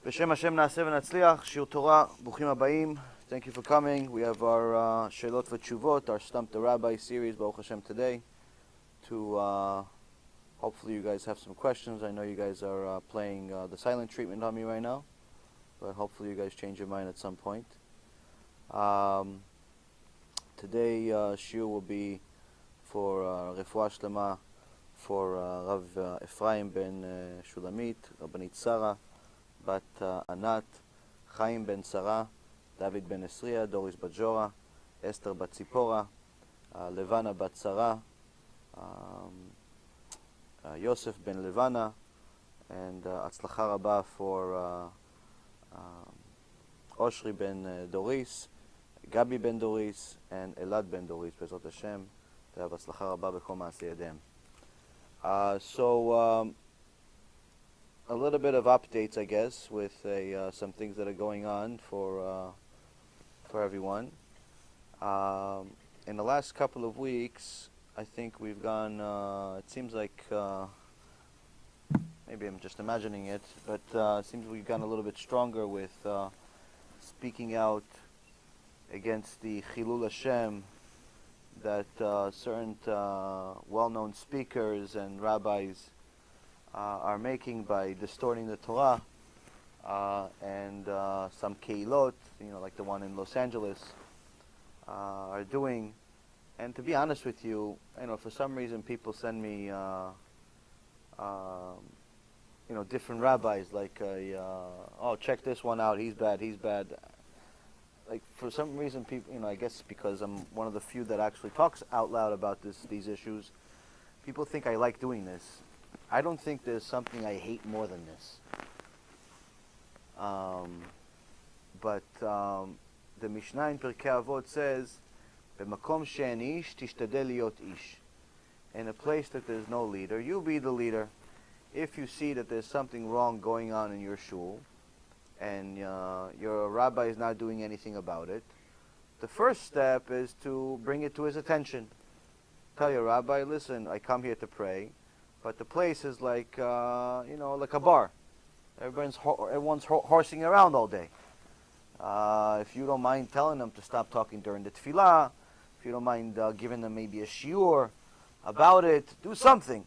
B'Shem Hashem Na'aseh V'Natzliach, Shiur Torah, Bruchim Habayim. Thank you for coming. We have our Shelot V'Tshuvot, our Stump the Rabbi series, Baruch Hashem, today. Hopefully you guys have some questions. I know you guys are playing the silent treatment on me right now, but hopefully you guys change your mind at some point. Today Shiur will be for Refuah Shlema for Rav Ephraim ben Shulamit, Rabbanit Sarah, Bat Anat, Chaim ben Sarah, David ben Esriya, Doris bat Jora, Esther bat Tzipora, Levana bat Sarah, Yosef ben Levana, and Atzlacha Rabba for Oshri ben Doris, Gabi ben Doris, and Elad ben Doris, Bezot Hashem. They have Atzlacha Rabba b'chol ma'aseh yadayim. So a little bit of updates, I guess, with some things that are going on for everyone. In the last couple of weeks, I think we've gone, it seems like, maybe I'm just imagining it, but it seems we've gone a little bit stronger with speaking out against the Chilul Hashem that certain well-known speakers and rabbis are making by distorting the Torah, and some keilot, like the one in Los Angeles, are doing. And to be honest with you, for some reason people send me, different rabbis, like, oh, check this one out, he's bad. Like, for some reason people, I guess because I'm one of the few that actually talks out loud about these issues, people think I like doing this. I don't think there's something I hate more than this. But the Mishnah in Pirkei Avot says, "B'makom she'en ish tishtadel liot ish." In a place that there's no leader, you be the leader. If you see that there's something wrong going on in your shul, and your rabbi is not doing anything about it, the first step is to bring it to his attention. Tell your rabbi, listen, I come here to pray, but the place is like, like a bar. Everyone's horsing around all day. If you don't mind telling them to stop talking during the tefillah, if you don't mind giving them maybe a shiur about it, do something.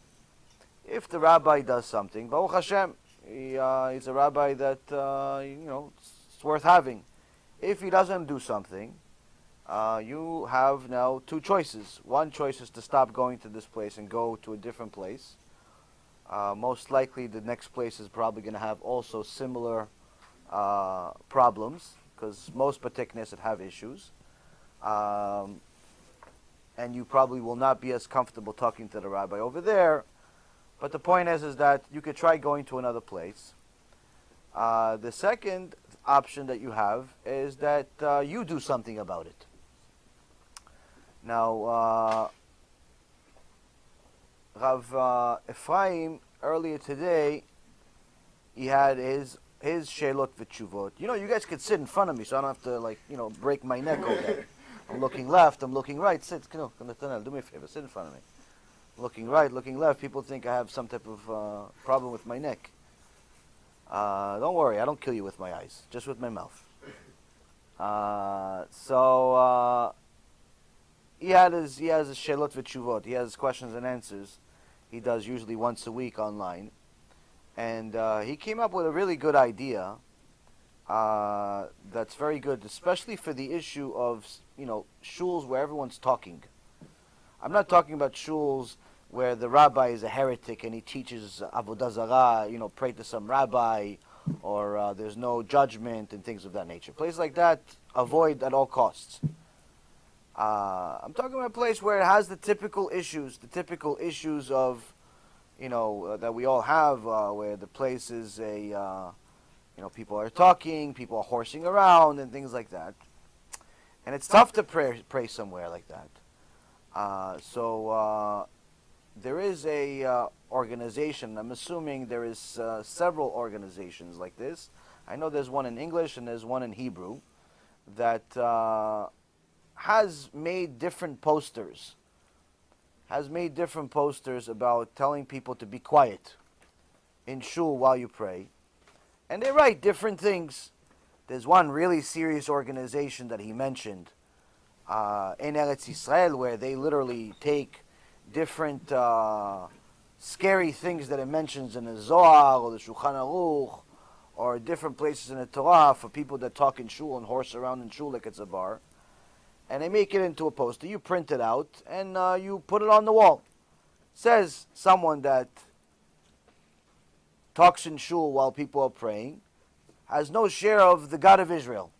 If the rabbi does something, Baruch Hashem, he's a rabbi that, it's worth having. If he doesn't do something, you have now two choices. One choice is to stop going to this place and go to a different place. Most likely the next place is probably going to have also similar problems, because most Beit Knesset have issues. And you probably will not be as comfortable talking to the rabbi over there. But the point is that you could try going to another place. The second option that you have is that you do something about it. Now, Rav Ephraim, earlier today, he had his Shelot V'Tshuvot. You guys could sit in front of me, so I don't have to, break my neck all day. I'm looking left, I'm looking right. Sit, do me a favor, sit in front of me. Looking right, looking left. People think I have some type of problem with my neck. Don't worry, I don't kill you with my eyes, just with my mouth. He has his Shelot V'Tshuvot. He has questions and answers. He does usually once a week online. And he came up with a really good idea that's very good, especially for the issue of, shuls where everyone's talking. I'm not talking about shuls where the rabbi is a heretic and he teaches Avodah Zarah, pray to some rabbi, or there's no judgment and things of that nature. Places like that, avoid at all costs. I'm talking about a place where it has the typical issues of, that we all have, where the place is people are talking, people are horsing around and things like that. And it's tough to pray somewhere like that. So there is a organization, I'm assuming there is several organizations like this. I know there's one in English and there's one in Hebrew that has made different posters about telling people to be quiet in shul while you pray, And they write different things. There's one really serious organization that he mentioned in Eretz Yisrael where they literally take different scary things that it mentions in the Zohar or the Shulchan Aruch or different places in the Torah for people that talk in shul and horse around in shul like it's a bar. And they make it into a poster. You print it out and you put it on the wall. Says someone that talks in shul while people are praying has no share of the God of Israel.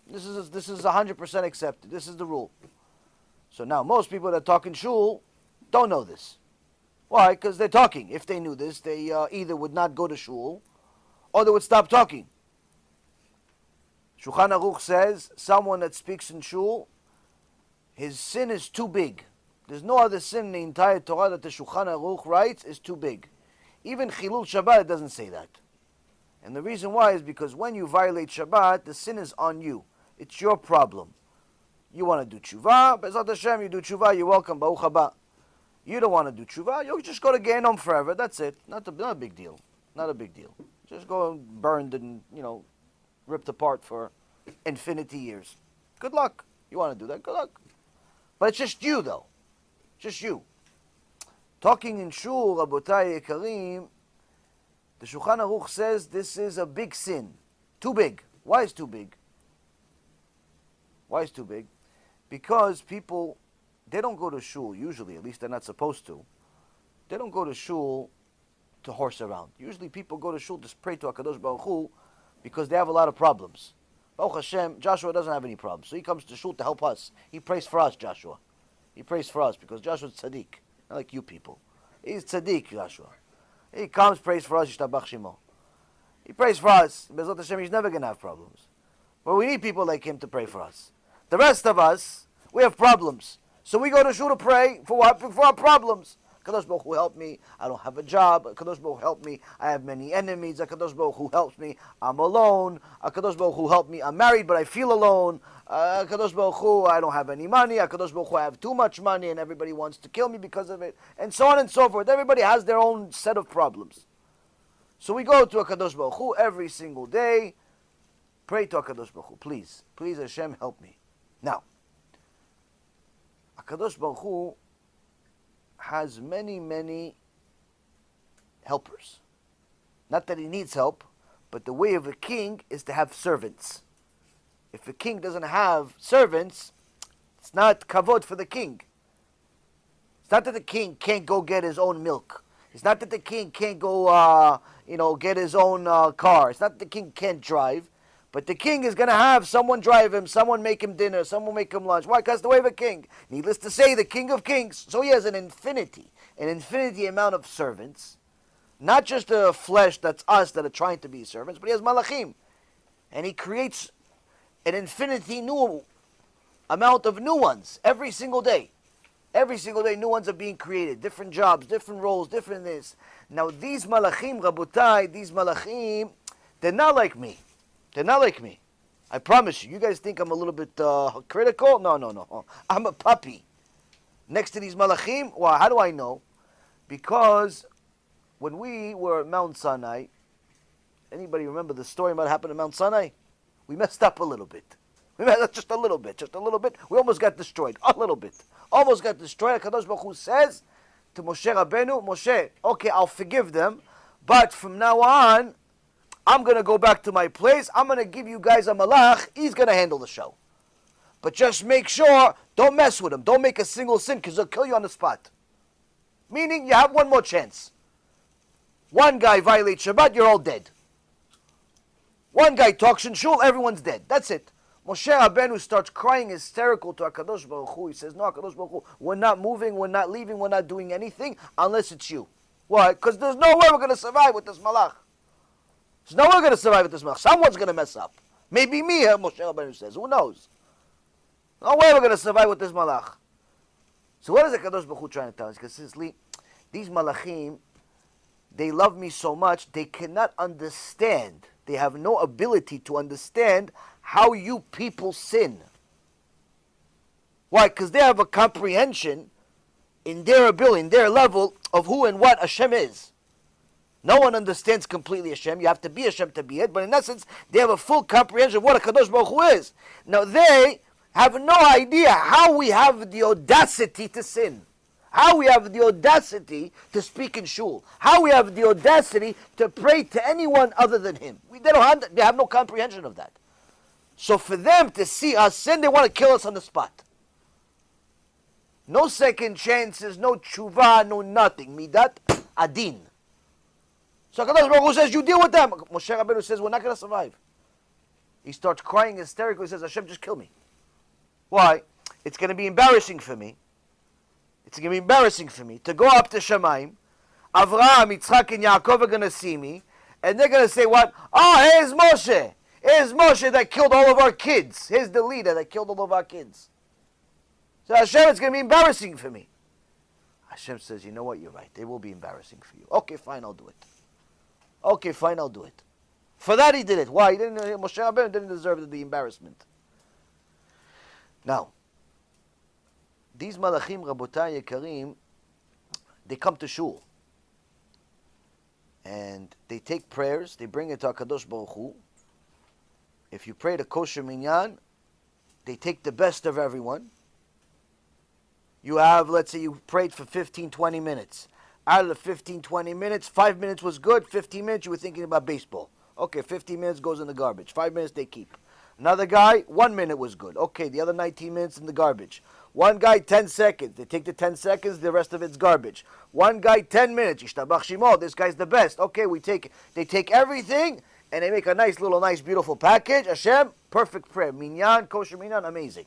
This is 100% accepted. This is the rule. So now most people that talk in shul don't know this. Why? Because they're talking. If they knew this, they either would not go to shul or they would stop talking. Shulchan Aruch says someone that speaks in shul, his sin is too big. There's no other sin in the entire Torah that the Shulchan Aruch writes is too big. Even Chilul Shabbat doesn't say that. And the reason why is because when you violate Shabbat, the sin is on you. It's your problem. You want to do tshuva, Be'ezrat Hashem, you do tshuva, you're welcome, Baruch haba. You don't want to do tshuva, you'll just go to Gehenom forever, that's it. Not a big deal. Not a big deal. Just go burned and, ripped apart for infinity years. Good luck. You want to do that, good luck. But it's just you, though. Just you. Talking in shul, Rabotai Yekarim, the Shulchan Aruch says this is a big sin. Too big. Why is too big? Why is too big? Because people, they don't go to shul, usually, at least they're not supposed to. They don't go to shul to horse around. Usually people go to shul to pray to HaKadosh Baruch Hu because they have a lot of problems. Baruch Hashem, Joshua doesn't have any problems. So he comes to shul to help us. He prays for us, Joshua. He prays for us because Joshua's tzaddik, not like you people. He's tzaddik, Joshua. He comes, prays for us, Yishtabach Shemo. He prays for us. Be'ezrat Hashem, he's never going to have problems. But we need people like him to pray for us. The rest of us, we have problems. So we go to shul to pray for what? For our problems. HaKadosh Baruch Hu help me. I don't have a job. HaKadosh Baruch Hu help me. I have many enemies. HaKadosh Baruch Hu helps me. I'm alone. HaKadosh Baruch Hu help me. I'm married, but I feel alone. HaKadosh Baruch Hu, I don't have any money. HaKadosh Baruch Hu, I have too much money, and everybody wants to kill me because of it. And so on and so forth. Everybody has their own set of problems. So we go to HaKadosh Baruch Hu every single day. Pray to HaKadosh Baruch Hu. Please. Please, Hashem, help me. Now, HaKadosh Baruch Hu has many, many helpers. Not that he needs help, but the way of a king is to have servants. If a king doesn't have servants, it's not kavod for the king. It's not that the king can't go get his own milk. It's not that the king can't go, get his own car. It's not that the king can't drive. But the king is going to have someone drive him, someone make him dinner, someone make him lunch. Why? Because the way of a king. Needless to say, the king of kings. So he has an infinity amount of servants. Not just the flesh, that's us that are trying to be servants, but he has malachim. And he creates an infinity new amount of new ones every single day. Every single day, new ones are being created. Different jobs, different roles, different this. Now, these malachim, Rabotai, these malachim, they're not like me. They're not like me. I promise you. You guys think I'm a little bit critical? No. I'm a puppy. Next to these malachim, well, how do I know? Because when we were at Mount Sinai, anybody remember the story about what happened at Mount Sinai? We messed up a little bit. Just a little bit. We almost got destroyed. A little bit. Almost got destroyed. HaKadosh Baruch Hu says to Moshe Rabbeinu, Moshe, okay, I'll forgive them, but from now on, I'm going to go back to my place. I'm going to give you guys a malach. He's going to handle the show. But just make sure, don't mess with him. Don't make a single sin because he'll kill you on the spot. Meaning you have one more chance. One guy violates Shabbat, you're all dead. One guy talks in shul, everyone's dead. That's it. Moshe Rabbeinu starts crying hysterical to HaKadosh Baruch Hu. He says, no, HaKadosh Baruch Hu, we're not moving, we're not leaving, we're not doing anything unless it's you. Why? Because there's no way we're going to survive with this malach. There's no way we're going to survive with this malach. Someone's going to mess up. Maybe me, Moshe Rabbeinu says. Who knows? No way we're going to survive with this malach. So what is HaKadosh Baruch Hu trying to tell us? Because seriously, these malachim, they love me so much, they cannot understand. They have no ability to understand how you people sin. Why? Because they have a comprehension in their ability, in their level of who and what Hashem is. No one understands completely Hashem. You have to be Hashem to be it. But in essence, they have a full comprehension of what a Kadosh Baruch Hu is. Now they have no idea how we have the audacity to sin. How we have the audacity to speak in shul. How we have the audacity to pray to anyone other than Him. They have no comprehension of that. So for them to see us sin, they want to kill us on the spot. No second chances, no tshuva, no nothing. Midat adin. So HaKadosh Baruch Hu says, you deal with them. Moshe Rabbeinu says, we're not going to survive. He starts crying hysterically. He says, Hashem, just kill me. Why? It's going to be embarrassing for me. It's going to be embarrassing for me to go up to Shemaim. Avraham, Yitzchak, and Yaakov are going to see me. And they're going to say what? Oh, here's Moshe. Here's Moshe that killed all of our kids. Here's the leader that killed all of our kids. So Hashem, it's going to be embarrassing for me. Hashem says, you know what? You're right. It will be embarrassing for you. Okay, fine, I'll do it. Okay, fine, I'll do it. For that he did it. Why? Moshe Rabbeinu didn't deserve the embarrassment. Now, these malachim, Rabotai Yekarim, they come to shul. And they take prayers, they bring it to HaKadosh Baruch Hu. If you pray to kosher minyan, they take the best of everyone. You have, let's say you prayed for 15, 20 minutes. Out of the 15, 20 minutes, 5 minutes was good, 15 minutes you were thinking about baseball. Okay, 15 minutes goes in the garbage. 5 minutes they keep. Another guy, 1 minute was good. Okay, the other 19 minutes in the garbage. One guy, 10 seconds. They take the 10 seconds, the rest of it's garbage. One guy, 10 minutes. Ishtabach Shimo, this guy's the best. Okay, they take everything and they make a nice, beautiful package. Hashem, perfect prayer. Minyan, kosher minyan, amazing.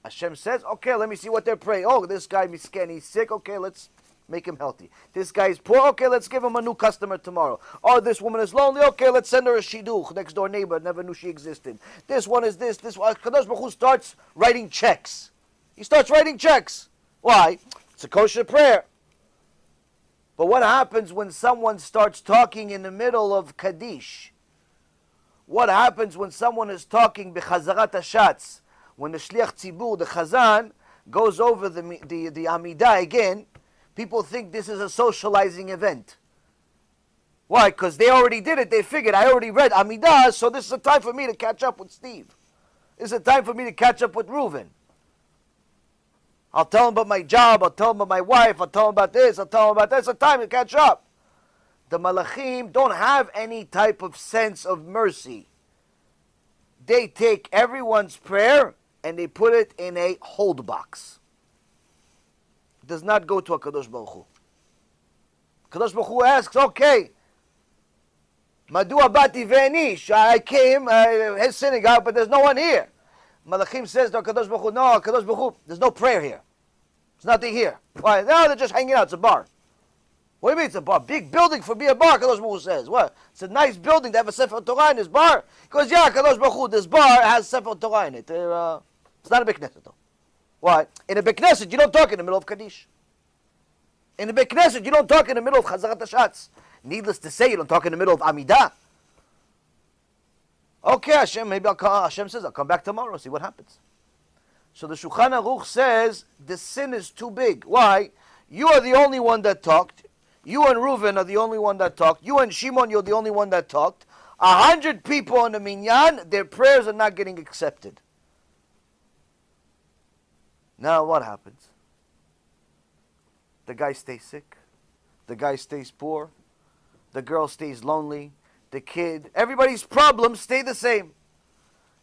Hashem says, okay, let me see what they're praying. Oh, this guy, misken, he's sick. Okay, let's make him healthy. This guy's poor. Okay, let's give him a new customer tomorrow. Oh, this woman is lonely. Okay, let's send her a shidduch. Next door neighbor, never knew she existed. This one is this one. Kadosh Baruch Hu starts writing checks. He starts writing checks. Why? It's a kosher prayer. But what happens when someone starts talking in the middle of Kaddish? What happens when someone is talking b'chazarat hashatz? When the shliach tzibur, the chazan, goes over the Amidah again, people think this is a socializing event. Why? Because they already did it. They figured, I already read Amidah, so this is a time for me to catch up with Steve. This is a time for me to catch up with Reuven. I'll tell him about my job, I'll tell him about my wife, I'll tell him about this, I'll tell him about that. It's a time to catch up. The Malachim don't have any type of sense of mercy. They take everyone's prayer and they put it in a hold box. It does not go to a Kadosh Baruch Hu. Kadosh Baruch Hu asks, okay, Madua bati ve'enish, I came, his synagogue, but there's no one here. Malachim says to Kadosh Baruch Hu, no, Kadosh Baruch Hu, there's no prayer here. There's nothing here. Why? No, they're just hanging out. It's a bar. What do you mean it's a bar? Big building for be a bar, Kadosh Baruch Hu says. What? It's a nice building to have a Sefer Torah in this bar. He goes, yeah, Kadosh Baruch Hu, this bar has Sefer Torah in it. It's not a Beit Knesset though. Why? In a Beit Knesset, you don't talk in the middle of Kaddish. In a Beit Knesset, you don't talk in the middle of Chazarat HaShatz. Needless to say, you don't talk in the middle of Amidah. Okay, Hashem, maybe Hashem says, I'll come back tomorrow, see what happens. So the Shulchan Aruch says, the sin is too big. Why? You are the only one that talked. You and Reuven are the only one that talked. You and Shimon, you're the only one that talked. 100 people on the minyan, their prayers are not getting accepted. Now what happens? The guy stays sick. The guy stays poor. The girl stays lonely. The kid, everybody's problems stay the same.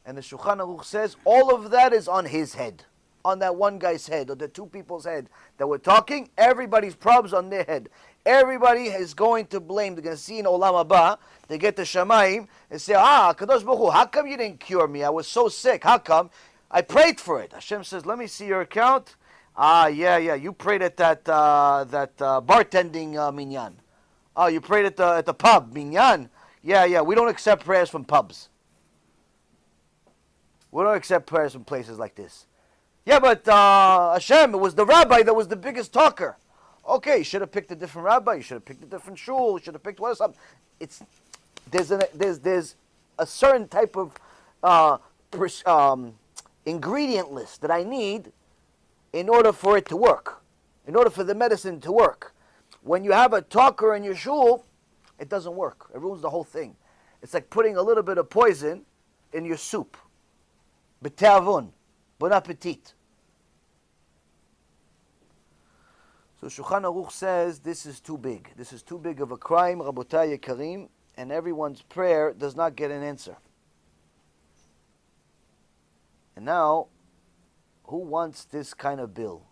And the Shulchan Aruch says, all of that is on his head. On that one guy's head, or the two people's head that were talking, everybody's problems on their head. Everybody is going to blame. They're going to see in Olam Haba, they get to Shamayim, and say, Kadosh Baruch Hu, how come you didn't cure me? I was so sick. How come? I prayed for it. Hashem says, let me see your account. Yeah, you prayed at that bartending minyan. Oh, you prayed at the pub minyan. Yeah, we don't accept prayers from pubs. We don't accept prayers from places like this. Yeah, but Hashem, it was the rabbi that was the biggest talker. Okay, you should have picked a different rabbi. You should have picked a different shul. You should have picked what else. There's a certain type of ingredient list that I need in order for it to work, in order for the medicine to work. When you have a talker in your shul, It doesn't work. It ruins the whole thing. It's like putting a little bit of poison in your soup. B'te'avon. Bon appetit. So Shulchan Aruch says this is too big. This is too big of a crime, Rabotai Yekarim, and everyone's prayer does not get an answer. And now, who wants this kind of bill?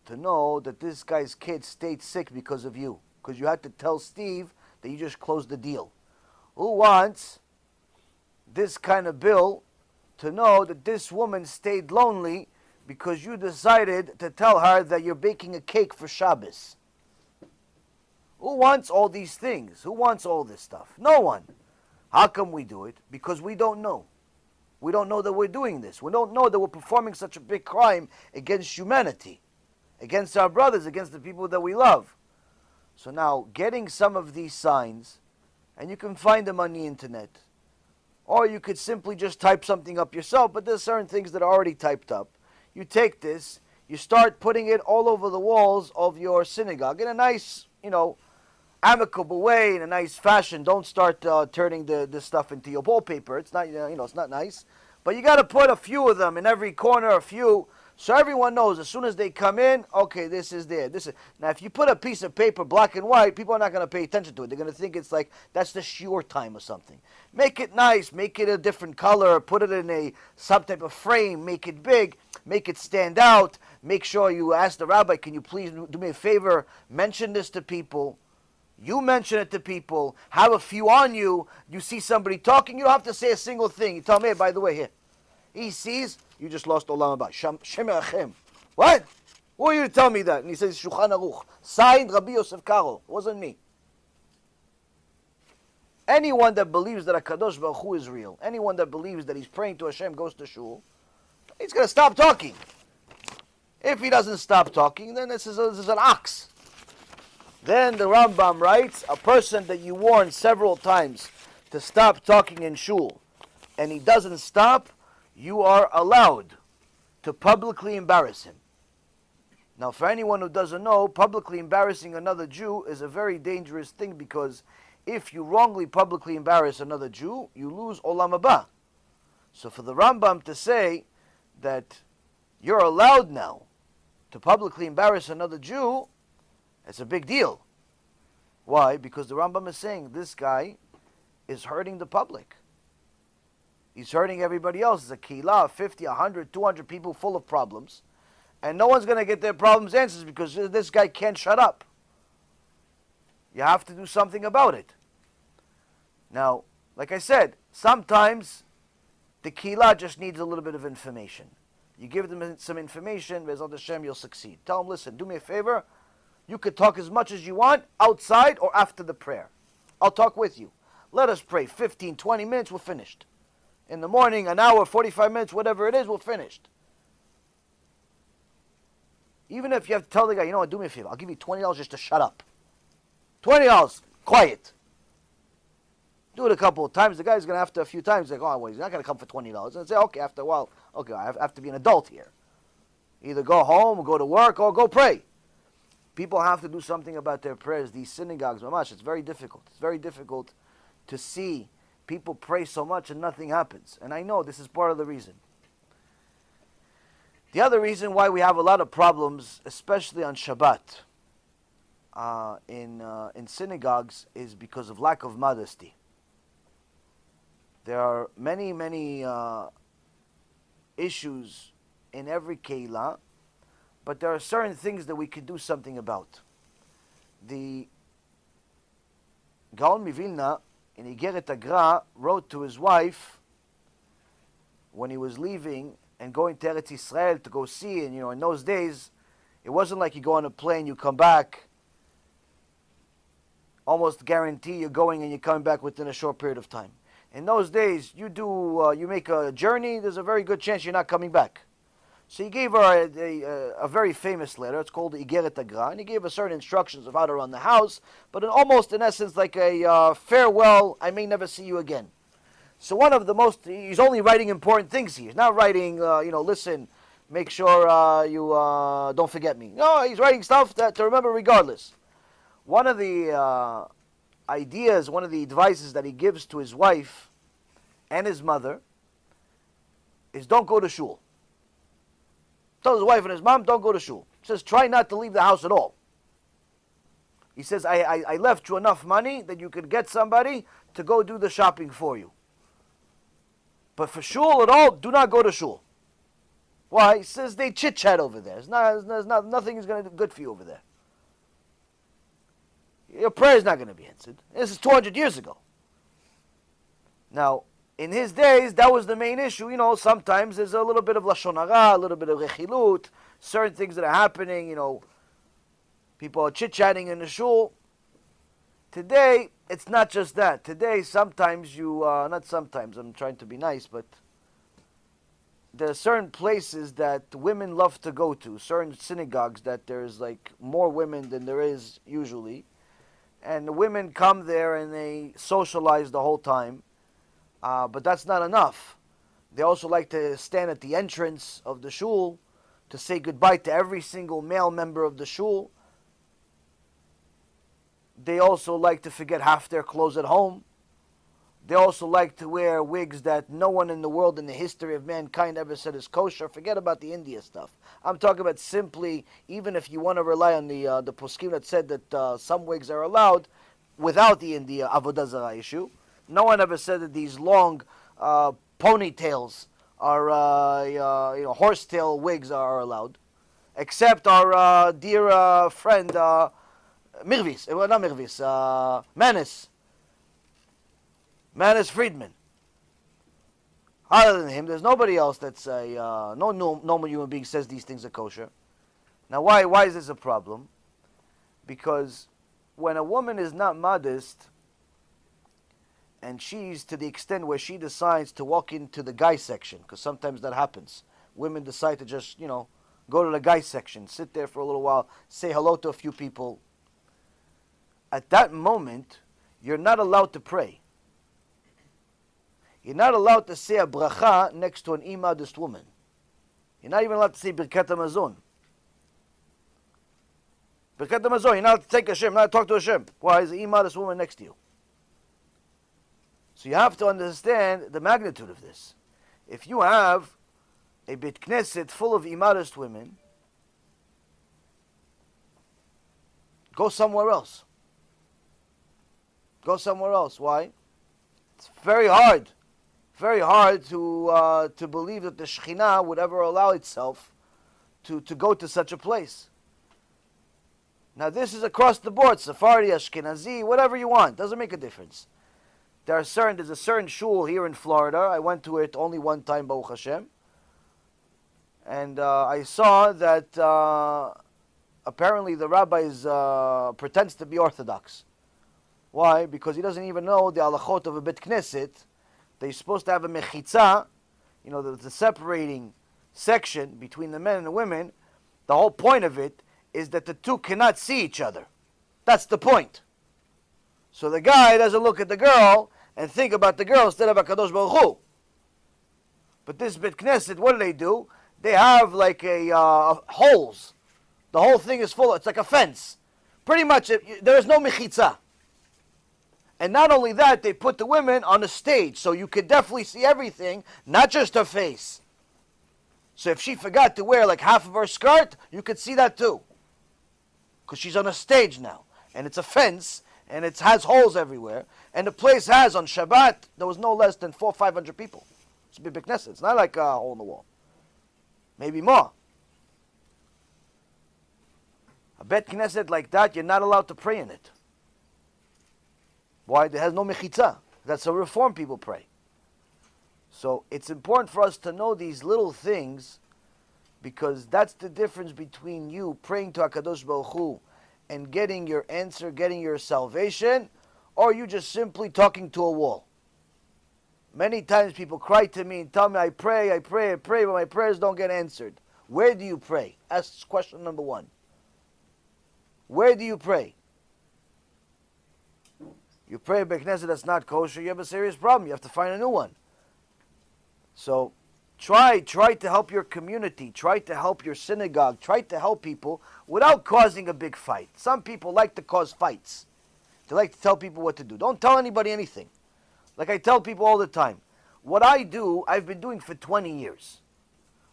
To know that this guy's kid stayed sick because of you. Because you had to tell Steve that you just closed the deal. Who wants this kind of bill to know that this woman stayed lonely because you decided to tell her that you're baking a cake for Shabbos? Who wants all these things? Who wants all this stuff? No one. How come we do it? Because we don't know. We don't know that we're doing this. We don't know that we're performing such a big crime against humanity, against our brothers, against the people that we love. So now, getting some of these signs, and you can find them on the internet, or you could simply just type something up yourself, but there's certain things that are already typed up. You take this, you start putting it all over the walls of your synagogue in a nice, amicable way, in a nice fashion. Don't start turning this stuff into your wallpaper. It's not, it's not nice. But you got to put a few of them in every corner, a few, so everyone knows as soon as they come in, okay, this is there. Now, if you put a piece of paper, black and white, people are not going to pay attention to it. They're going to think it's like, that's the shiur time or something. Make it nice, make it a different color, put it in some type of frame, make it big, make it stand out. Make sure you ask the rabbi, can you please do me a favor, mention this to people. You mention it to people, have a few on you. You see somebody talking, you don't have to say a single thing. You tell me, hey, by the way, here. He sees, you just lost Olam Haba. Shemer Achem. What? Who are you to tell me that? And he says, Shulchan Aruch. Signed Rabbi Yosef Karo. It wasn't me. Anyone that believes that HaKadosh Baruch Hu is real, anyone that believes that he's praying to Hashem, goes to shul, he's going to stop talking. If he doesn't stop talking, then this is an ox. Then the Rambam writes, a person that you warn several times to stop talking in shul, and he doesn't stop, you are allowed to publicly embarrass him. Now, for anyone who doesn't know, publicly embarrassing another Jew is a very dangerous thing, because if you wrongly publicly embarrass another Jew, you lose Olam Haba. So for the Rambam to say that you're allowed now to publicly embarrass another Jew, it's a big deal. Why? Because the Rambam is saying this guy is hurting the public. He's hurting everybody else. It's a kehillah, 50, 100, 200 people full of problems. And no one's going to get their problems answered because this guy can't shut up. You have to do something about it. Now, like I said, sometimes the kehillah just needs a little bit of information. You give them some information, Be'ezrat Hashem, you'll succeed. Tell them, listen, do me a favor. You could talk as much as you want outside or after the prayer. I'll talk with you. Let us pray 15, 20 minutes, we're finished. In the morning, an hour, 45 minutes, whatever it is, we're finished. Even if you have to tell the guy, you know what, do me a favor, I'll give you $20 just to shut up. $20, quiet. Do it a couple of times. The guy's going to, after a few times, like, oh, well, he's not going to come for $20. And say, okay, after a while, okay, I have to be an adult here. Either go home, or go to work, or go pray. People have to do something about their prayers. These synagogues, mamash, it's very difficult. It's very difficult to see people pray so much and nothing happens. And I know this is part of the reason. The other reason why we have a lot of problems, especially on Shabbat, in synagogues, is because of lack of modesty. There are many, many issues in every kehillah, but there are certain things that we could do something about. The Gaon Mivilna, in Igeret Agra, wrote to his wife when he was leaving and going to Eretz Yisrael to go see, and in those days, it wasn't like you go on a plane, you come back, almost guarantee you're going and you're coming back within a short period of time. In those days, you make a journey, there's a very good chance you're not coming back. So he gave her a very famous letter. It's called Igeret Agra, and he gave her certain instructions of how to run the house, but almost in essence like a farewell, I may never see you again. So he's only writing important things here. He's not writing, listen, make sure you don't forget me. No, he's writing stuff to remember regardless. One of the ideas, one of the advices that he gives to his wife and his mother is don't go to shul. Tells his wife and his mom, don't go to shul. He says, try not to leave the house at all. He says, I left you enough money that you could get somebody to go do the shopping for you. But for shul at all, do not go to shul. Why? He says they chit-chat over there. Nothing is going to do good for you over there. Your prayer is not going to be answered. This is 200 years ago. Now, in his days, that was the main issue. You know, sometimes there's a little bit of lashon hara, a little bit of rechilut, certain things that are happening. You know, people are chit-chatting in the shul. Today, it's not just that. Today, sometimes not sometimes, I'm trying to be nice, but there are certain places that women love to go to, certain synagogues that there's like more women than there is usually. And the women come there and they socialize the whole time. But that's not enough. They also like to stand at the entrance of the shul to say goodbye to every single male member of the shul. They also like to forget half their clothes at home. They also like to wear wigs that no one in the world in the history of mankind ever said is kosher. Forget about the India stuff. I'm talking about simply, even if you want to rely on the poskim that said that some wigs are allowed without the India avodah zarah issue. No one ever said that these long ponytails are, horsetail wigs are allowed, except our dear friend Manis Friedman. Other than him, there's nobody else that's no normal human being says these things are kosher. Now, why is this a problem? Because when a woman is not modest, and she's to the extent where she decides to walk into the guy section, because sometimes that happens. Women decide to just, go to the guy section, sit there for a little while, say hello to a few people. At that moment, you're not allowed to pray. You're not allowed to say a bracha next to an immodest woman. You're not even allowed to say Birkat HaMazon. Birkat HaMazon, you're not allowed to take Hashem, not to talk to Hashem. Why? Is an immodest woman next to you? So you have to understand the magnitude of this. If you have a Beit Knesset full of immodest women, go somewhere else. Go somewhere else. Why? It's very hard to believe that the Shekhinah would ever allow itself to go to such a place. Now this is across the board, Sephardi, Ashkenazi, whatever you want, doesn't make a difference. There's a certain shul here in Florida. I went to it only one time, Baruch Hashem. And I saw that apparently the rabbi pretends to be Orthodox. Why? Because he doesn't even know the halachot of a Bet Knesset. They're supposed to have a mechitza, the separating section between the men and the women. The whole point of it is that the two cannot see each other. That's the point. So the guy doesn't look at the girl and think about the girl instead of HaKadosh Baruch Hu. But this Bet Knesset, what do? They have like holes. The whole thing is full. It's like a fence. Pretty much, there is no mechitza. And not only that, they put the women on a stage, so you could definitely see everything, not just her face. So if she forgot to wear like half of her skirt, you could see that too. Because she's on a stage now. And it's a fence, and it has holes everywhere. And the place has, on Shabbat, there was no less than 400 or 500 people. It's a big Knesset. It's not like a hole in the wall. Maybe more. A Bet Knesset like that, you're not allowed to pray in it. Why? It has no mechitza. That's how Reform people pray. So it's important for us to know these little things, because that's the difference between you praying to HaKadosh Baruch Hu and getting your answer, getting your salvation, or you just simply talking to a wall. Many times people cry to me and tell me, I pray, but my prayers don't get answered. Where do you pray? That's question number one. Where do you pray? You pray a Beit Knesset that's not kosher, you have a serious problem. You have to find a new one. So try to help your community, try to help your synagogue, try to help people without causing a big fight. Some people like to cause fights. They like to tell people what to do. Don't tell anybody anything. Like I tell people all the time, what I do, I've been doing for 20 years.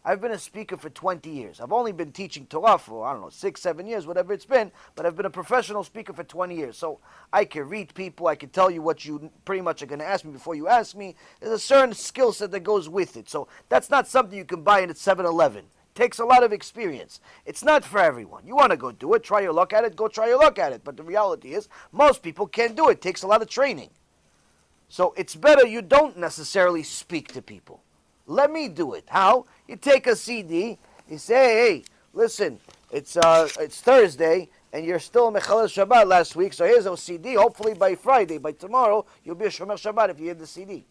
I've been a speaker for 20 years. I've only been teaching Torah for, I don't know, 6, 7 years, whatever it's been, but I've been a professional speaker for 20 years. So I can read people, I can tell you what you pretty much are going to ask me before you ask me. There's a certain skill set that goes with it. So that's not something you can buy in at 7-Eleven. It takes a lot of experience. It's not for everyone. You want to go do it, try your luck at it, go try your luck at it. But the reality is, most people can't do it. It takes a lot of training. So it's better you don't necessarily speak to people. Let me do it. How? You take a CD, you say, hey, listen, it's Thursday, and you're still Mechalel Shabbat last week, so here's a CD. Hopefully by Friday, by tomorrow, you'll be a Shomer Shabbat if you hear the CD.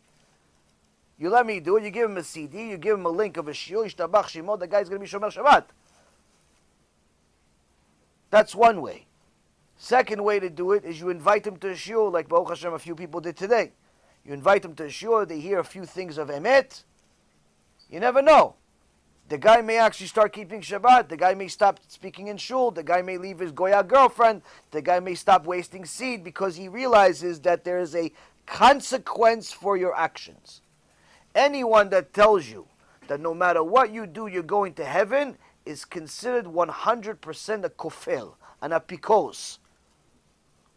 You let me do it, you give him a CD, you give him a link of a shiur, Yishtabach Shemo, the guy's going to be Shomer Shabbat. That's one way. Second way to do it is you invite him to a shiur, like Baruch Hashem a few people did today. You invite him to a shiur, they hear a few things of emet. You never know. The guy may actually start keeping Shabbat. The guy may stop speaking in shul. The guy may leave his Goya girlfriend. The guy may stop wasting seed because he realizes that there is a consequence for your actions. Anyone that tells you that no matter what you do, you're going to heaven is considered 100% a kofel, an apikos,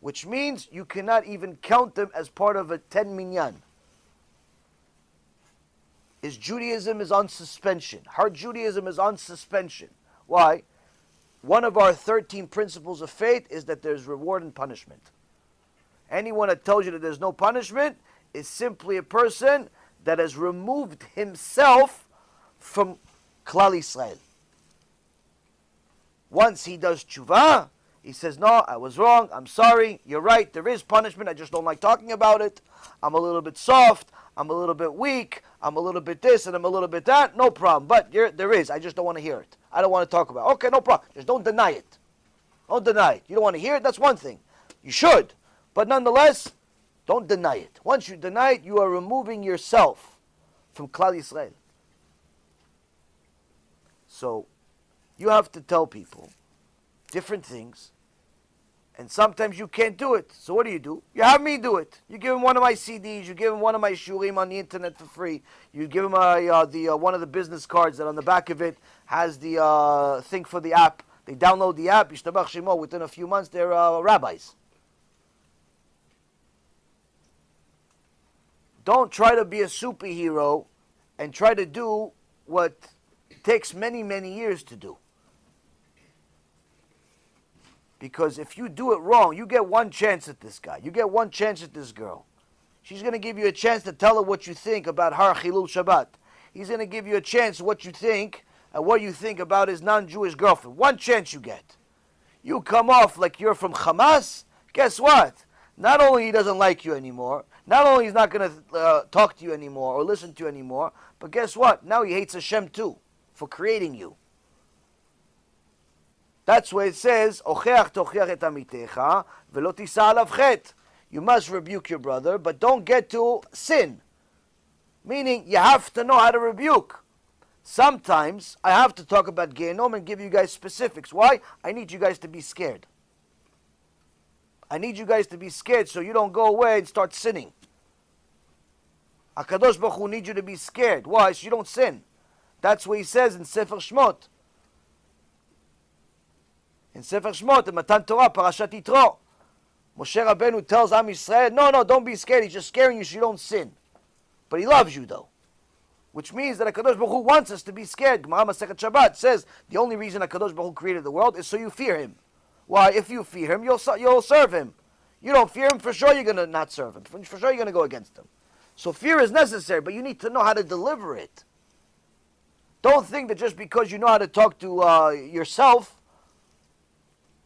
which means you cannot even count them as part of a 10 minyan. His Judaism is on suspension. Her Judaism is on suspension. Why? One of our 13 principles of faith is that there's reward and punishment. Anyone that tells you that there's no punishment is simply a person that has removed himself from Klal Yisrael. Once he does tshuva, he says, no, I was wrong, I'm sorry, you're right, there is punishment, I just don't like talking about it, I'm a little bit soft, I'm a little bit weak, I'm a little bit this and I'm a little bit that, no problem. But there is, I just don't want to hear it. I don't want to talk about it. Okay, no problem. Just don't deny it. Don't deny it. You don't want to hear it, that's one thing. You should. But nonetheless, don't deny it. Once you deny it, you are removing yourself from Klal Yisrael. So, you have to tell people different things. And sometimes you can't do it. So what do? You have me do it. You give him one of my CDs. You give him one of my shurim on the internet for free. You give him one of the business cards that on the back of it has the thing for the app. They download the app. Yishtabach Shemo. Within a few months, they're rabbis. Don't try to be a superhero and try to do what takes many, many years to do. Because if you do it wrong, you get one chance at this guy. You get one chance at this girl. She's going to give you a chance to tell her what you think about her Chilul Shabbat. He's going to give you a chance what you think and what you think about his non-Jewish girlfriend. One chance you get. You come off like you're from Hamas, guess what? Not only he doesn't like you anymore, not only he's not going to talk to you anymore or listen to you anymore, but guess what? Now he hates Hashem too for creating you. That's why it says, "Ocheach tochiach et amitecha, velo tisa alav chet." You must rebuke your brother, but don't get to sin. Meaning, you have to know how to rebuke. Sometimes, I have to talk about Gehenom and give you guys specifics. Why? I need you guys to be scared. I need you guys to be scared so you don't go away and start sinning. HaKadosh Baruch Hu needs you to be scared. Why? So you don't sin. That's what he says in Sefer Shmot. In Sefer Shmot, in Matan Torah, Parashat Yitro, Moshe Rabbeinu tells Am Yisrael, no, don't be scared. He's just scaring you so you don't sin. But he loves you, though. Which means that HaKadosh Baruch Hu wants us to be scared. Gemara Masechet Shabbat says the only reason HaKadosh Baruch Hu created the world is so you fear him. Why? If you fear him, you'll serve him. You don't fear him, for sure you're going to not serve him. For sure you're going to go against him. So fear is necessary, but you need to know how to deliver it. Don't think that just because you know how to talk to yourself,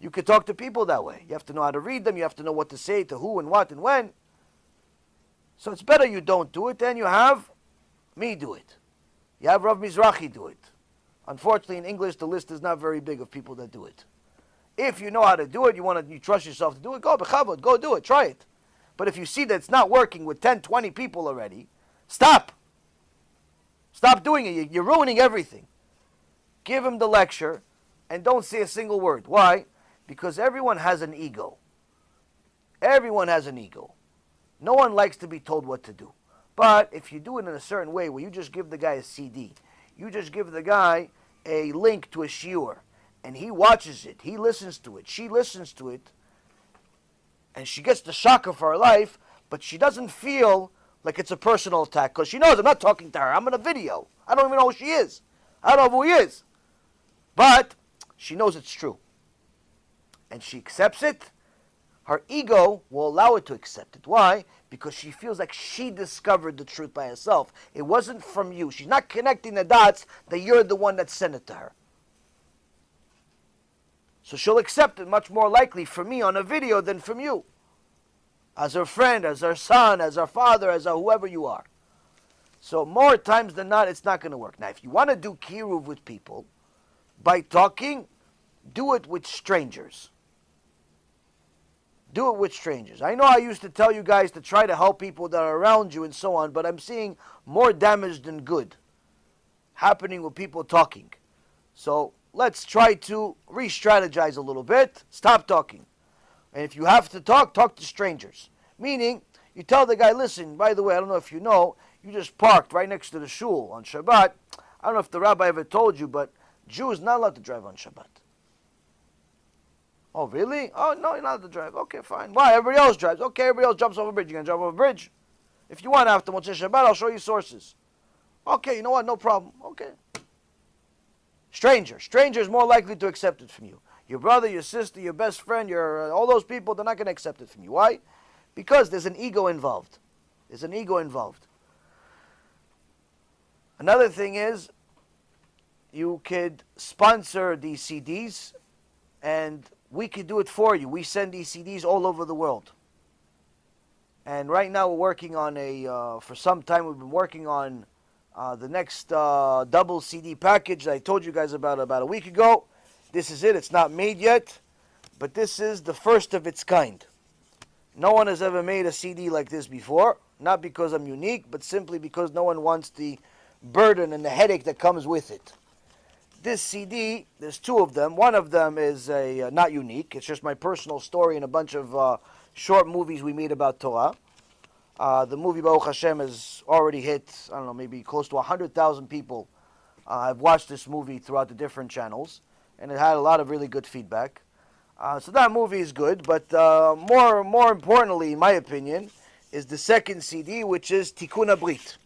you could talk to people that way. You have to know how to read them. You have to know what to say to who and what and when. So it's better you don't do it than you have me do it. You have Rav Mizrahi do it. Unfortunately, in English, the list is not very big of people that do it. If you know how to do it, you trust yourself to do it, go do it, try it. But if you see that it's not working with 10, 20 people already, stop. Stop doing it. You're ruining everything. Give him the lecture and don't say a single word. Why? Because everyone has an ego. Everyone has an ego. No one likes to be told what to do. But if you do it in a certain way where you just give the guy a CD, you just give the guy a link to a shiur, and he watches it, he listens to it, she listens to it, and she gets the shock of her life, but she doesn't feel like it's a personal attack, because she knows I'm not talking to her, I'm in a video. I don't even know who she is. I don't know who he is. But she knows it's true. And she accepts it. Her ego will allow it to accept it. Why? Because she feels like she discovered the truth by herself. It wasn't from you. She's not connecting the dots that you're the one that sent it to her. So she'll accept it much more likely from me on a video than from you. As her friend, as her son, as her father, as her whoever you are. So more times than not, it's not going to work. Now, if you want to do kiruv with people, by talking, do it with strangers. Do it with strangers. I know I used to tell you guys to try to help people that are around you and so on, but I'm seeing more damage than good happening with people talking. So let's try to re-strategize a little bit. Stop talking. And if you have to talk, talk to strangers. Meaning, you tell the guy, listen, by the way, I don't know if you know, you just parked right next to the shul on Shabbat. I don't know if the rabbi ever told you, but Jews not allowed to drive on Shabbat. Oh, really? Oh, no, you're not allowed to drive. Okay, fine. Why? Everybody else drives. Okay, everybody else jumps over a bridge. You're going to jump over a bridge? If you want after Motzei Shabbat, I'll show you sources. Okay, you know what? No problem. Okay. Stranger. Stranger is more likely to accept it from you. Your brother, your sister, your best friend, your all those people, they're not going to accept it from you. Why? Because there's an ego involved. There's an ego involved. Another thing is, you could sponsor these CDs, and we could do it for you. We send these CDs all over the world. And right now we're working on for some time we've been working on the next double CD package that I told you guys about a week ago. This is it. It's not made yet, but this is the first of its kind. No one has ever made a CD like this before, not because I'm unique, but simply because no one wants the burden and the headache that comes with it. This CD, there's two of them. One of them is not unique. It's just my personal story and a bunch of short movies we made about Torah. The movie Baruch Hashem has already hit, I don't know, maybe close to 100,000 people have watched this movie throughout the different channels, and it had a lot of really good feedback. So that movie is good, but more importantly, in my opinion, is the second CD, which is Tikkun HaBrit.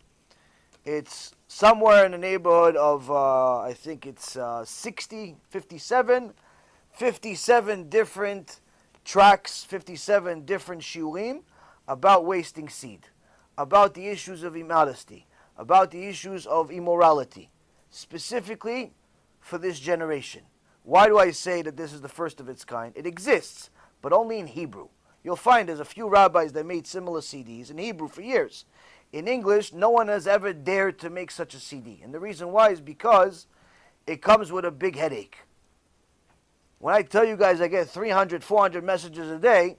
It's somewhere in the neighborhood of, I think it's 57 different tracks, 57 different shiurim about wasting seed, about the issues of immodesty, about the issues of immorality, specifically for this generation. Why do I say that this is the first of its kind? It exists, but only in Hebrew. You'll find there's a few rabbis that made similar CDs in Hebrew for years. In English, no one has ever dared to make such a CD. And the reason why is because it comes with a big headache. When I tell you guys I get 300, 400 messages a day,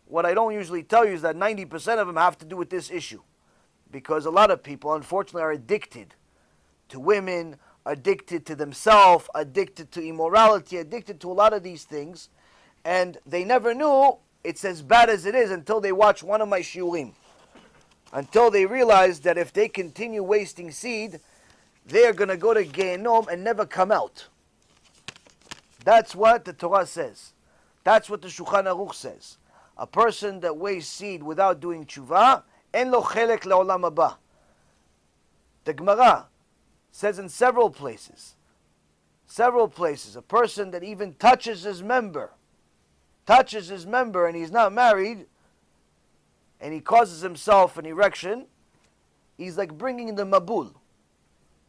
what I don't usually tell you is that 90% of them have to do with this issue. Because a lot of people, unfortunately, are addicted to women, addicted to themselves, addicted to immorality, addicted to a lot of these things. And they never knew it's as bad as it is until they watch one of my shiurim. Until they realize that if they continue wasting seed, they are going to go to Gehenom and never come out. That's what the Torah says. That's what the Shulchan Aruch says. A person that wastes seed without doing tshuva, en lo chelek le'olam haba. The Gemara says in several places, a person that even touches his member and he's not married, and he causes himself an erection, he's like bringing the Mabul.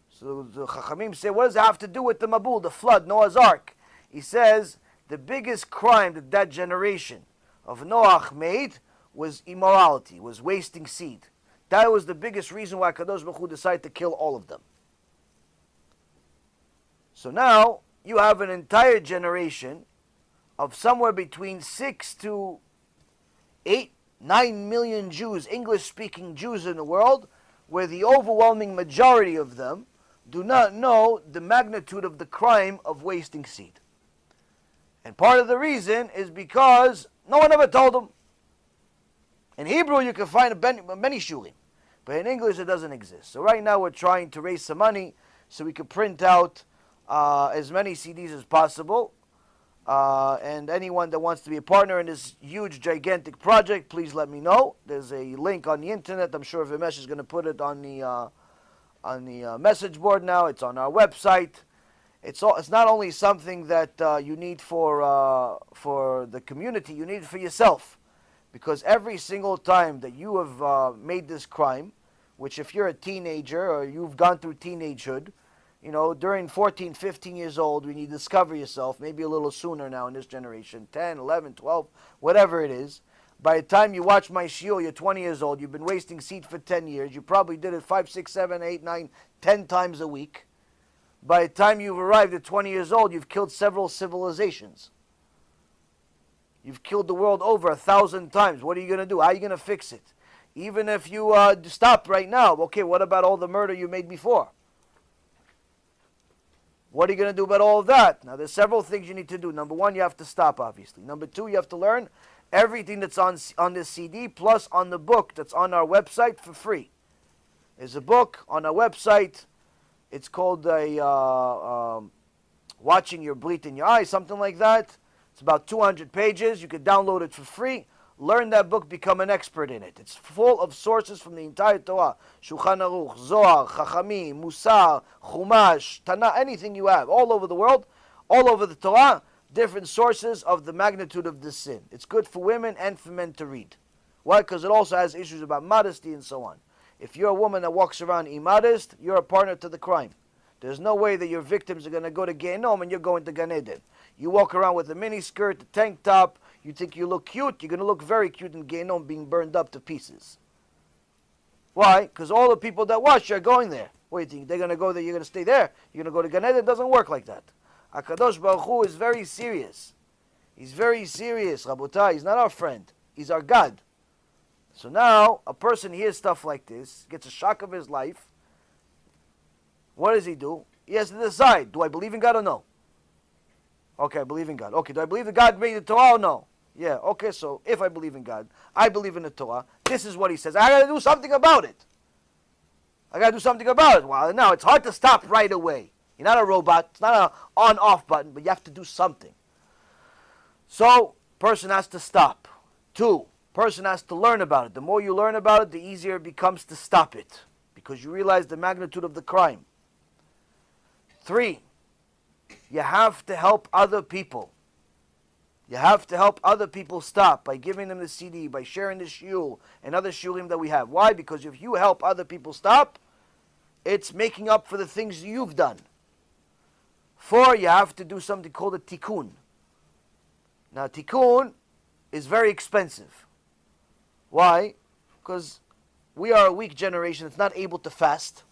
So the Chachamim say, what does it have to do with the Mabul, the flood, Noah's Ark? He says, the biggest crime that that generation of Noach made was immorality, was wasting seed. That was the biggest reason why Kadosh Baruch Hu decided to kill all of them. So now, you have an entire generation of somewhere between 6 to 8, 9 million Jews, English-speaking Jews in the world, where the overwhelming majority of them do not know the magnitude of the crime of wasting seed. And part of the reason is because no one ever told them. In Hebrew, you can find many shulim, but in English, it doesn't exist. So right now, we're trying to raise some money so we can print out as many CDs as possible. And anyone that wants to be a partner in this huge, gigantic project, please let me know. There's a link on the internet. I'm sure Vimesh is going to put it on the message board now. It's on our website. It's not only something that you need for the community. You need it for yourself, because every single time that you have made this crime, which if you're a teenager or you've gone through teenagehood, during 14, 15 years old, when you discover yourself, maybe a little sooner now in this generation, 10, 11, 12, whatever it is, by the time you watch my shiur, you're 20 years old, you've been wasting seed for 10 years, you probably did it 5, 6, 7, 8, 9, 10 times a week. By the time you've arrived at 20 years old, you've killed several civilizations. You've killed the world over 1,000 times. What are you going to do? How are you going to fix it? Even if you stop right now, okay, what about all the murder you made before? What are you going to do about all of that? Now, there's several things you need to do. Number one, you have to stop, obviously. Number two, you have to learn everything that's on this CD, plus on the book that's on our website for free. There's a book on our website. It's called Watching Your Brit in Your Eyes, something like that. It's about 200 pages. You can download it for free. Learn that book, become an expert in it. It's full of sources from the entire Torah. Shulchan Aruch, Zohar, Chachamim, Musar, Chumash, Tanakh, anything you have, all over the world, all over the Torah, different sources of the magnitude of this sin. It's good for women and for men to read. Why? Because it also has issues about modesty and so on. If you're a woman that walks around immodest, you're a partner to the crime. There's no way that your victims are going to go to Gehenom and you're going to Gan Eden. You walk around with a miniskirt, a tank top, you think you look cute, you're going to look very cute in Gehenom being burned up to pieces. Why? Because all the people that watch you are going there. What do you think? They're going to go there, you're going to stay there? You're going to go to Gan Eden? It doesn't work like that. HaKadosh Baruch Hu is very serious. He's very serious, Rabotai. He's not our friend. He's our God. So now, a person hears stuff like this, gets a shock of his life. What does he do? He has to decide, do I believe in God or no? Okay, I believe in God. Okay, do I believe that God made the Torah or no? Yeah, okay, so if I believe in God, I believe in the Torah, this is what he says. I got to do something about it. I got to do something about it. Well, now, it's hard to stop right away. You're not a robot. It's not an on-off button, but you have to do something. So, person has to stop. 2, person has to learn about it. The more you learn about it, the easier it becomes to stop it, because you realize the magnitude of the crime. 3, you have to help other people. You have to help other people stop by giving them the CD, by sharing the shiur and other shiurim that we have. Why? Because if you help other people stop, it's making up for the things you've done. 4, you have to do something called a tikkun. Now, tikkun is very expensive. Why? Because we are a weak generation that's not able to fast.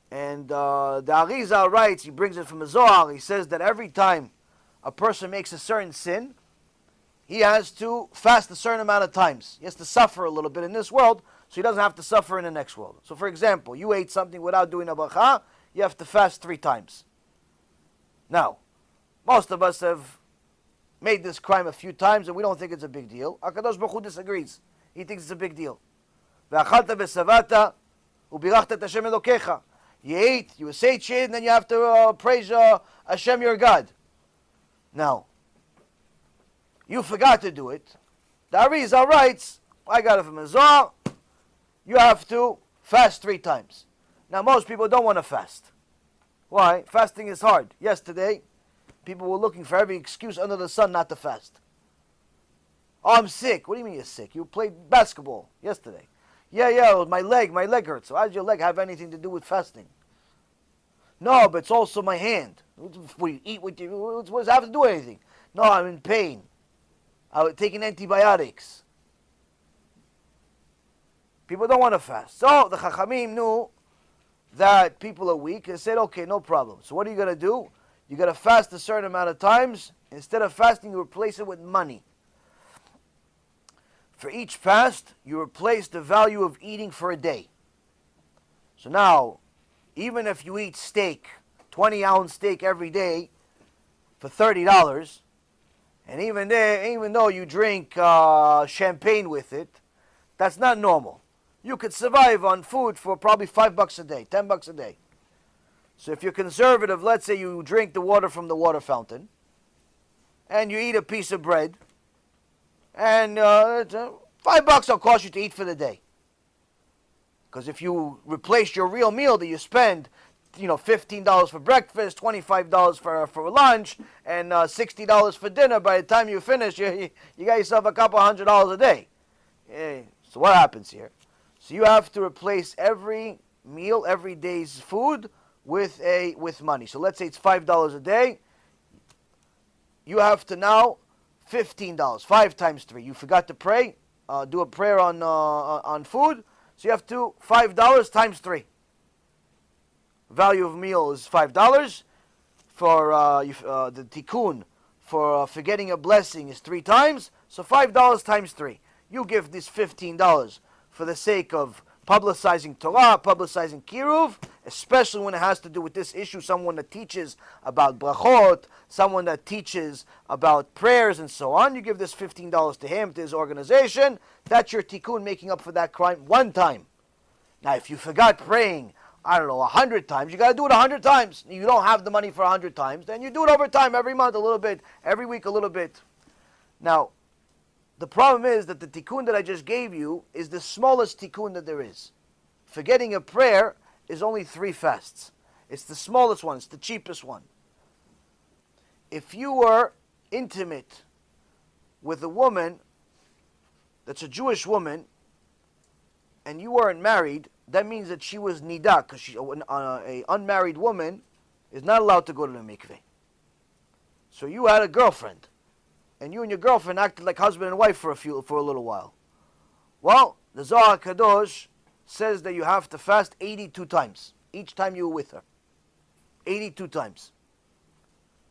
And the Arizal writes, he brings it from the Zohar, he says that every time a person makes a certain sin, he has to fast a certain amount of times. He has to suffer a little bit in this world, so he doesn't have to suffer in the next world. So for example, you ate something without doing a bracha, you have to fast 3 times. Now, most of us have made this crime a few times and we don't think it's a big deal. HaKadosh Baruch Hu disagrees. He thinks it's a big deal. Ve'achalta ve'savata u'birachta et Hashem Elokecha. You ate, you were satiated, and then you have to praise Hashem your God. Now, you forgot to do it. The Arizal writes, I got it from a Zohar, you have to fast 3 times. Now, most people don't want to fast. Why? Fasting is hard. Yesterday, people were looking for every excuse under the sun not to fast. Oh, I'm sick. What do you mean you're sick? You played basketball yesterday. Yeah, it was my leg hurts. So how does your leg have anything to do with fasting? No, but it's also my hand. What you eat with you? What does it have to do with anything? No, I'm in pain. I was taking antibiotics. People don't want to fast. So the Chachamim knew that people are weak and said, okay, no problem. So what are you going to do? You're going to fast a certain amount of times. Instead of fasting, you replace it with money. For each fast, you replace the value of eating for a day. So now, even if you eat steak, 20-ounce steak every day for $30, And even though you drink champagne with it, that's not normal. You could survive on food for probably $5 a day, $10 a day. So if you're conservative, let's say you drink the water from the water fountain, and you eat a piece of bread, and $5 will cost you to eat for the day. Because if you replace your real meal that you spend, $15 for breakfast, $25 for lunch, and $60 for dinner, by the time you finish, you got yourself a couple $100 a day. So what happens here? So you have to replace every meal, every day's food, with money. So let's say it's $5 a day. You have to now $15, 5 times 3. You forgot to pray, do a prayer on food, so you have to $5 times 3. Value of meal is $5. For the tikkun, for forgetting a blessing is 3 times, so $5 times 3. You give this $15 for the sake of publicizing Torah, publicizing Kiruv, especially when it has to do with this issue, someone that teaches about brachot, someone that teaches about prayers and so on. You give this $15 to him, to his organization. That's your tikkun, making up for that crime 1 time. Now, if you forgot praying, 100 times, you got to do it 100 times. You don't have the money for 100 times, then you do it over time, every month a little bit, every week a little bit. Now, the problem is that the tikkun that I just gave you is the smallest tikkun that there is. Forgetting a prayer is only 3 fasts. It's the smallest one. It's the cheapest one. If you were intimate with a woman that's a Jewish woman and you weren't married, that means that she was nida, because an unmarried woman is not allowed to go to the mikveh. So you had a girlfriend, and you and your girlfriend acted like husband and wife for a little while. Well, the Zohar Kadosh says that you have to fast 82 times, each time you were with her. 82 times.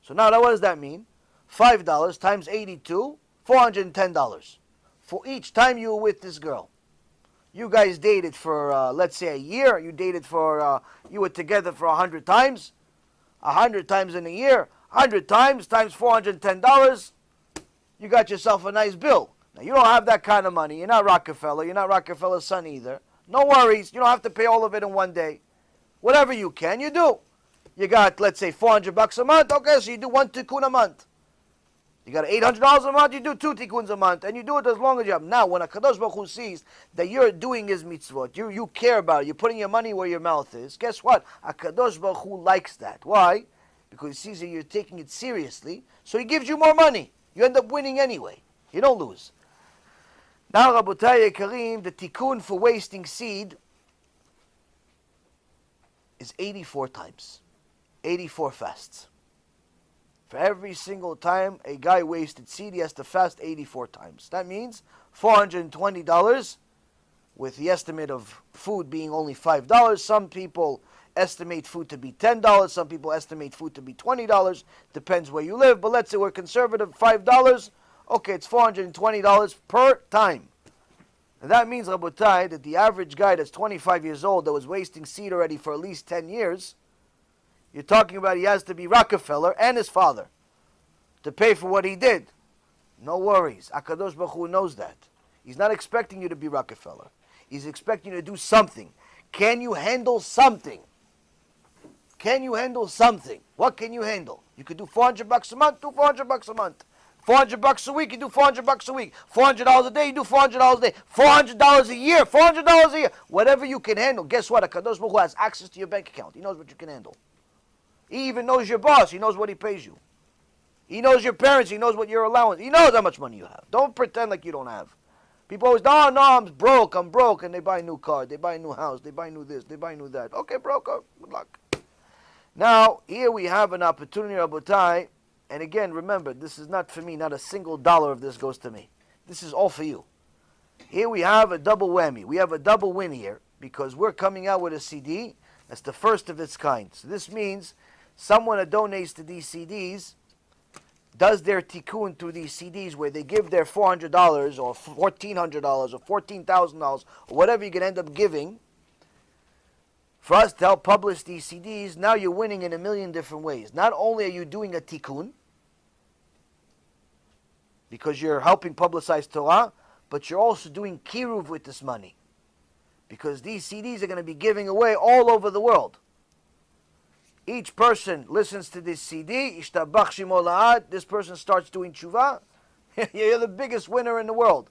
So now what does that mean? $5 times 82, $410. For each time you were with this girl. You guys dated for, let's say, a year. You were together for 100 times. 100 times in a year. 100 times $410. You got yourself a nice bill. Now, you don't have that kind of money. You're not Rockefeller. You're not Rockefeller's son either. No worries. You don't have to pay all of it in one day. Whatever you can, you do. You got, let's say, $400 a month. Okay, so you do 1 tikkun a month. You got $800 a month, you do 2 tikkuns a month, and you do it as long as you have. Now, when a Kadosh Baruch Hu sees that you're doing his mitzvot, you care about it, you're putting your money where your mouth is, guess what? A Kadosh Baruch Hu likes that. Why? Because he sees that you're taking it seriously, so he gives you more money. You end up winning anyway. You don't lose. Now, Rabotai Yekarim, the tikkun for wasting seed is 84 times. 84 fasts. For every single time a guy wasted seed, he has to fast 84 times. That means $420, with the estimate of food being only $5. Some people estimate food to be $10. Some people estimate food to be $20. Depends where you live. But let's say we're conservative, $5. Okay, it's $420 per time. And that means, Rabotai, that the average guy that's 25 years old that was wasting seed already for at least 10 years, you're talking about he has to be Rockefeller and his father to pay for what he did. No worries. HaKadosh Baruch Hu knows that. He's not expecting you to be Rockefeller. He's expecting you to do something. Can you handle something? Can you handle something? What can you handle? You could do $400 a month, do $400 a month. $400 a week, you do $400 a week. $400 a day, you do $400 a day. $400 a year, $400 a year. Whatever you can handle. Guess what? HaKadosh Baruch Hu has access to your bank account. He knows what you can handle. He even knows your boss. He knows what he pays you. He knows your parents. He knows what your allowance. He knows how much money you have. Don't pretend like you don't have. People always, no, I'm broke, and they buy a new car, they buy a new house, they buy new this, they buy new that. Okay, broke, good luck. Now, here we have an opportunity, Rabotai, and again, remember, this is not for me, not a single dollar of this goes to me. This is all for you. Here we have a double whammy. We have a double win here, because we're coming out with a CD that's the first of its kind. So this means someone that donates to these CDs does their tikkun through these CDs where they give their $400 or $1,400 or $14,000 or whatever you can end up giving for us to help publish these CDs. Now you're winning in a million different ways. Not only are you doing a tikkun, because you're helping publicize Torah, but you're also doing kiruv with this money, because these CDs are going to be giving away all over the world. Each person listens to this CD, Ishtabach Shimo La'ad, this person starts doing tshuva, you're the biggest winner in the world.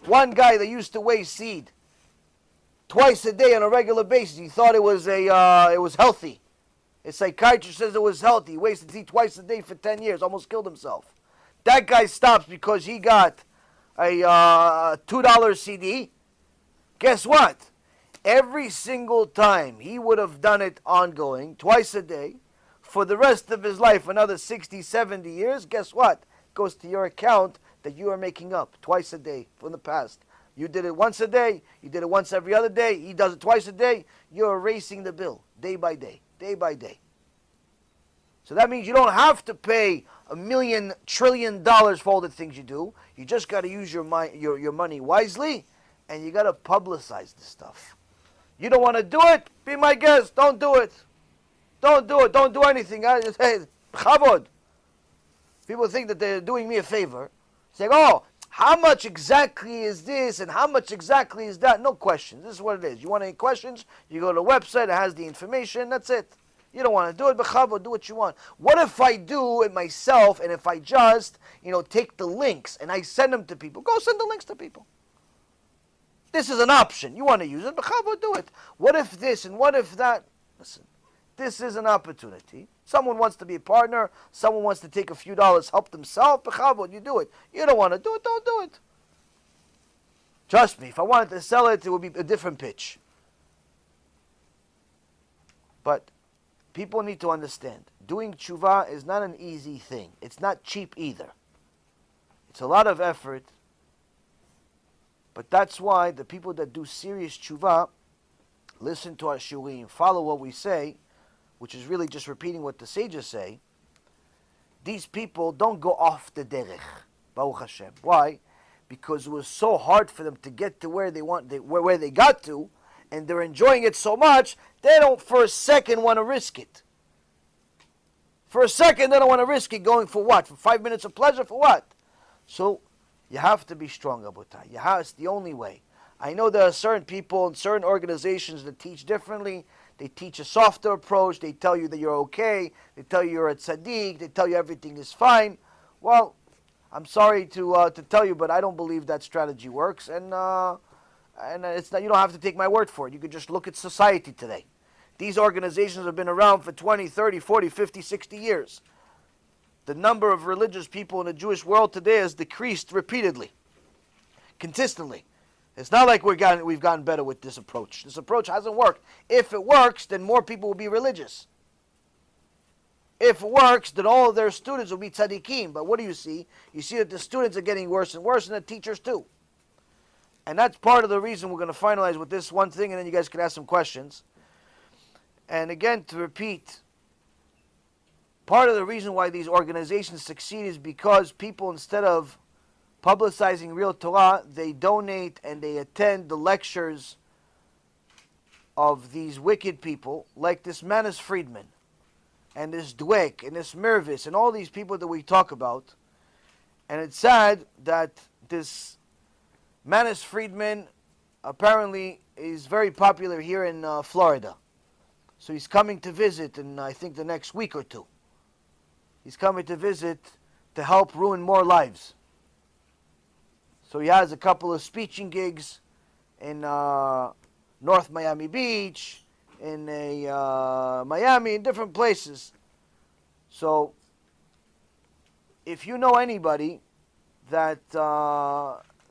One guy that used to weigh seed twice a day on a regular basis, he thought it was healthy. His psychiatrist says it was healthy. He wasted seed twice a day for 10 years, almost killed himself. That guy stops because he got a $2 CD. Guess what? Every single time he would have done it ongoing, twice a day, for the rest of his life, another 60, 70 years, guess what? It goes to your account that you are making up twice a day from the past. You did it once a day, you did it once every other day, he does it twice a day, you're erasing the bill day by day, day by day. So that means you don't have to pay $1 million trillion for all the things you do. You just got to use your money wisely, and you got to publicize this stuff. You don't want to do it? Be my guest. Don't do it. Don't do it. Don't do anything. Hey, chavod. People think that they're doing me a favor. Saying, oh, how much exactly is this and how much exactly is that? No questions. This is what it is. You want any questions? You go to the website. It has the information. That's it. You don't want to do it, but chavod, do what you want. What if I do it myself, and if I just, take the links and I send them to people? Go send the links to people. This is an option. You want to use it, but chavod, do it. What if this and what if that? Listen, this is an opportunity. Someone wants to be a partner. Someone wants to take a few dollars, help themselves, but chavod, you do it. You don't want to do it, don't do it. Trust me, if I wanted to sell it, it would be a different pitch. But people need to understand, doing tshuva is not an easy thing. It's not cheap either. It's a lot of effort. But that's why the people that do serious tshuva listen to our shurim, follow what we say, which is really just repeating what the sages say. These people don't go off the derech, Baruch Hashem. Why? Because it was so hard for them to get to where they got to, and they're enjoying it so much, they don't for a second want to risk it. For a second, they don't want to risk it. Going for what? For 5 minutes of pleasure? For what? So you have to be strong, Rabotai. It's the only way. I know there are certain people and certain organizations that teach differently. They teach a softer approach. They tell you that you're okay. They tell you you're a tzaddik. They tell you everything is fine. Well, I'm sorry to tell you, but I don't believe that strategy works. And it's not, you don't have to take my word for it. You could just look at society today. These organizations have been around for 20, 30, 40, 50, 60 years. The number of religious people in the Jewish world today has decreased repeatedly, consistently. It's not like we've gotten better with this approach. This approach hasn't worked. If it works, then more people will be religious. If it works, then all of their students will be tzaddikim. But what do you see? You see that the students are getting worse and worse, and the teachers too. And that's part of the reason we're going to finalize with this one thing, and then you guys can ask some questions. And again, to repeat, part of the reason why these organizations succeed is because people, instead of publicizing real Torah, they donate and they attend the lectures of these wicked people, like this Manis Friedman, and this Dweck, and this Mervis, and all these people that we talk about. And it's sad that this Manis Friedman apparently is very popular here in Florida. So he's coming to visit in, I think, the next week or two. He's coming to visit to help ruin more lives. So he has a couple of speaking gigs in North Miami Beach, in Miami, in different places. So if you know anybody that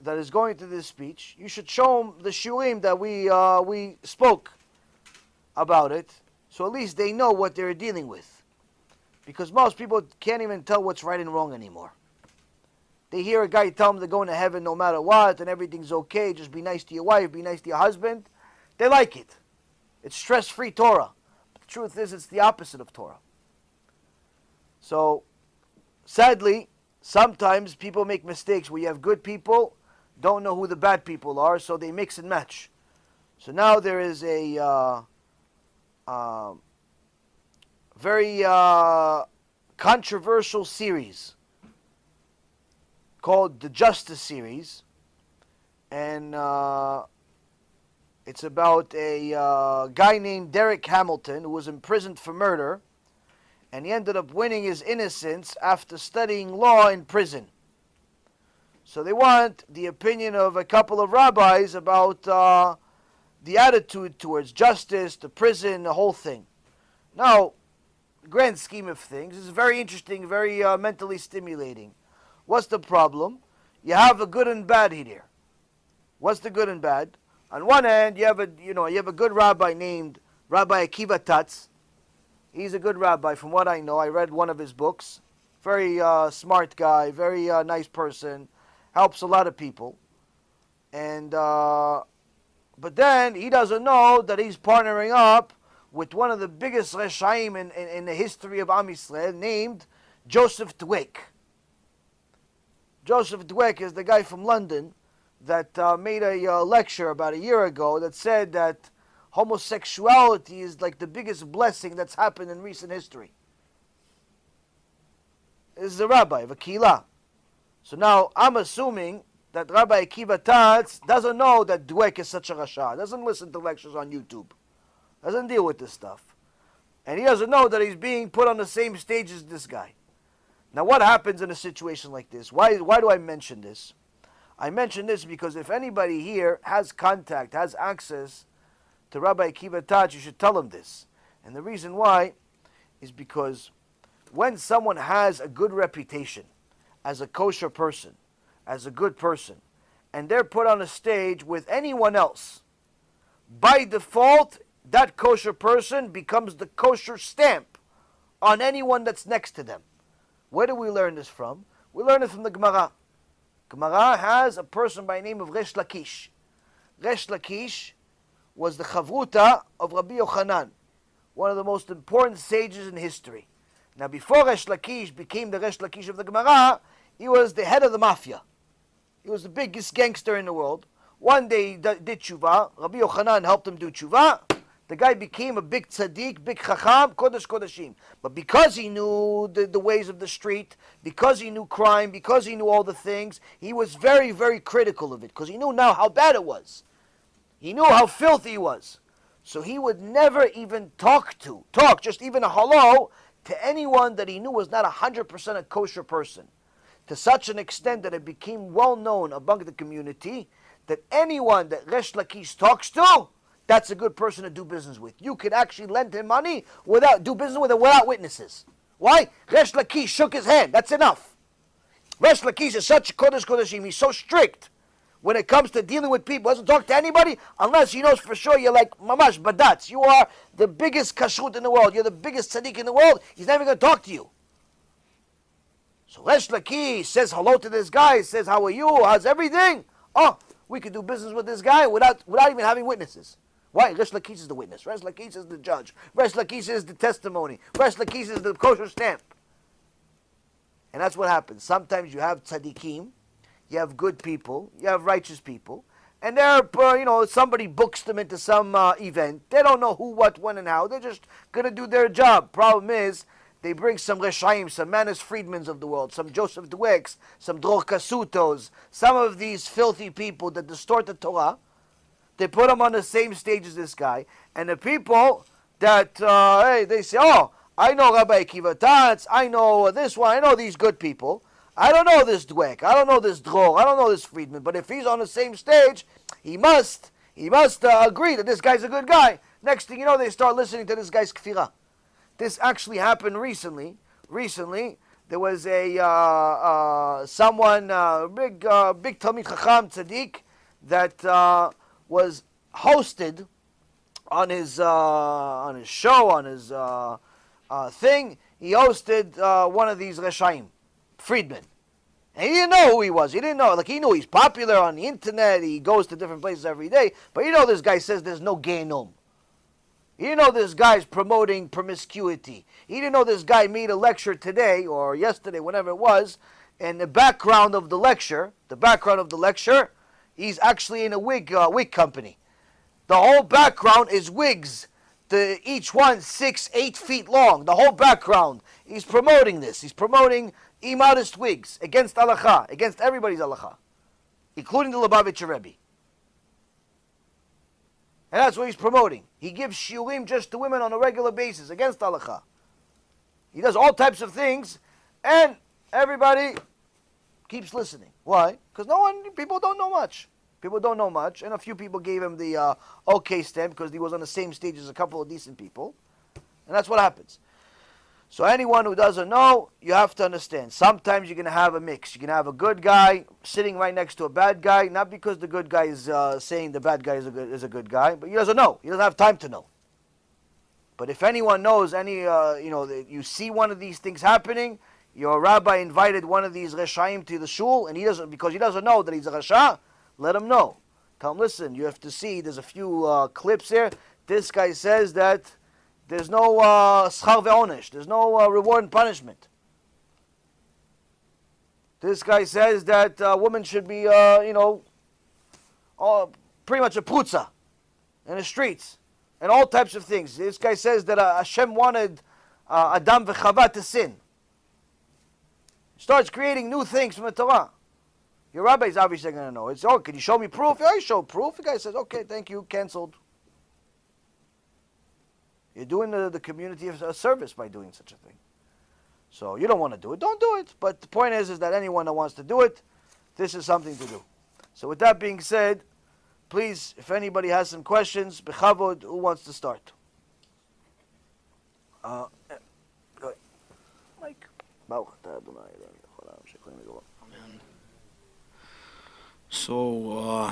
is going to this speech, you should show them the shurim that we spoke about it, so at least they know what they're dealing with. Because most people can't even tell what's right and wrong anymore. They hear a guy tell them they're going to heaven no matter what, and everything's okay, just be nice to your wife, be nice to your husband. They like it. It's stress-free Torah. But the truth is, it's the opposite of Torah. So, sadly, sometimes people make mistakes where you have good people, don't know who the bad people are, so they mix and match. So now there is a very controversial series called the Justice series, and it's about a guy named Derek Hamilton who was imprisoned for murder, and he ended up winning his innocence after studying law in prison. So they want the opinion of a couple of rabbis about the attitude towards justice, the prison, the whole thing. Now, the grand scheme of things, this is very interesting, very mentally stimulating. What's the problem? You have a good and bad here. What's the good and bad? On one hand, you have a good rabbi named Rabbi Akiva Tatz. He's a good rabbi, from what I know. I read one of his books. Very smart guy, very nice person, helps a lot of people. And but then he doesn't know that he's partnering up with one of the biggest Reshaim in the history of Am Yisrael, named Joseph Dweck. Joseph Dweck is the guy from London that made a lecture about a year ago that said that homosexuality is like the biggest blessing that's happened in recent history. This is a rabbi of a kihila. So now I'm assuming that Rabbi Akiva Tatz doesn't know that Dweck is such a rasha, doesn't listen to lectures on YouTube, doesn't deal with this stuff. And he doesn't know that he's being put on the same stage as this guy. Now what happens in a situation like this? Why do I mention this? I mention this because if anybody here has contact, has access to Rabbi Akiva Tatz, you should tell him this. And the reason why is because when someone has a good reputation as a kosher person, as a good person, and they're put on a stage with anyone else, by default, that kosher person becomes the kosher stamp on anyone that's next to them. Where do we learn this from? We learn it from the Gemara. Gemara has a person by the name of Resh Lakish. Resh Lakish was the chavruta of Rabbi Yochanan, one of the most important sages in history. Now before Resh Lakish became the Resh Lakish of the Gemara, he was the head of the mafia. He was the biggest gangster in the world. One day he did tshuva. Rabbi Yochanan helped him do tshuva. The guy became a big tzaddik, big chacham, kodesh kodeshim. But because he knew the ways of the street, because he knew crime, because he knew all the things, he was very, very critical of it. Because he knew now how bad it was. He knew how filthy it was. So he would never even talk, just even a hello, to anyone that he knew was not 100% a kosher person. To such an extent that it became well known among the community that anyone that Resh Lakish talks to, that's a good person to do business with. You could actually lend him money do business with him without witnesses. Why? Resh Lakish shook his hand. That's enough. Resh Lakish is such a kodesh kodeshim. He's so strict when it comes to dealing with people. He doesn't talk to anybody unless he knows for sure you're like mamash badatz. You are the biggest kashrut in the world. You're the biggest tzaddik in the world. He's never going to talk to you. So Resh Lakish says hello to this guy, says, how are you? How's everything? Oh, we could do business with this guy without even having witnesses. Why? Resh Lakish is the witness. Resh Lakish is the judge. Resh Lakish is the testimony. Resh Lakish is the kosher stamp. And that's what happens. Sometimes you have tzaddikim, you have good people, you have righteous people, and somebody books them into some event. They don't know who, what, when, and how. They're just going to do their job. Problem is, they bring some Reshaim, some Manis Friedmans of the world, some Joseph Dwecks, some Dror Kasutos, some of these filthy people that distort the Torah. They put them on the same stage as this guy. And the people that, they say, oh, I know Rabbi Akiva Tatz, I know this one, I know these good people. I don't know this Dweck, I don't know this Dror, I don't know this Friedman. But if he's on the same stage, he must agree that this guy's a good guy. Next thing you know, they start listening to this guy's kfirah. This actually happened recently. Recently, there was big Talmid Chacham Tzaddik that was hosted on his show, on his thing. He hosted one of these Reshaim, Friedman. And he didn't know who he was. He didn't know. Like, he knew he's popular on the internet. He goes to different places every day. But this guy says there's no Gehinnom. He didn't know this guy's promoting promiscuity. He didn't know this guy made a lecture today or yesterday, whenever it was, and the background of the lecture, he's actually in a wig company. The whole background is wigs. Each one 6-8 feet long. The whole background. He's promoting this. He's promoting immodest wigs, against halacha, against everybody's halacha, including the Lubavitcher Rebbe. And that's what he's promoting. He gives shiurim just to women on a regular basis, against halacha. He does all types of things, and everybody keeps listening. Why? Because people don't know much. People don't know much, and a few people gave him the okay stamp because he was on the same stage as a couple of decent people. And that's what happens. So anyone who doesn't know, you have to understand. Sometimes you're going to have a mix. You're going to have a good guy sitting right next to a bad guy, not because the good guy is saying the bad guy is a good guy, but he doesn't know. He doesn't have time to know. But if anyone knows, you see one of these things happening, your rabbi invited one of these Reshaim to the shul, and because he doesn't know that he's a Rasha, let him know. Tell him, listen, you have to see, there's a few clips here. This guy says that there's no schar ve'onesh, there's no reward and punishment. This guy says that a woman should be, pretty much a prutza in the streets, and all types of things. This guy says that Hashem wanted Adam v'Chava to sin. Starts creating new things from the Torah. Your rabbi is obviously going to know. It's, can you show me proof? Yeah, I show proof. The guy says, okay, thank you, canceled. You're doing the community a service by doing such a thing. So you don't want to do it, don't do it. But the point is that anyone that wants to do it, this is something to do. So with that being said, please, if anybody has some questions, bechavod, who wants to start? Go ahead. Mike. So,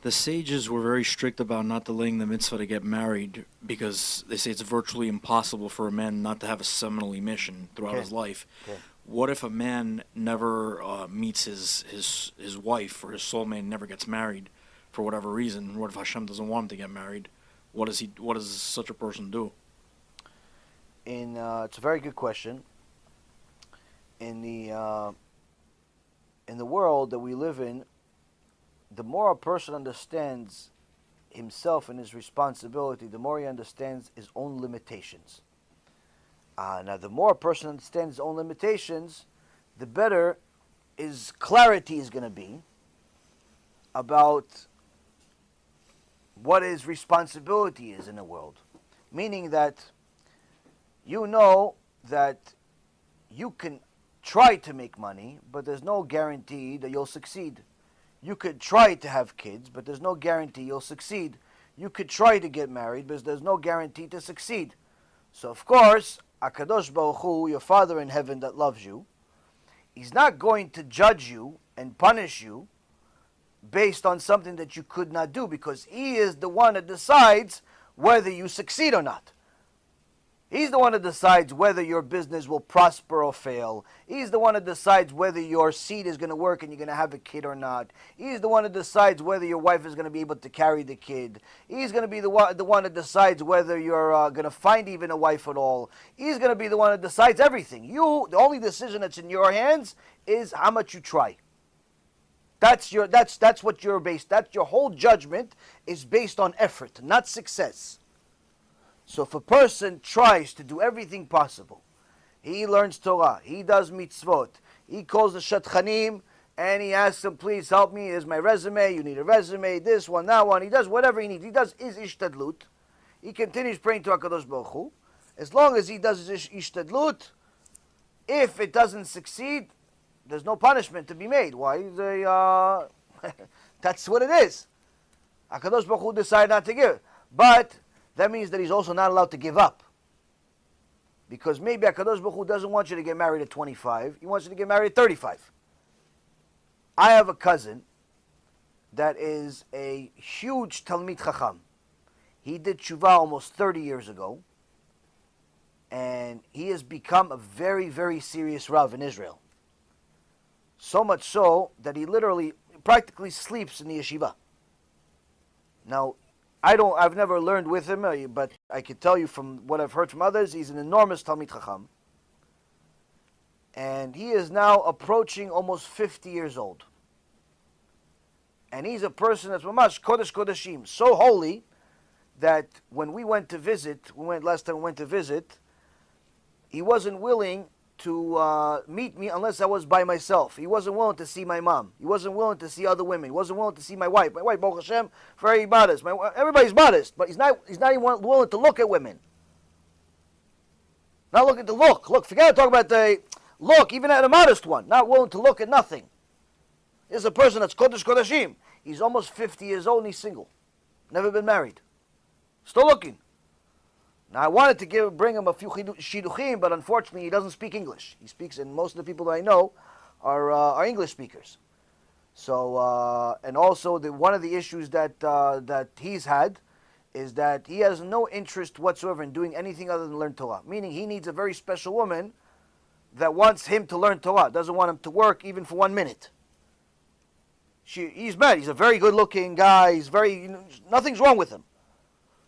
the sages were very strict about not delaying the mitzvah to get married because they say it's virtually impossible for a man not to have a seminal emission throughout his life. Okay. What if a man never meets his wife or his soulmate, never gets married for whatever reason? What if Hashem doesn't want him to get married? What does such a person do? It's a very good question. In the world that we live in, the more a person understands himself and his responsibility, the more he understands his own limitations. Now, the more a person understands his own limitations, the better his clarity is going to be about what his responsibility is in the world. Meaning that you know that you can try to make money, but there's no guarantee that you'll succeed. You could try to have kids, but there's no guarantee you'll succeed. You could try to get married, but there's no guarantee to succeed. So of course, HaKadosh Baruch Hu, your Father in heaven that loves you, He's not going to judge you and punish you based on something that you could not do, because He is the one that decides whether you succeed or not. He's the one that decides whether your business will prosper or fail. He's the one that decides whether your seed is going to work and you're going to have a kid or not. He's the one that decides whether your wife is going to be able to carry the kid. He's going to be the one that decides whether you're going to find even a wife at all. He's going to be the one that decides everything. The only decision that's in your hands is how much you try. That's what you're based. That's your whole judgment is based on effort, not success. So if a person tries to do everything possible, he learns Torah, he does mitzvot, he calls the shatchanim, and he asks them, please help me, here's my resume, you need a resume, this one, that one, he does whatever he needs. He does his ishtadlut. He continues praying to HaKadosh Baruch Hu. As long as he does his ishtadlut, if it doesn't succeed, there's no punishment to be made. Why? That's what it is. HaKadosh Baruch Hu decided not to give. But that means that he's also not allowed to give up. Because maybe HaKadosh Baruch Hu doesn't want you to get married at 25. He wants you to get married at 35. I have a cousin that is a huge Talmid Chacham. He did tshuva almost 30 years ago. And he has become a very, very serious Rav in Israel. So much so that he literally, practically sleeps in the yeshiva. Now, I've never learned with him, but I can tell you from what I've heard from others, he's an enormous Talmid Chacham. And he is now approaching almost 50 years old. And he's a person that's mamash Kodesh Kodeshim, so holy that when last time we went to visit, he wasn't willing to meet me unless I was by myself. He wasn't willing to see my mom. He wasn't willing to see other women. He wasn't willing to see my wife. My wife, Baruch Hashem, very modest. Everybody's modest, but he's not even willing to look at women. Not looking to look. Look, forget to talk about the look, even at a modest one. Not willing to look at nothing. There's a person that's Kodesh Kodashim. He's almost 50 years old and he's single. Never been married. Still looking. Now, I wanted to bring him a few shidduchim, but unfortunately, he doesn't speak English. He speaks, and most of the people that I know are English speakers. So, and also, one of the issues that he's had is that he has no interest whatsoever in doing anything other than learn Torah. Meaning, he needs a very special woman that wants him to learn Torah, doesn't want him to work even for 1 minute. He's mad. He's a very good-looking guy. He's nothing's wrong with him.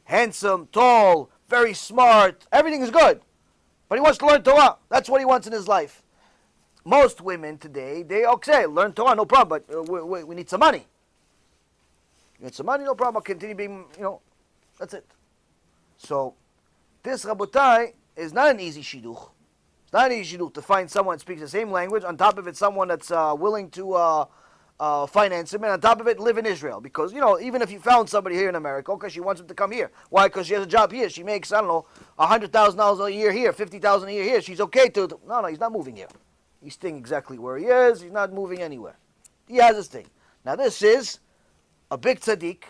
Handsome, tall, very smart, everything is good. But he wants to learn Torah. That's what he wants in his life. Most women today, they okay, learn Torah, no problem, but we need some money. You need some money, no problem, I'll continue being, that's it. So, this, Rabotai, is not an easy shidduch. It's not an easy shidduch to find someone that speaks the same language, on top of it, someone that's willing to finance him, and on top of it, live in Israel. Because, even if you found somebody here in America, okay, she wants him to come here. Why? Because she has a job here. She makes, I don't know, $100,000 a year here, $50,000 a year here. She's okay to... No, he's not moving here. He's staying exactly where he is. He's not moving anywhere. He has his thing. Now, this is a big tzaddik,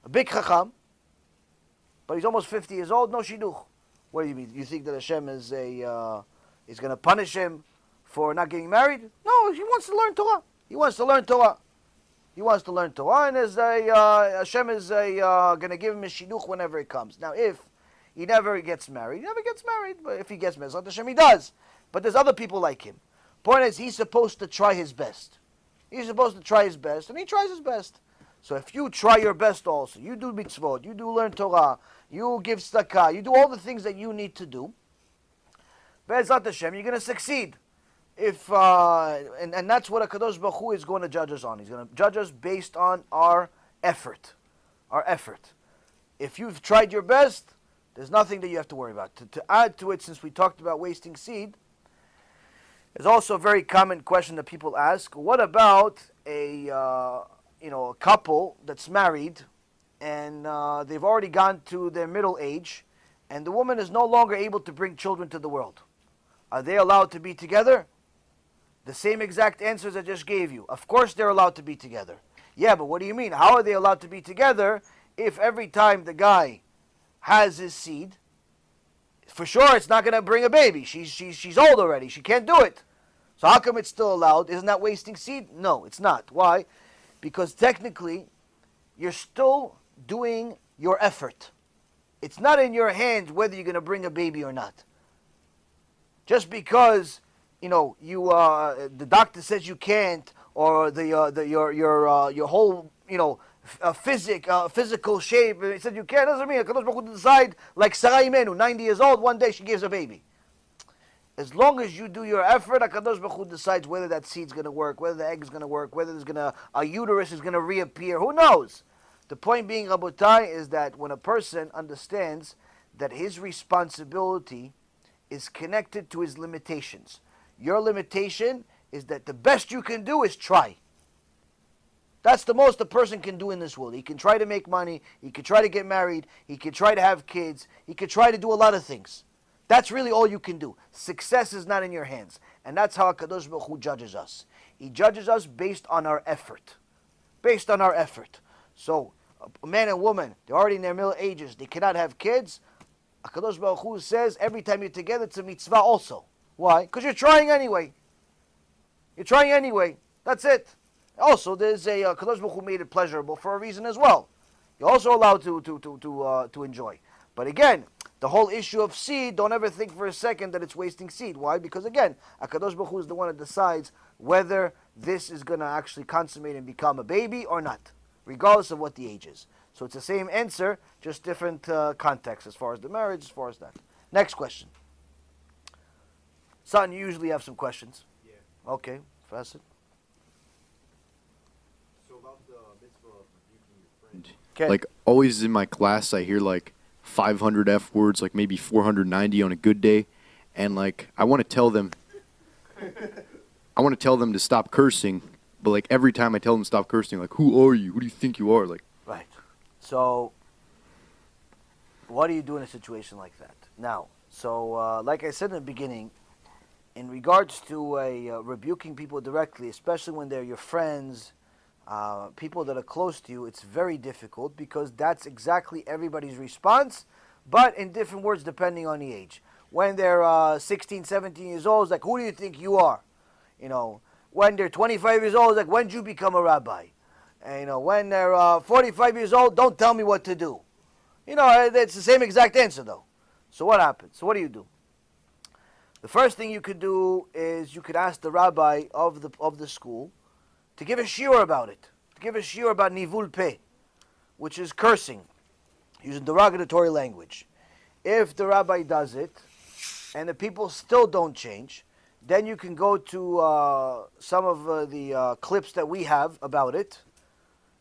a big chacham, but he's almost 50 years old, no shidduch. What do you mean? You think that Hashem is going to punish him for not getting married? No, he wants to learn Torah. He wants to learn Torah. He wants to learn Torah, and Hashem is going to give him his shidduch whenever it comes. Now, if he never gets married, but if he gets married, Hashem, he does. But there's other people like him. Point is, he's supposed to try his best. He's supposed to try his best, and he tries his best. So if you try your best also, you do mitzvot, you do learn Torah, you give tzedakah, you do all the things that you need to do, Be'ezrat Hashem, you're going to succeed. If and that's what HaKadosh Baruch Hu is going to judge us on. He's going to judge us based on our effort. Our effort. If you've tried your best, there's nothing that you have to worry about. To add to it, since we talked about wasting seed, there's also a very common question that people ask. What about a couple that's married and they've already gone to their middle age and the woman is no longer able to bring children to the world? Are they allowed to be together? The same exact answers I just gave you. Of course they're allowed to be together. Yeah, but what do you mean? How are they allowed to be together if every time the guy has his seed, for sure it's not going to bring a baby. She's old already. She can't do it. So how come it's still allowed? Isn't that wasting seed? No, it's not. Why? Because technically, you're still doing your effort. It's not in your hands whether you're going to bring a baby or not. Just because the doctor says you can't, or your whole physical shape, he said you can't, doesn't mean HaKadosh Baruch Hu decide like Sarah Imenu, 90 years old, one day she gives a baby. As long as you do your effort, HaKadosh Baruch Hu decides whether that seed's going to work, whether the egg's going to work, whether a uterus is going to reappear. Who knows? The point being, Rabotai, is that when a person understands that his responsibility is connected to his limitations. Your limitation is that the best you can do is try. That's the most a person can do in this world. He can try to make money, he can try to get married, he can try to have kids, he can try to do a lot of things. That's really all you can do. Success is not in your hands. And that's how HaKadosh Baruch Hu judges us. He judges us based on our effort. Based on our effort. So, a man and woman, they're already in their middle ages, they cannot have kids. HaKadosh Baruch Hu says every time you're together, it's a mitzvah also. Why? Because you're trying anyway. You're trying anyway. That's it. Also, there's a HaKadosh Baruch Hu made it pleasurable for a reason as well. You're also allowed to enjoy. But again, the whole issue of seed, don't ever think for a second that it's wasting seed. Why? Because again, HaKadosh Baruch Hu is the one that decides whether this is going to actually consummate and become a baby or not, regardless of what the age is. So it's the same answer, just different context as far as the marriage, as far as that. Next question. Son, you usually have some questions. Yeah. Okay, Fasid. So about the mitzvah of rebuking your friend. Okay. Like, always in my class, I hear like 500 F words, like maybe 490 on a good day. and like I want to tell them to stop cursing, but like every time I tell them to stop cursing, like, who are you? Who do you think you are? Like, Right. So, what do you do in a situation like that? Now, so like I said in the beginning, in regards to rebuking people directly, especially when they're your friends, people that are close to you, it's very difficult because that's exactly everybody's response, but in different words depending on the age. When they're 16, 17 years old, it's like, who do you think you are? You know, when they're 25 years old, it's like, when did you become a rabbi? And, you know, when they're 45 years old, don't tell me what to do. You know, it's the same exact answer though. So what happens? So what do you do? The first thing you could do is you could ask the rabbi of the school to give a shiur about it. To give a shiur about nivul peh, which is cursing, using derogatory language. If the rabbi does it, and the people still don't change, then you can go to some of the clips that we have about it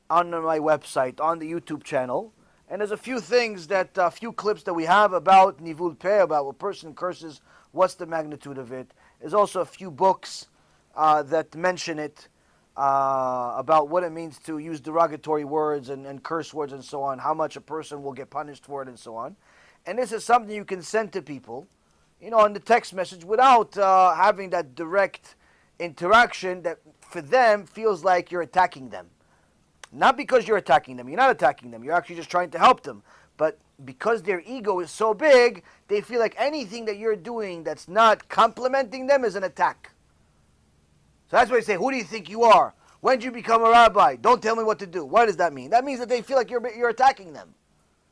on my website, on the YouTube channel. And there's a few things a few clips that we have about nivul peh, about what a person curses, what's the magnitude of it. There's also a few books that mention it, about what it means to use derogatory words and curse words and so on, how much a person will get punished for it and so on. And this is something you can send to people, you know, on the text message without having that direct interaction that for them feels like you're attacking them. Not because you're attacking them. You're not attacking them. You're actually just trying to help them. But because their ego is so big, they feel like anything that you're doing that's not complimenting them is an attack. So that's why I say, who do you think you are? When did you become a rabbi? Don't tell me what to do. What does that mean? That means that they feel like you're attacking them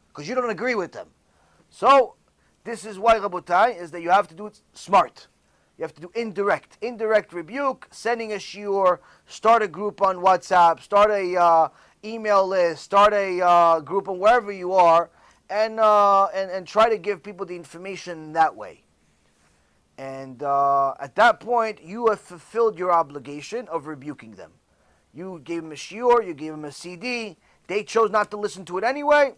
because you don't agree with them. So this is why, Rabotai, is that you have to do it smart. You have to do indirect rebuke, sending a shiur, start a group on WhatsApp, start a email list, start a group on wherever you are, and try to give people the information that way. And at that point, you have fulfilled your obligation of rebuking them. You gave them a shiur, you gave them a CD, they chose not to listen to it anyway.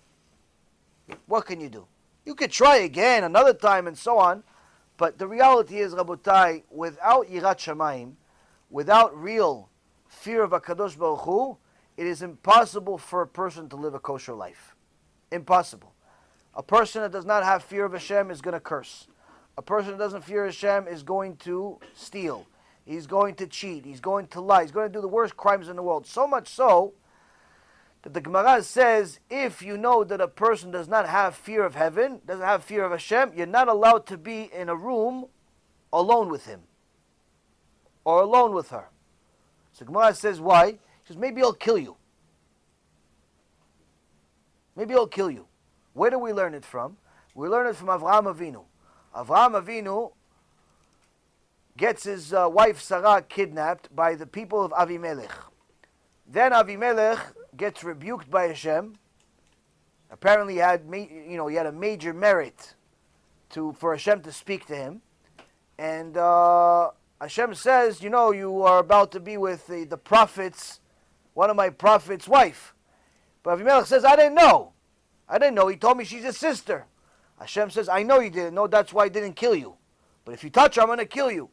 What can you do? You could try again another time and so on. But the reality is, Rabotai, without Yirat Shamayim, without real fear of HaKadosh Baruch Hu, it is impossible for a person to live a kosher life. Impossible. A person that does not have fear of Hashem is going to curse. A person that doesn't fear Hashem is going to steal. He's going to cheat. He's going to lie. He's going to do the worst crimes in the world. So much so that the Gemara says, if you know that a person does not have fear of heaven, doesn't have fear of Hashem, you're not allowed to be in a room alone with him or alone with her. So Gemara says, why? He says, maybe he'll kill you. Maybe he'll kill you. Where do we learn it from? We learn it from Avraham Avinu. Avraham Avinu gets his wife Sarah kidnapped by the people of Avimelech. Then Avimelech gets rebuked by Hashem. Apparently, he had a major merit for Hashem to speak to him, and Hashem says, you know, you are about to be with the prophet's, one of my prophet's wife. But Avimelech says, I didn't know. He told me she's his sister. Hashem says, I know you didn't know. That's why I didn't kill you. But if you touch her, I'm going to kill you.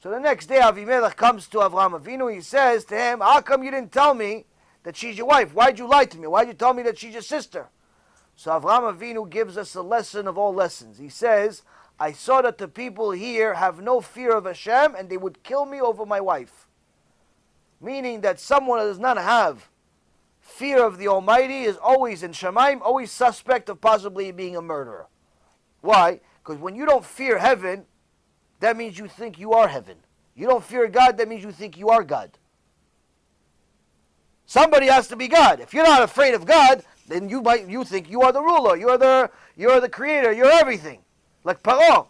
So the next day, Avimelech comes to Avraham Avinu. He says to him, how come you didn't tell me that she's your wife? Why'd you lie to me? Why'd you tell me that she's your sister? So Avraham Avinu gives us a lesson of all lessons. He says, I saw that the people here have no fear of Hashem and they would kill me over my wife. Meaning that someone that does not have fear of the Almighty is always in Shemaim, always suspect of possibly being a murderer. Why? Because when you don't fear heaven, that means you think you are heaven. You don't fear God, that means you think you are God. Somebody has to be God. If you're not afraid of God, then you think you are the ruler, you're the creator, you're everything. Like Paro.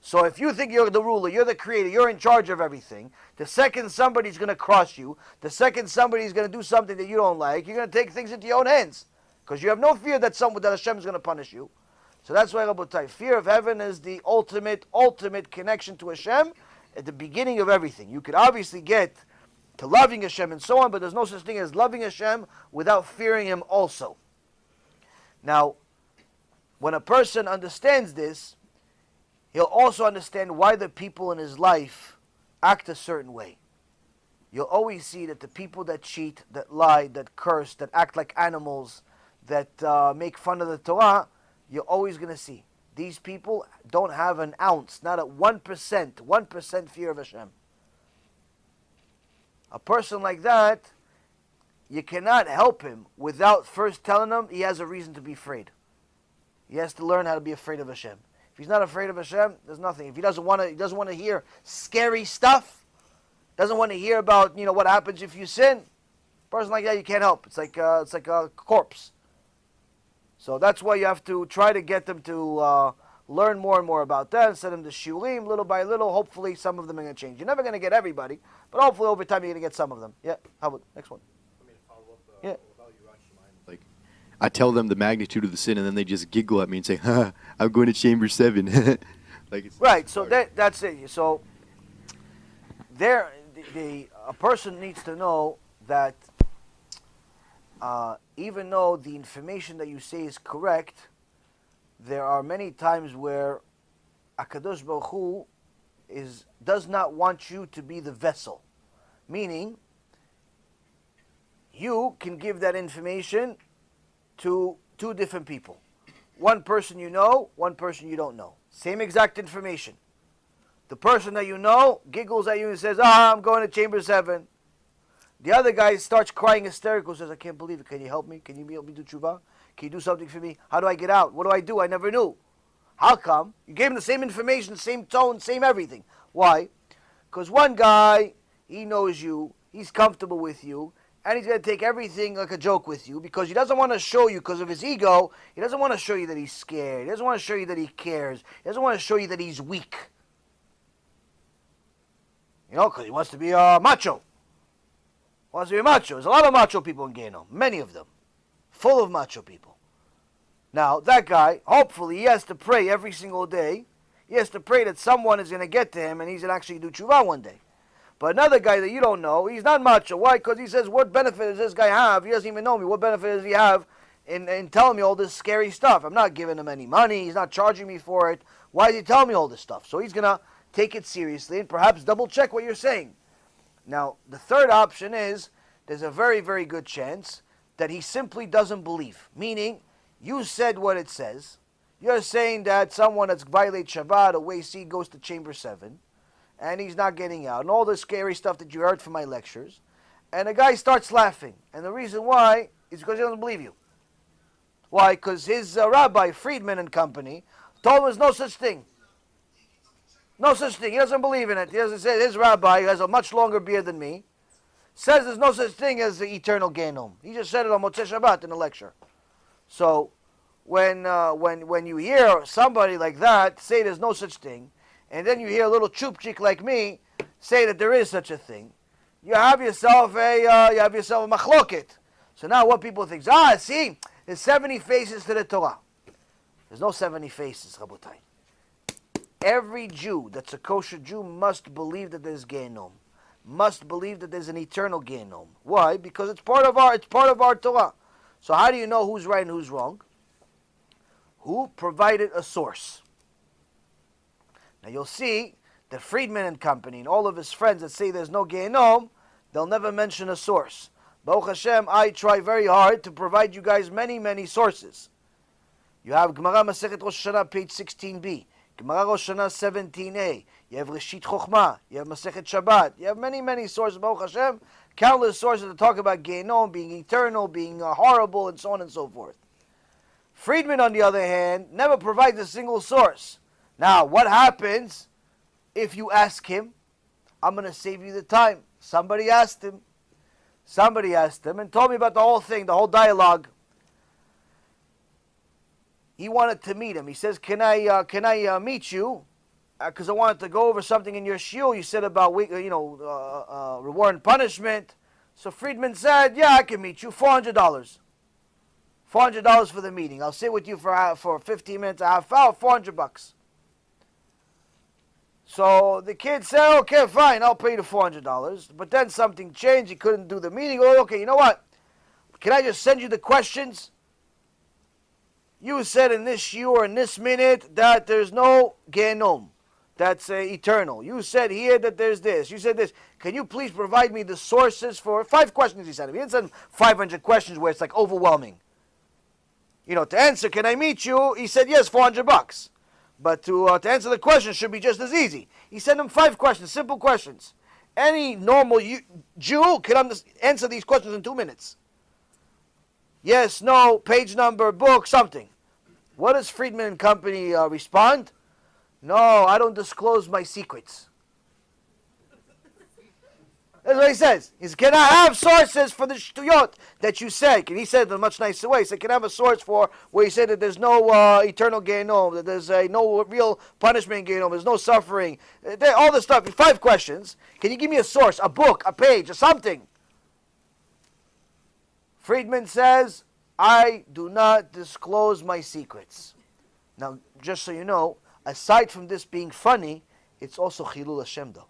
So if you think you're the ruler, you're the creator, you're in charge of everything, the second somebody's going to cross you, the second somebody's going to do something that you don't like, you're going to take things into your own hands. Because you have no fear that Hashem is going to punish you. So that's why, Rabotai, fear of heaven is the ultimate connection to Hashem at the beginning of everything. You could obviously get to loving Hashem and so on, but there's no such thing as loving Hashem without fearing Him also. Now, when a person understands this, he'll also understand why the people in his life act a certain way. You'll always see that the people that cheat, that lie, that curse, that act like animals, that make fun of the Torah, you're always going to see. These people don't have an ounce, not a 1% fear of Hashem. A person like that, you cannot help him without first telling him he has a reason to be afraid. He has to learn how to be afraid of Hashem. If he's not afraid of Hashem, there's nothing. If he doesn't want to hear scary stuff, doesn't want to hear about what happens if you sin, a person like that you can't help. It's like a corpse. So that's why you have to try to get them to learn more and more about that, and send them to shiurim little by little. Hopefully some of them are going to change. You're never going to get everybody, but hopefully over time you're going to get some of them. Yeah, how about next one? Yeah. Like, I tell them the magnitude of the sin, and then they just giggle at me and say, "Ha, I'm going to chamber 7." Like it's right. So that's it. So a person needs to know that even though the information that you say is correct, there are many times where HaKadosh Baruch Hu does not want you to be the vessel. Meaning, you can give that information to two different people. One person you know, one person you don't know. Same exact information. The person that you know giggles at you and says, I'm going to chamber 7. The other guy starts crying hysterical, says, I can't believe it. Can you help me? Can you help me do tshuva? Can you do something for me? How do I get out? What do I do? I never knew. How come? You gave him the same information, same tone, same everything. Why? Because one guy, he knows you, he's comfortable with you, and he's going to take everything like a joke with you because he doesn't want to show you, because of his ego, he doesn't want to show you that he's scared. He doesn't want to show you that he cares. He doesn't want to show you that he's weak. Because he wants to be macho. Wants to be macho. There's a lot of macho people in Gehinnom. Many of them. Full of macho people. Now, that guy, hopefully, he has to pray every single day. He has to pray that someone is going to get to him and he's going to actually do tshuva one day. But another guy that you don't know, he's not macho. Why? Because he says, what benefit does this guy have? He doesn't even know me. What benefit does he have in telling me all this scary stuff? I'm not giving him any money. He's not charging me for it. Why is he telling me all this stuff? So he's going to take it seriously and perhaps double check what you're saying. Now, the third option is there's a very, very good chance that he simply doesn't believe. Meaning, you said what it says. You're saying that someone that's violates Shabbat or way C goes to chamber 7 and he's not getting out, and all the scary stuff that you heard from my lectures, and the guy starts laughing. And the reason why is because he doesn't believe you. Why? Because his Rabbi, Friedman and company, told him there's no such thing. No such thing. He doesn't believe in it. He doesn't say his Rabbi, who has a much longer beard than me, says there's no such thing as the eternal Gehinnom. He just said it on Motzei Shabbat in a lecture. So when you hear somebody like that say there's no such thing, and then you hear a little chupchik like me say that there is such a thing, you have yourself a machloket. So now what people think is, see, there's 70 faces to the Torah. There's no 70 faces, Rabotai. Every Jew that's a kosher Jew must believe that there's Gehinnom. Must believe that there's an eternal Gehinnom. Why? Because it's part of our Torah. So how do you know who's right and who's wrong? Who provided a source? Now you'll see that Friedman and company and all of his friends that say there's no Gehinnom, they'll never mention a source. Baruch Hashem, I try very hard to provide you guys many, many sources. You have Gemara Masechet Rosh Hashanah, page 16b. Gemara Rosh Hashanah 17a. You have Reshit Chochmah. You have Masechet Shabbat. You have many, many sources, Baruch Hashem. Countless sources that talk about Gehinnom, being eternal, being horrible, and so on and so forth. Friedman, on the other hand, never provides a single source. Now, what happens if you ask him? I'm going to save you the time. Somebody asked him and told me about the whole thing, the whole dialogue. He wanted to meet him. He says, can I meet you? Because I wanted to go over something in your shiur. You said about reward and punishment. So Friedman said, yeah, I can meet you. $400. $400 for the meeting. I'll sit with you for 15 minutes, a half hour, $400. So the kid said, okay, fine, I'll pay you the $400. But then something changed. He couldn't do the meeting. Oh, okay, you know what? Can I just send you the questions? you said in this shiur, in this minute, that there's no Gehenom. That's eternal. You said here that there's this. You said this. Can you please provide me the sources for 5 questions? He said. He didn't send 500 questions where it's like overwhelming. You know, to answer, can I meet you? He said yes, $400. But to answer the question should be just as easy. He sent him 5 questions, simple questions. Any normal Jew can answer these questions in 2 minutes. Yes, no, page number, book, something. What does Friedman and Company respond? No, I don't disclose my secrets. That's what he says. He says, can I have sources for the shtuyot that you said? And he said it in a much nicer way. He said, can I have a source for where you said that there's no eternal Gehenom, that there's no real punishment in Gehenom, there's no suffering, all this stuff. 5 questions. Can you give me a source, a book, a page, or something? Friedman says, I do not disclose my secrets. Now, just so you know, aside from this being funny, it's also Chilul Hashem though.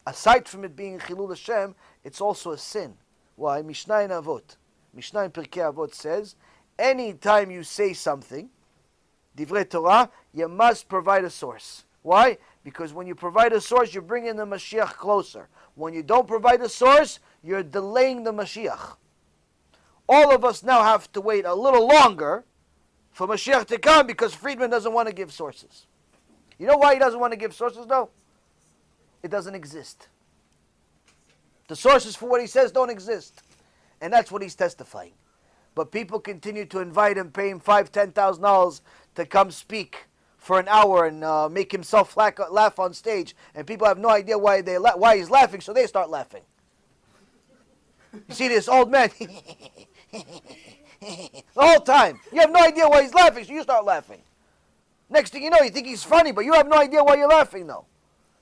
Aside from it being Chilul Hashem, it's also a sin. Why? Mishnah in Avot. Mishnah in Pirkei Avot says, any time you say something, Divrei Torah, you must provide a source. Why? Because when you provide a source, you're bringing the Mashiach closer. When you don't provide a source, you're delaying the Mashiach. All of us now have to wait a little longer for Mashiach to come because Friedman doesn't want to give sources. You know why he doesn't want to give sources though? It doesn't exist. The sources for what he says don't exist. And that's what he's testifying. But people continue to invite him, pay him $5,000, $10,000 to come speak for an hour and make himself laugh on stage. And people have no idea why he's laughing, so they start laughing. You see this old man, the whole time. You have no idea why he's laughing, so you start laughing. Next thing you know, you think he's funny, but you have no idea why you're laughing, though.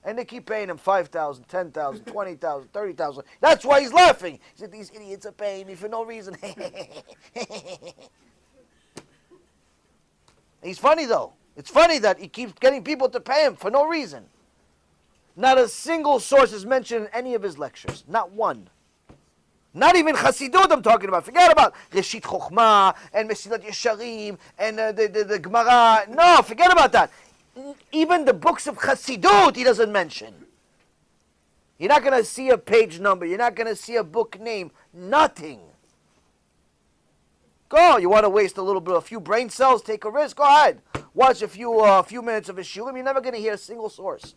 And they keep paying him $5,000, $10,000, $20,000, $30,000. That's why he's laughing. He said, these idiots are paying me for no reason. He's funny, though. It's funny that he keeps getting people to pay him for no reason. Not a single source is mentioned in any of his lectures. Not one. Not even Chassidut I'm talking about. Forget about Reshit Chochmah and Mesilat Yesharim and the Gemara. No, forget about that. Even the books of Chassidut he doesn't mention. You're not going to see a page number. You're not going to see a book name. Nothing. Go. You want to waste a few brain cells? Take a risk? Go ahead. Watch a few minutes of his shulim. You're never going to hear a single source.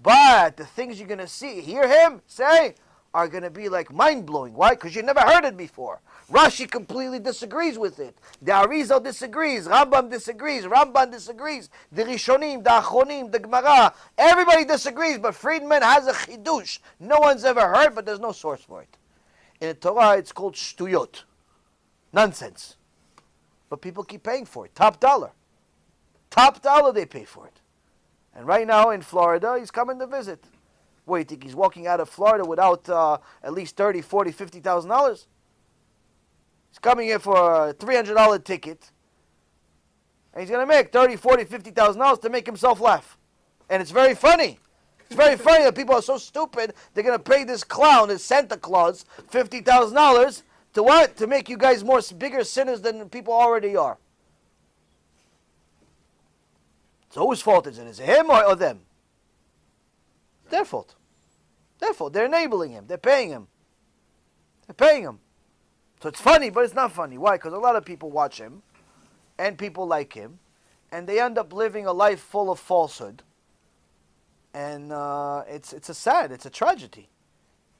But the things you're going to hear him say, are going to be like mind-blowing. Why? Because you never heard it before. Rashi completely disagrees with it. The Arizal disagrees. Rambam disagrees. Ramban disagrees. The Rishonim, the Achronim, the Gemara. Everybody disagrees, but Friedman has a chidush. No one's ever heard, but there's no source for it. In the Torah, it's called shtuyot. Nonsense. But people keep paying for it. Top dollar. Top dollar they pay for it. And right now in Florida, he's coming to visit. What, you think he's walking out of Florida without at least $30,000, $40,000, $50,000? He's coming here for a $300 ticket. And he's going to make $30,000, $40,000, $50,000 to make himself laugh. And it's very funny. It's very funny that people are so stupid, they're going to pay this clown, this Santa Claus, $50,000 to what? To make you guys bigger sinners than people already are. So whose fault is it? Is it him or them? Their fault. Their fault. They're enabling him. They're paying him. They're paying him. So it's funny, but it's not funny. Why? Because a lot of people watch him, and people like him, and they end up living a life full of falsehood. And it's a tragedy.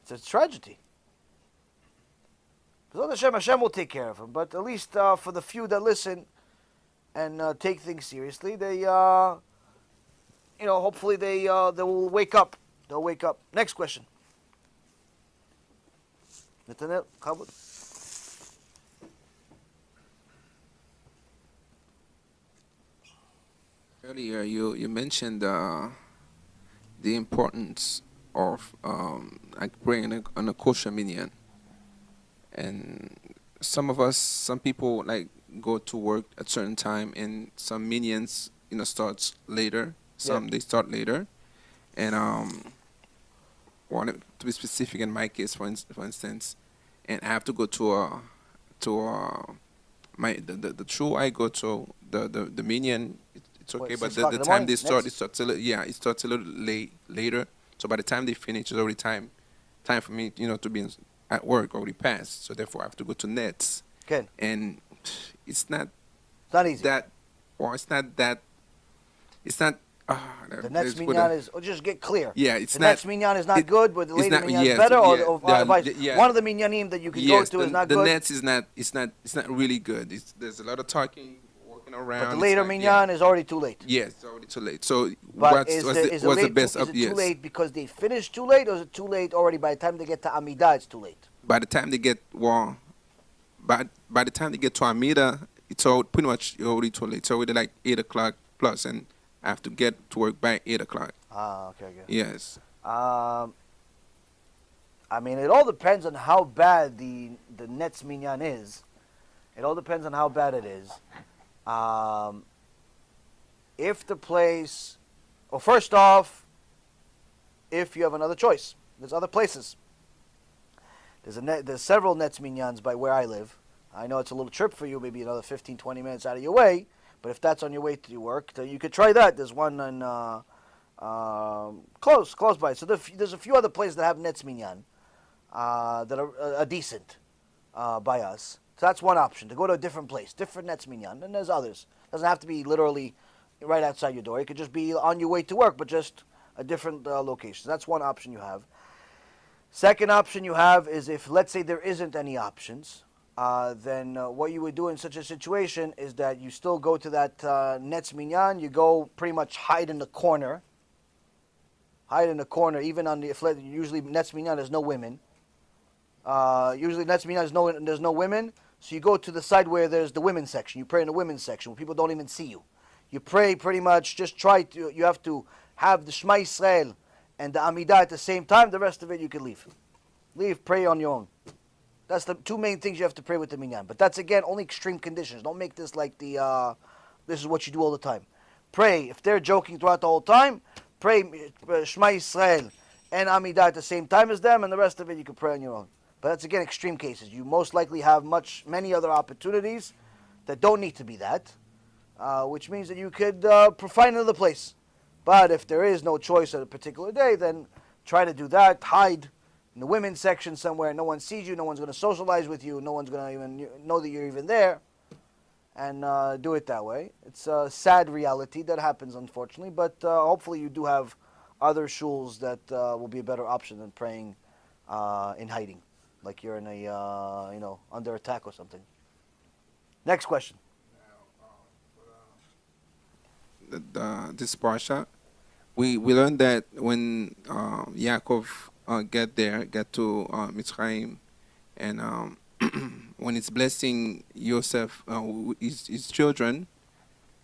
It's a tragedy. Because Hashem will take care of him. But at least for the few that listen and take things seriously, they hopefully they will wake up. They'll wake up. Next question. Nathaniel, Kabul. Earlier, you mentioned the importance of like bringing a kosher minyan, and some people like go to work at certain time, and some minyans starts later. Some they start later, and want to be specific in my case, for instance, and I have to go to a the true I go to the minyan. It's okay, What, but 6 o'clock the in the time morning? they start, Nets? it starts a little later. So by the time they finish, it's already time for me, to be at work already passed. So therefore, I have to go to nets, Okay. and it's not It's not easy. that, or it's not. The Nets minyan is, just get clear. Yeah, it's the not. Nets minyan is not good, but the it's later not- minyan is yes, better, or, yeah, or vice. yeah. One of the minyanim that you can go Yes, to is not the good. nets is not. It's not really good. There's a lot of talking, walking around. But the It's later not- minyan is already too late. Yes, it's already too late. So But what's is the late best too, is up? it Yes. too late because they finished too late, or is it too late already by the time they get to Amidah, it's too late? By the time they get by the time they get to Amida, it's all pretty much already too late. It's already like 8 o'clock plus, and I have to get to work by 8 o'clock. Ah, okay, okay. Yes. I mean, it all depends on how bad the Nets minyan is. It all depends on how bad it is. If the place, well, first off, if you have another choice, there's other places. There's several Nets minyans by where I live. I know it's a little trip for you, maybe another 15, 20 minutes out of your way. But if that's on your way to your work, then you could try that. There's one in close by. So there's a few other places that have Nets minyan that are decent by us. So that's one option, to go to a different place, different Nets minyan. And there's others. Doesn't have to be literally right outside your door. It could just be on your way to work, but just a different location. So that's one option you have. Second option you have is if, let's say, there isn't any options, then what you would do in such a situation is that you still go to that Nets minyan. You go pretty much hide in the corner. Hide in the corner, even on the, usually Nets minyan, there's no women. Usually Nets minyan, there's no women. So you go to the side where there's the women's section. You pray in the women's section where people don't even see you. You pray pretty much, just you have to have the Shema Yisrael and the Amidah at the same time. The rest of it you can leave. Leave, pray on your own. That's the two main things you have to pray with the minyan. But that's, again, only extreme conditions. Don't make this like this is what you do all the time. Pray. If they're joking throughout the whole time, pray Shema Yisrael and Amidah at the same time as them, and the rest of it you can pray on your own. But that's, again, extreme cases. You most likely have many other opportunities that don't need to be that, which means that you could find another place. But if there is no choice at a particular day, then try to do that. Hide in the women's section somewhere. No one sees you. No one's going to socialize with you. No one's going to even know that you're even there. And do it that way. It's a sad reality that happens, unfortunately. But hopefully you do have other shuls that will be a better option than praying in hiding. Like you're in a, under attack or something. Next question. This parsha, we learned that when Yaakov get to Mitzrayim, and when it's blessing Yosef, his children,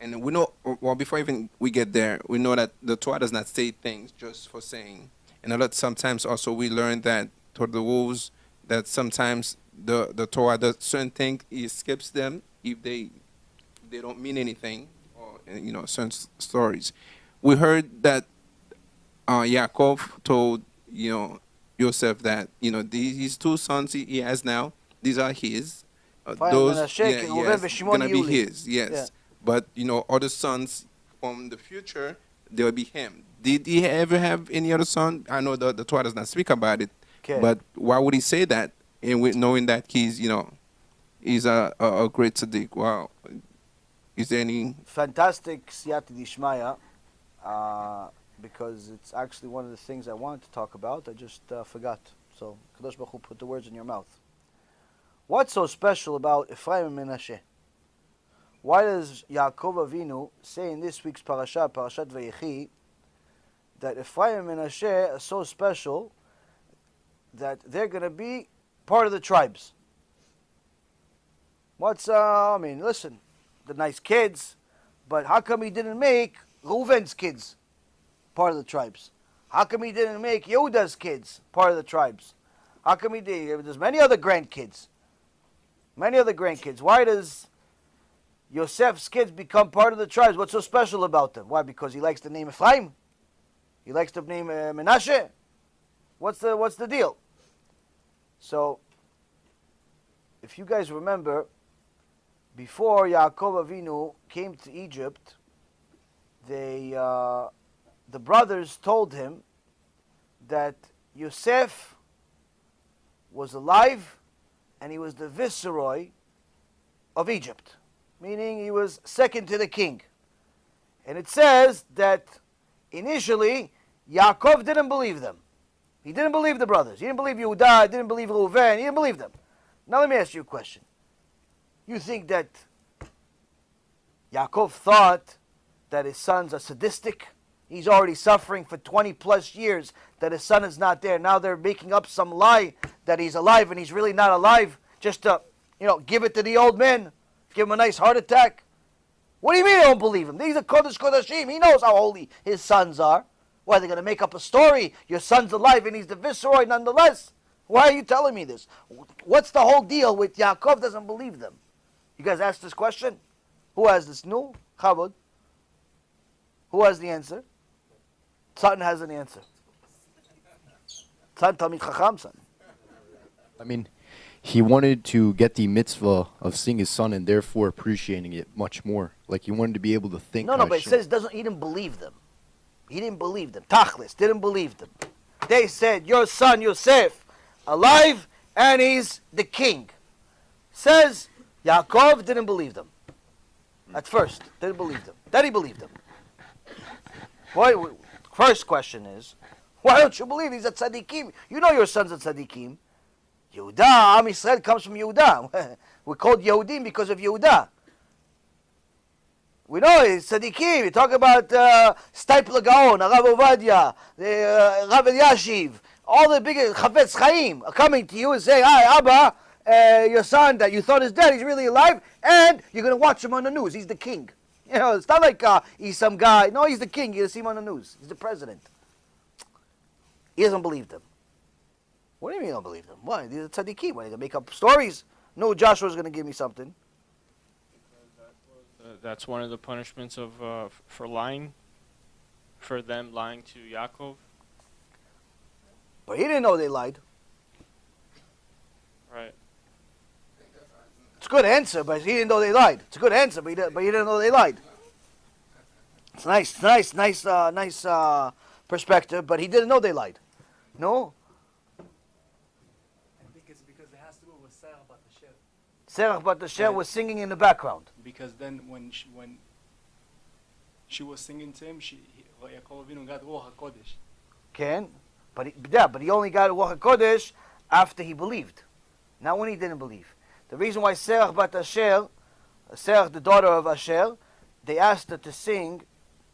and we know, well, before even we get there, we know that the Torah does not say things just for saying. And sometimes also we learn that toward the rules, that sometimes the Torah does certain things, it skips them if they don't mean anything, or certain stories. We heard that Yaakov told Yosef that his two sons he has now, these are his. Those gonna be his. Yes, Yeah. but other sons from the future, they'll be him. Did he ever have any other son? I know the Torah does not speak about it. Okay. But why would he say that? And knowing that he's a great tzaddik. Wow. Is there any? Fantastic siyata dishmaya, because it's actually one of the things I wanted to talk about. I just forgot. So Kadosh Baruch Hu put the words in your mouth. What's so special about Ephraim and Menashe? Why does Yaakov Avinu say in this week's parasha, Parashat Vayechi, that Ephraim and Menashe are so special that they're going to be part of the tribes? Listen, the nice kids, but how come he didn't make Reuven's kids part of the tribes? How come he didn't make Yehuda's kids part of the tribes? How come he did? There's many other grandkids. Why does Yosef's kids become part of the tribes? What's so special about them? Why? Because he likes the name Ephraim? He likes the name Menashe? What's the deal? So, if you guys remember, before Yaakov Avinu came to Egypt, the brothers told him that Yosef was alive and he was the viceroy of Egypt, meaning he was second to the king. And it says that initially Yaakov didn't believe them. He didn't believe the brothers. He didn't believe Yehuda. He didn't believe Reuven. He didn't believe them. Now let me ask you a question. You think that Yaakov thought that his sons are sadistic? He's already suffering for 20 plus years that his son is not there. Now they're making up some lie that he's alive and he's really not alive just to, give it to the old man, give him a nice heart attack. What do you mean they don't believe him? These are Kodesh Kodashim. He knows how holy his sons are. Why, they're going to make up a story? Your son's alive and he's the viceroy nonetheless. Why are you telling me this? What's the whole deal with Yaakov doesn't believe them? You guys asked this question? Who has this? No? Chavod? Who has the answer? Tzatan has an answer. Tzatan Talmid Chacham, son. I mean, he wanted to get the mitzvah of seeing his son and therefore appreciating it much more. Like he wanted to be able to think. No, but it says he didn't believe them. He didn't believe them. Tachlis didn't believe them. They said, your son Yosef, alive, and he's the king. Says, Yaakov didn't believe them. At first, didn't believe them. Then he believed them. Boy, first question is, why don't you believe he's a tzaddikim? You know your son's a tzaddikim. Yehuda, Am Yisrael comes from Yehuda. We're called Yehudim because of Yehuda. We know it's tzaddikim. You talk about Stipler Gaon, Rav Ovadia, Rav Eliashiv, all the big Chavetz Chaim are coming to you and say, hi, Abba, your son that you thought is dead, he's really alive, and you're going to watch him on the news. He's the king. It's not like he's some guy. No, he's the king. You're going to see him on the news. He's the president. He doesn't believe them. What do you mean you don't believe them? Why? These are tzaddikim. Why, they going to make up stories? No, Joshua's going to give me something. That's one of the punishments of for lying, for them lying to Yaakov. But he didn't know they lied. Right. It's a good answer, but he didn't know they lied. It's a good answer, but he didn't know they lied. It's nice perspective, but he didn't know they lied. No? I think it's because it has to do with Sarah Bat Asher. Sarah Bat Asher was singing in the background. Because then when she was singing to him, Yaakov Avinu got Ruach HaKodesh. Ken? But he only got Ruach HaKodesh after he believed. Not when he didn't believe. The reason why Sarah Bat Asher, Sarah the daughter of Asher, they asked her to sing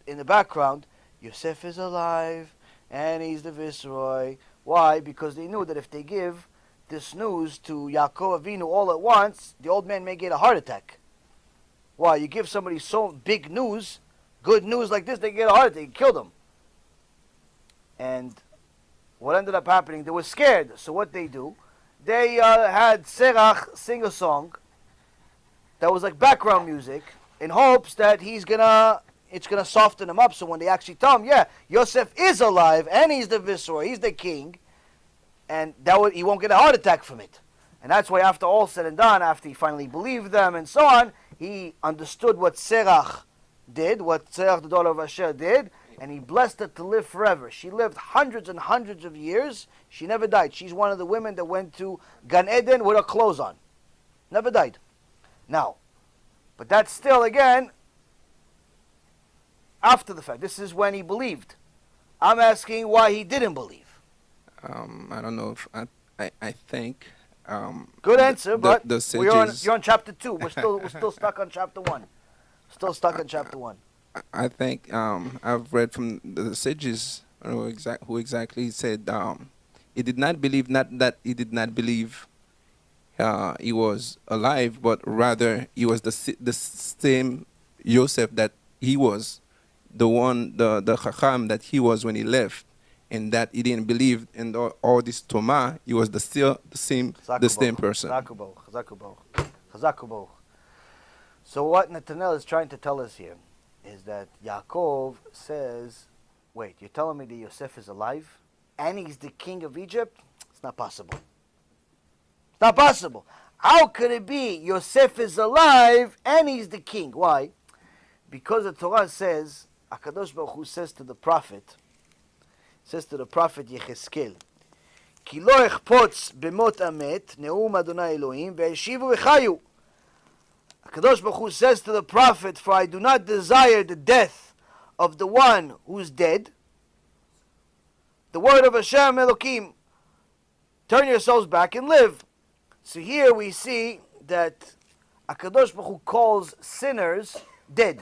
in the background, Yosef is alive and he's the viceroy. Why? Because they knew that if they give this news to Yaakov Avinu all at once, the old man may get a heart attack. Why? You give somebody so big news, good news like this, they get a heart attack, you kill them. And what ended up happening, they were scared. So what they do, they had Serach sing a song that was like background music in hopes that it's gonna soften him up. So when they actually tell him, yeah, Yosef is alive and he's the viceroy, he's the king, and he won't get a heart attack from it. And that's why after all said and done, after he finally believed them and so on, he understood what Serach did, what Serach the daughter of Asher did, and he blessed her to live forever. She lived hundreds and hundreds of years. She never died. She's one of the women that went to Gan Eden with her clothes on. Never died. Now, but that's still, again, after the fact. This is when he believed. I'm asking why he didn't believe. I don't know if I think. Good answer, but the you're on chapter 2. We're still stuck on chapter 1. Still stuck on chapter 1. I think I've read from the sages who exactly said he did not believe, not that he did not believe he was alive, but rather he was the same Yosef that he was, the Chacham that he was when he left, and that he didn't believe in all this Toma. He was the same person. Chazakubo. So what Nathanael is trying to tell us here is that Yaakov says, wait, you're telling me that Yosef is alive and he's the king of Egypt? It's not possible. It's not possible. How could it be Yosef is alive and he's the king? Why? Because the Torah says, HaKadosh Baruch Hu says to the prophet Yecheskel, Ki lo echpotz b'mot amet, ne'um Adonai Elohim, ve'eshivu v'chayu. HaKadosh Baruch Hu says to the prophet, for I do not desire the death of the one who's dead. The word of Hashem Elokim, turn yourselves back and live. So here we see that HaKadosh Baruch Hu calls sinners dead.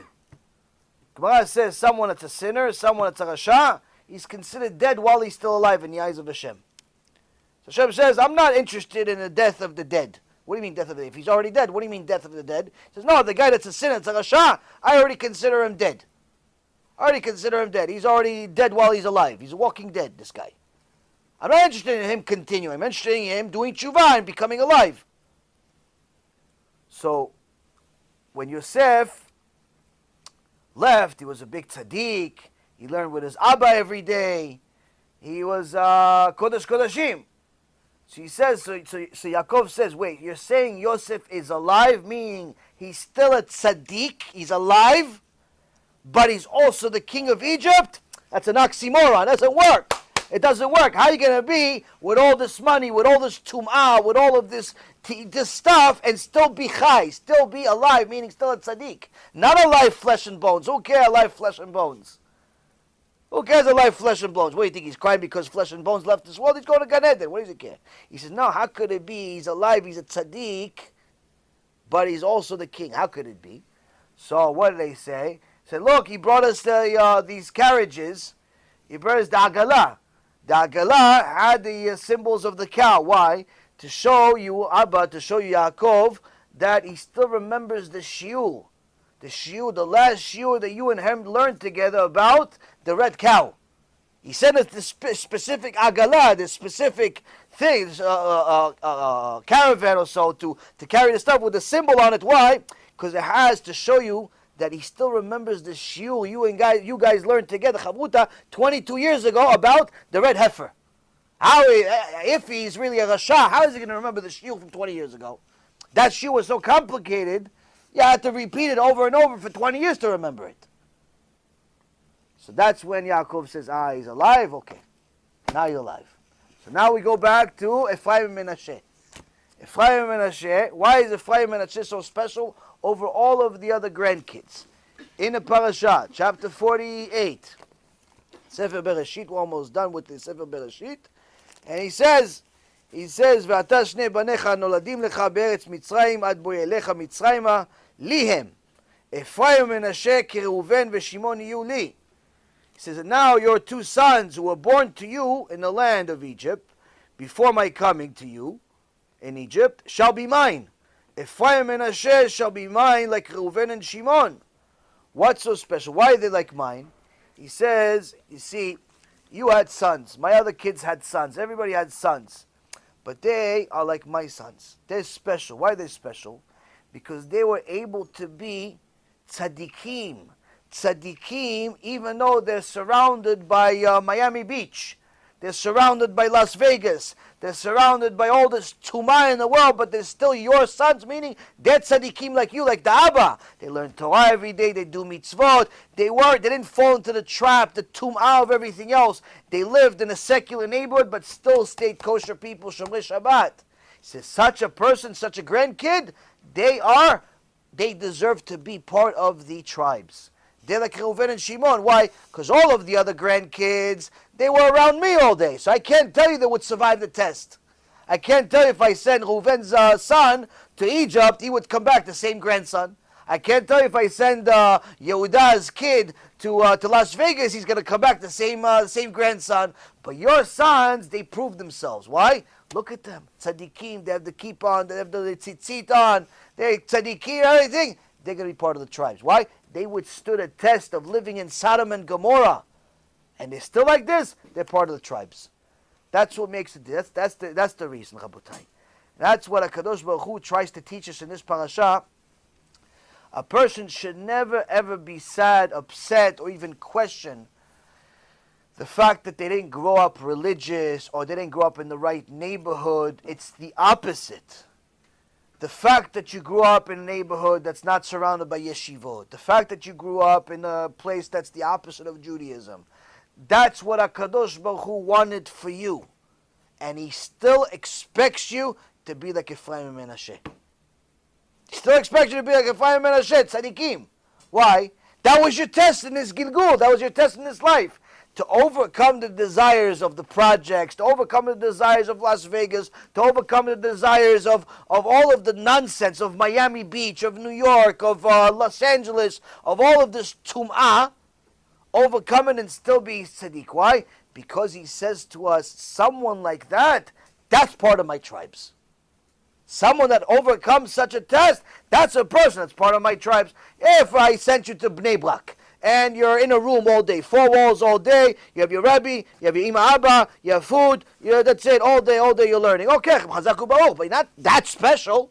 Gemara says someone that's a sinner, someone that's a rasha, he's considered dead while he's still alive in the eyes of Hashem. So Hashem says, I'm not interested in the death of the dead. What do you mean death of the dead? If he's already dead, what do you mean death of the dead? He says, no, the guy that's a sinner, it's a rasha, I already consider him dead. He's already dead while he's alive. He's a walking dead, this guy. I'm not interested in him continuing. I'm interested in him doing tshuva and becoming alive. So, when Yosef left, he was a big tzaddik. He learned with his Abba every day. He was Kodesh Kodashim. So he says, so Yaakov says, wait, you're saying Yosef is alive, meaning he's still a tzaddik, he's alive, but he's also the king of Egypt? That's an oxymoron. That doesn't work. It doesn't work. How are you going to be with all this money, with all this tum'ah, with all of this stuff, and still be chai, still be alive, meaning still a tzaddik? Not alive flesh and bones. Who cares alive flesh and bones? Who cares alive flesh and bones? What do you think, he's crying because flesh and bones left this world? He's going to Gan Eden. What does he care? He says, no, how could it be he's alive, he's a tzaddik, but he's also the king? How could it be? So what did they say? They said, look, he brought us these carriages. He brought us the Agalah. The Agalah had the symbols of the cow. Why? To show you, Abba, to show you, Yaakov, that he still remembers the shiur. The shiur, the last shiur that you and him learned together about the red cow. He sent us this specific Agalah, this specific thing, caravan or so, to carry the stuff with a symbol on it. Why? Because it has to show you that he still remembers the shiur you guys learned together, Chavruta, 22 years ago about the red heifer. If he's really a rasha, how is he going to remember the shiur from 20 years ago? That shiur was so complicated, you had to repeat it over and over for 20 years to remember it. So that's when Yaakov says, he's alive? Okay, now you're alive. So now we go back to Ephraim and Menashe. Ephraim and Menashe, why is Ephraim and Menashe so special over all of the other grandkids? In the parasha, chapter 48, Sefer Bereshit, we're almost done with the Sefer Bereshit, and he says, ואתה שני בניך נולדים לך בארץ מצרים עד בוא אליך מצרימה לי הם. Ephraim and Menashe כראובן ושמעון יהיו לי. He says, and now your two sons who were born to you in the land of Egypt, before my coming to you in Egypt, shall be mine. Ephraim and Menashe shall be mine like Reuven and Shimon. What's so special? Why are they like mine? He says, you see, you had sons. My other kids had sons. Everybody had sons. But they are like my sons. They're special. Why are they special? Because they were able to be tzaddikim. Tzaddikim, even though they're surrounded by Miami Beach. They're surrounded by Las Vegas. They're surrounded by all this tumah in the world, but they're still your sons, meaning they're tzaddikim like you, like the Abba. They learn Torah every day, they do mitzvot. They didn't fall into the trap, the tumah of everything else. They lived in a secular neighborhood, but still stayed kosher people, Shomrei Shabbat. He says, such a person, such a grandkid, they deserve to be part of the tribes. They're like Reuven and Shimon. Why? Because all of the other grandkids, they were around me all day. So I can't tell you they would survive the test. I can't tell you if I send Reuven's son to Egypt, he would come back the same grandson. I can't tell you if I send Yehuda's kid to Las Vegas, he's going to come back the same grandson. But your sons, they proved themselves. Why? Look at them. Tzaddikim, they have the kippah on, they have the tzitzit on, they're tzaddikim, everything. They're going to be part of the tribes. Why? They withstood a test of living in Sodom and Gomorrah. And they're still like this, they're part of the tribes. That's what makes it, that's the reason, Rabotai. That's what HaKadosh Baruch Hu tries to teach us in this parasha. A person should never ever be sad, upset, or even question the fact that they didn't grow up religious or they didn't grow up in the right neighborhood. It's the opposite. The fact that you grew up in a neighborhood that's not surrounded by yeshivot, the fact that you grew up in a place that's the opposite of Judaism, that's what HaKadosh Baruch Hu wanted for you. And He still expects you to be like Ephraim and Menashe. He still expects you to be like Ephraim and Menashe, tzaddikim. Why? That was your test in this Gilgul. That was your test in this life. To overcome the desires of the projects, to overcome the desires of Las Vegas, to overcome the desires of all of the nonsense of Miami Beach, of New York, of Los Angeles, of all of this tum'ah, overcome it and still be tzaddik. Why? Because He says to us, someone like that, that's part of my tribes. Someone that overcomes such a test, that's a person that's part of my tribes. If I sent you to Bnei Brak, and you're in a room all day, 4 walls all day, you have your Rabbi, you have your Ima Abba, you have food, that's it, all day you're learning. Okay, Chazaku Baruch, but not that special.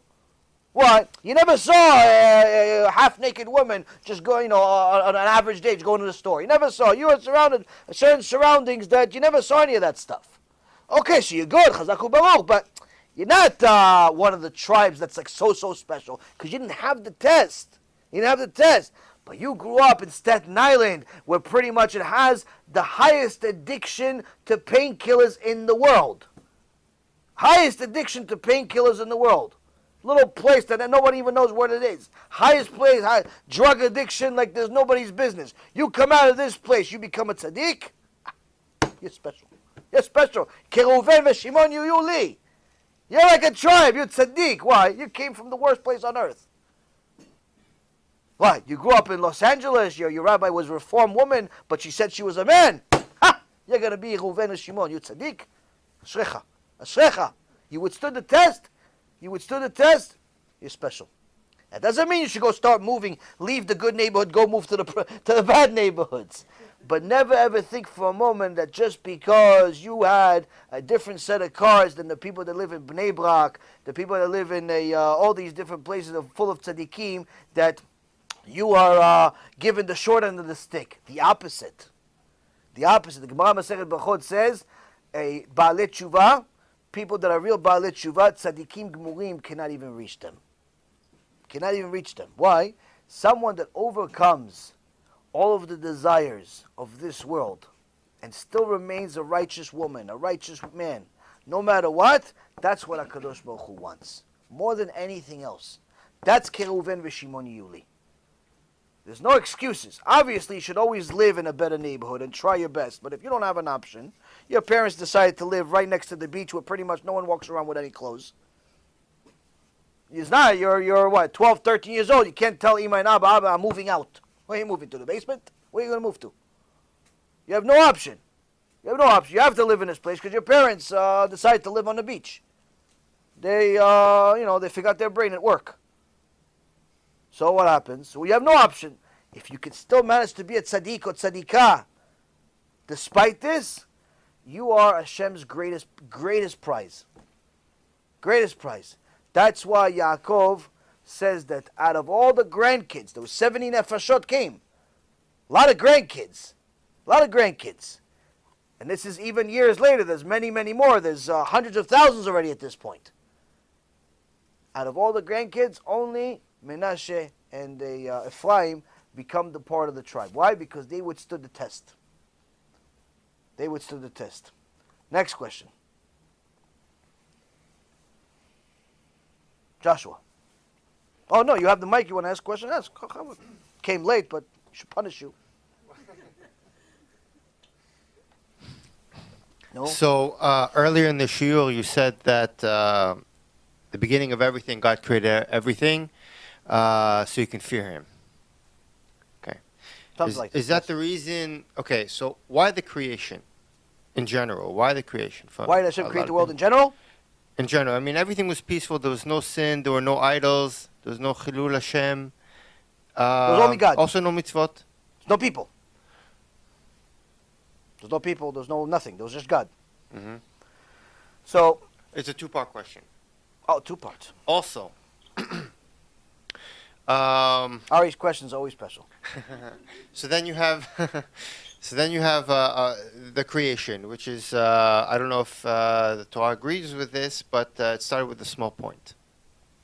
What? You never saw a half-naked woman just go, on an average day, just going to the store. You never saw. You were surrounded certain surroundings that you never saw any of that stuff. Okay, so you're good, Chazaku Baruch, but you're not one of the tribes that's like so special, because you didn't have the test. You didn't have the test. But you grew up in Staten Island, where pretty much it has the highest addiction to painkillers in the world. Highest addiction to painkillers in the world. Little place that nobody even knows what it is. Highest place, drug addiction like there's nobody's business. You come out of this place, you become a tzaddik. You're special. You're special. Reuven v'Shimon Yuli. You're like a tribe. You're tzaddik. Why? You came from the worst place on earth. Why? You grew up in Los Angeles. Your rabbi was a reformed woman, but she said she was a man. Ha! You're going to be Reuven and Shimon. You tzaddik. Ashrecha. Ashrecha. You withstood the test. You withstood the test. You're special. That doesn't mean you should go start moving, leave the good neighborhood, go move to the bad neighborhoods. But never ever think for a moment that just because you had a different set of cars than the people that live in Bnei Brak, the people that live in all these different places full of tzaddikim, that you are given the short end of the stick. The opposite. The opposite. The Gemara Masechet Brachot says, a Baalei Tshuva, people that are real Baalei Tshuva, tzaddikim gmurim, cannot even reach them. Cannot even reach them. Why? Someone that overcomes all of the desires of this world and still remains a righteous woman, a righteous man, no matter what, that's what HaKadosh Baruch Hu wants. More than anything else. That's Reuven v'Shimon Yuli. There's no excuses. Obviously, you should always live in a better neighborhood and try your best. But if you don't have an option, your parents decided to live right next to the beach where pretty much no one walks around with any clothes. It's not, you're what, 12, 13 years old. You can't tell Ima and Abba, I'm moving out. Where are you moving to? The basement? Where are you going to move to? You have no option. You have no option. You have to live in this place because your parents decided to live on the beach. They, they forgot their brain at work. So what happens? Well, you have no option. If you can still manage to be a tzaddik or tzaddikah, despite this, you are Hashem's greatest prize. Greatest prize. That's why Yaakov says that out of all the grandkids, there were 70 nefashot came. A lot of grandkids. A lot of grandkids. And this is even years later. There's many, many more. There's hundreds of thousands already at this point. Out of all the grandkids, only Menashe and Ephraim become the part of the tribe. Why? Because they withstood the test. They withstood the test. Next question. Joshua. Oh, no, you have the mic. You want to ask a question? Ask. Came late, but should punish you. No? So earlier in the shiur, you said that the beginning of everything, God created everything, so you can fear Him. Okay. Is that the reason? Okay, so why the creation in general? Why the creation? Why did Hashem create the world in general? In general. I mean, everything was peaceful. There was no sin. There were no idols. There was no chilul Hashem. There was only God. Also no mitzvot. There's no people. There's no people. There's no nothing. There was just God. Mm-hmm. So it's a two-part question. Oh, 2 parts. Also, Ari's question's always special. So then you have, the creation, which is I don't know if the Torah agrees with this, but it started with a small point.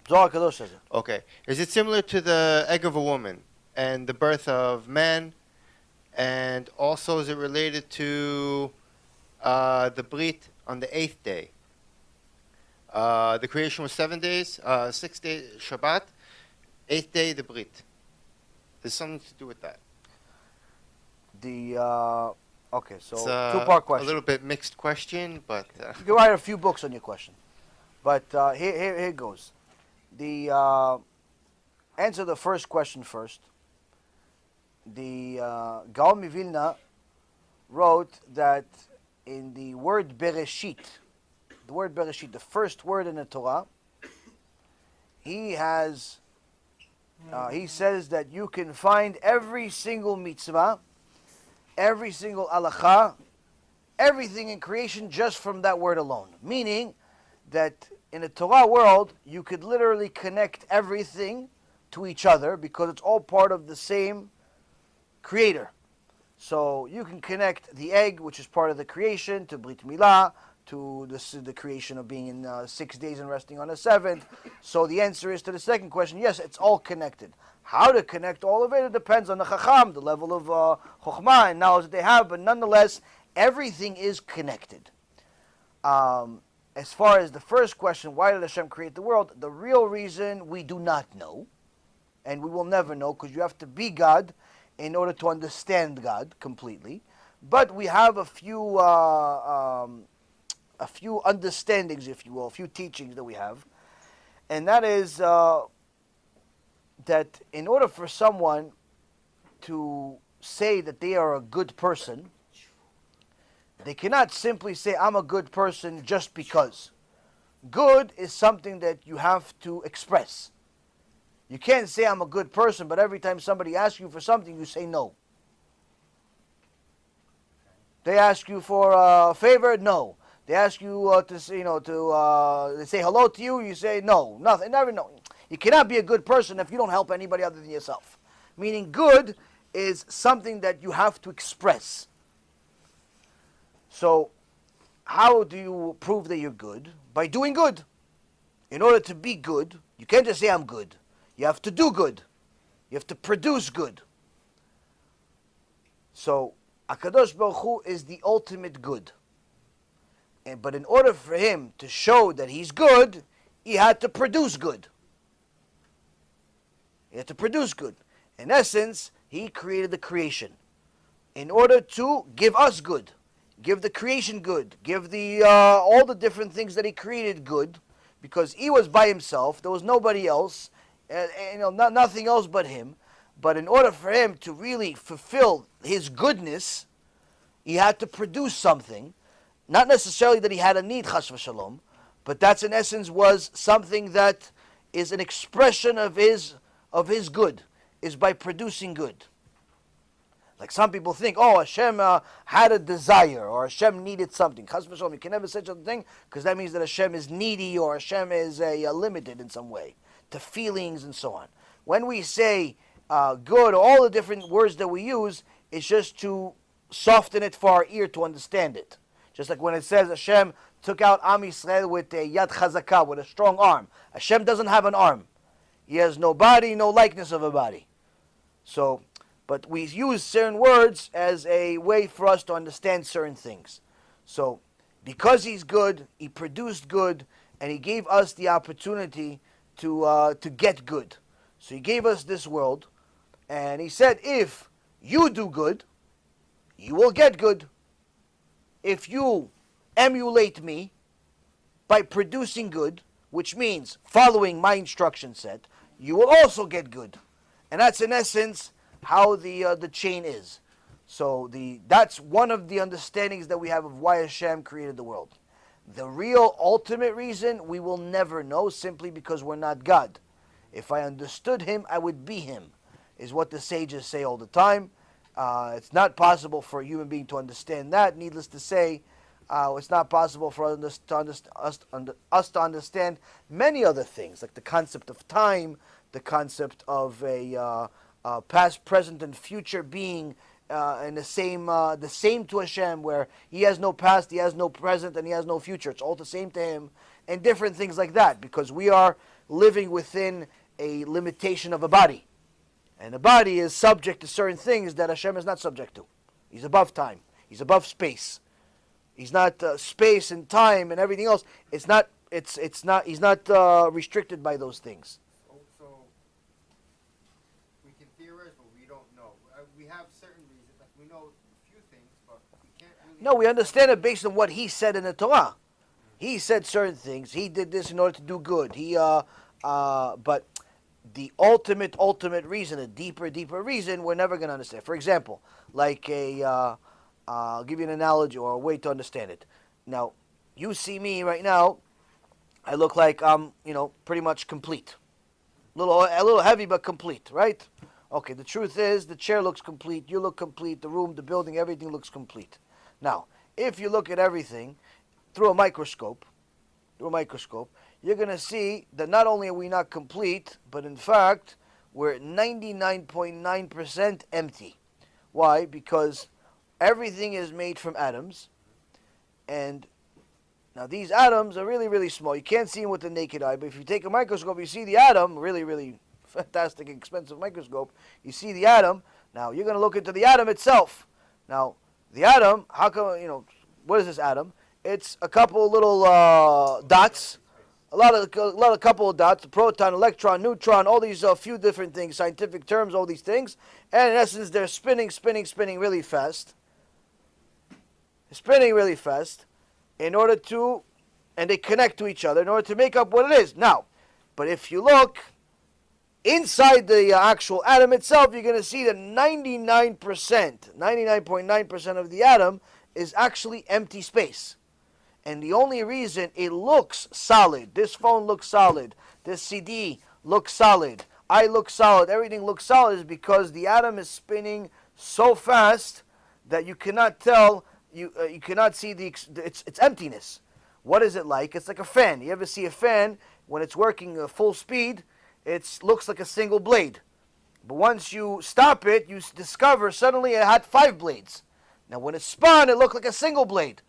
Zohar Kadosh says it. Okay. Is it similar to the egg of a woman and the birth of man? And also, is it related to the Brit on the 8th day? The creation was 7 days, 6 days, Shabbat, 8th day, the Brit. There's something to do with that. Okay, so It's two-part question. a little bit mixed question, but... You can write a few books on your question. But here goes. Answer the first question first. The Gaon Mivilna wrote that in the word Bereshit, the first word in the Torah, he says that you can find every single mitzvah, every single halacha, everything in creation just from that word alone. Meaning that in the Torah world, you could literally connect everything to each other because it's all part of the same creator. So you can connect the egg, which is part of the creation, to Brit Milah, to the creation of being in 6 days and resting on the seventh. So the answer is to the second question, yes, it's all connected. How to connect all of it, it depends on the Chacham, the level of Chokhmah and knowledge that they have, but nonetheless, everything is connected. As far as the first question, why did Hashem create the world? The real reason we do not know, and we will never know, because you have to be God in order to understand God completely. But we have a few understandings, if you will, a few teachings that we have, and that is that in order for someone to say that they are a good person, they cannot simply say, I'm a good person just because. Good is something that you have to express. You can't say I'm a good person, but every time somebody asks you for something, you say no. They ask you for a favor, no. They ask you they say hello to you, you say no, nothing, never no. You cannot be a good person if you don't help anybody other than yourself. Meaning good is something that you have to express. So, how do you prove that you're good? By doing good. In order to be good, you can't just say I'm good. You have to do good. You have to produce good. So, HaKadosh Baruch Hu is the ultimate good. But in order for him to show that he's good, he had to produce good. He had to produce good. In essence, he created the creation in order to give us good. Give the creation good. Give the all the different things that he created good, because he was by himself. There was nobody else, nothing else but him. But in order for him to really fulfill his goodness, he had to produce something. Not necessarily that he had a need, chas v'shalom, but that's in essence was something that is an expression of his good, is by producing good. Like some people think, Hashem had a desire, or Hashem needed something. Chas v'shalom, you can never say such a thing, because that means that Hashem is needy, or Hashem is limited in some way, to feelings and so on. When we say good, all the different words that we use, it's just to soften it for our ear to understand it. Just like when it says Hashem took out Am Yisrael with a yad chazakah, with a strong arm. Hashem doesn't have an arm. He has no body, no likeness of a body. So, but we use certain words as a way for us to understand certain things. So, because he's good, he produced good, and he gave us the opportunity to get good. So he gave us this world, and he said, if you do good, you will get good. If you emulate me by producing good, which means following my instruction set, you will also get good. And that's in essence how the chain is. So that's one of the understandings that we have of why Hashem created the world. The real ultimate reason we will never know, simply because we're not God. If I understood him, I would be him, is what the sages say all the time. It's not possible for a human being to understand that. Needless to say, it's not possible for us to understand many other things, like the concept of time, the concept of a past, present, and future being in the same to Hashem, where he has no past, he has no present, and he has no future. It's all the same to him, and different things like that, because we are living within a limitation of a body. And the body is subject to certain things that Hashem is not subject to. He's above time. He's above space. He's not space and time and everything else. It's not. He's not restricted by those things. So we can theorize, but we don't know. We have certain reasons. Like we know a few things, but we can't really. No, we understand it based on what he said in the Torah. He said certain things. He did this in order to do good. But the ultimate reason, a deeper reason, we're never going to understand. For example, like I'll give you an analogy or a way to understand it. Now, you see me right now. I look like I'm, pretty much complete. A little heavy, but complete, right? Okay, the truth is, the chair looks complete, you look complete, the room, the building, everything looks complete. Now, if you look at everything through a microscope, you're going to see that not only are we not complete, but in fact, we're 99.9% empty. Why? Because everything is made from atoms, and now these atoms are really, really small. You can't see them with the naked eye, but if you take a microscope, you see the atom, really, really fantastic, expensive microscope, you see the atom. Now, you're going to look into the atom itself. Now, the atom, how come, what is this atom? It's a couple little dots, a couple of dots, proton, electron, neutron, all these few different things, scientific terms, all these things. And in essence, they're spinning really fast. Spinning really fast in order to, and they connect to each other in order to make up what it is. Now, but if you look inside the actual atom itself, you're going to see that 99.9% of the atom is actually empty space. And the only reason it looks solid, this phone looks solid, this CD looks solid, I look solid, everything looks solid, is because the atom is spinning so fast that you cannot tell, you cannot see its emptiness. What is it like? It's like a fan. You ever see a fan when it's working full speed? It looks like a single blade. But once you stop it, you discover suddenly it had 5 blades. Now when it spun, it looked like a single blade.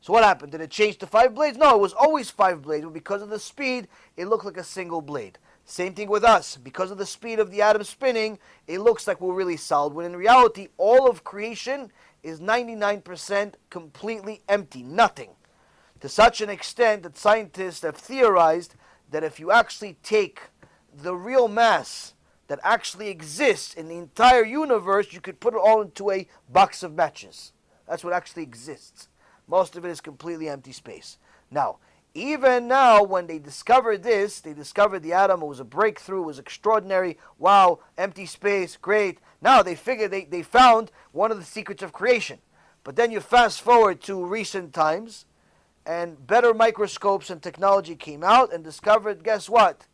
So what happened? Did it change to 5 blades? No, it was always 5 blades, but because of the speed, it looked like a single blade. Same thing with us. Because of the speed of the atom spinning, it looks like we're really solid, when in reality, all of creation is 99% completely empty, nothing. To such an extent that scientists have theorized that if you actually take the real mass that actually exists in the entire universe, you could put it all into a box of matches. That's what actually exists. Most of it is completely empty space. Now, even now, when they discovered this, they discovered the atom, it was a breakthrough, it was extraordinary, wow, empty space, great. Now they figured they found one of the secrets of creation. But then you fast forward to recent times, and better microscopes and technology came out and discovered, guess what?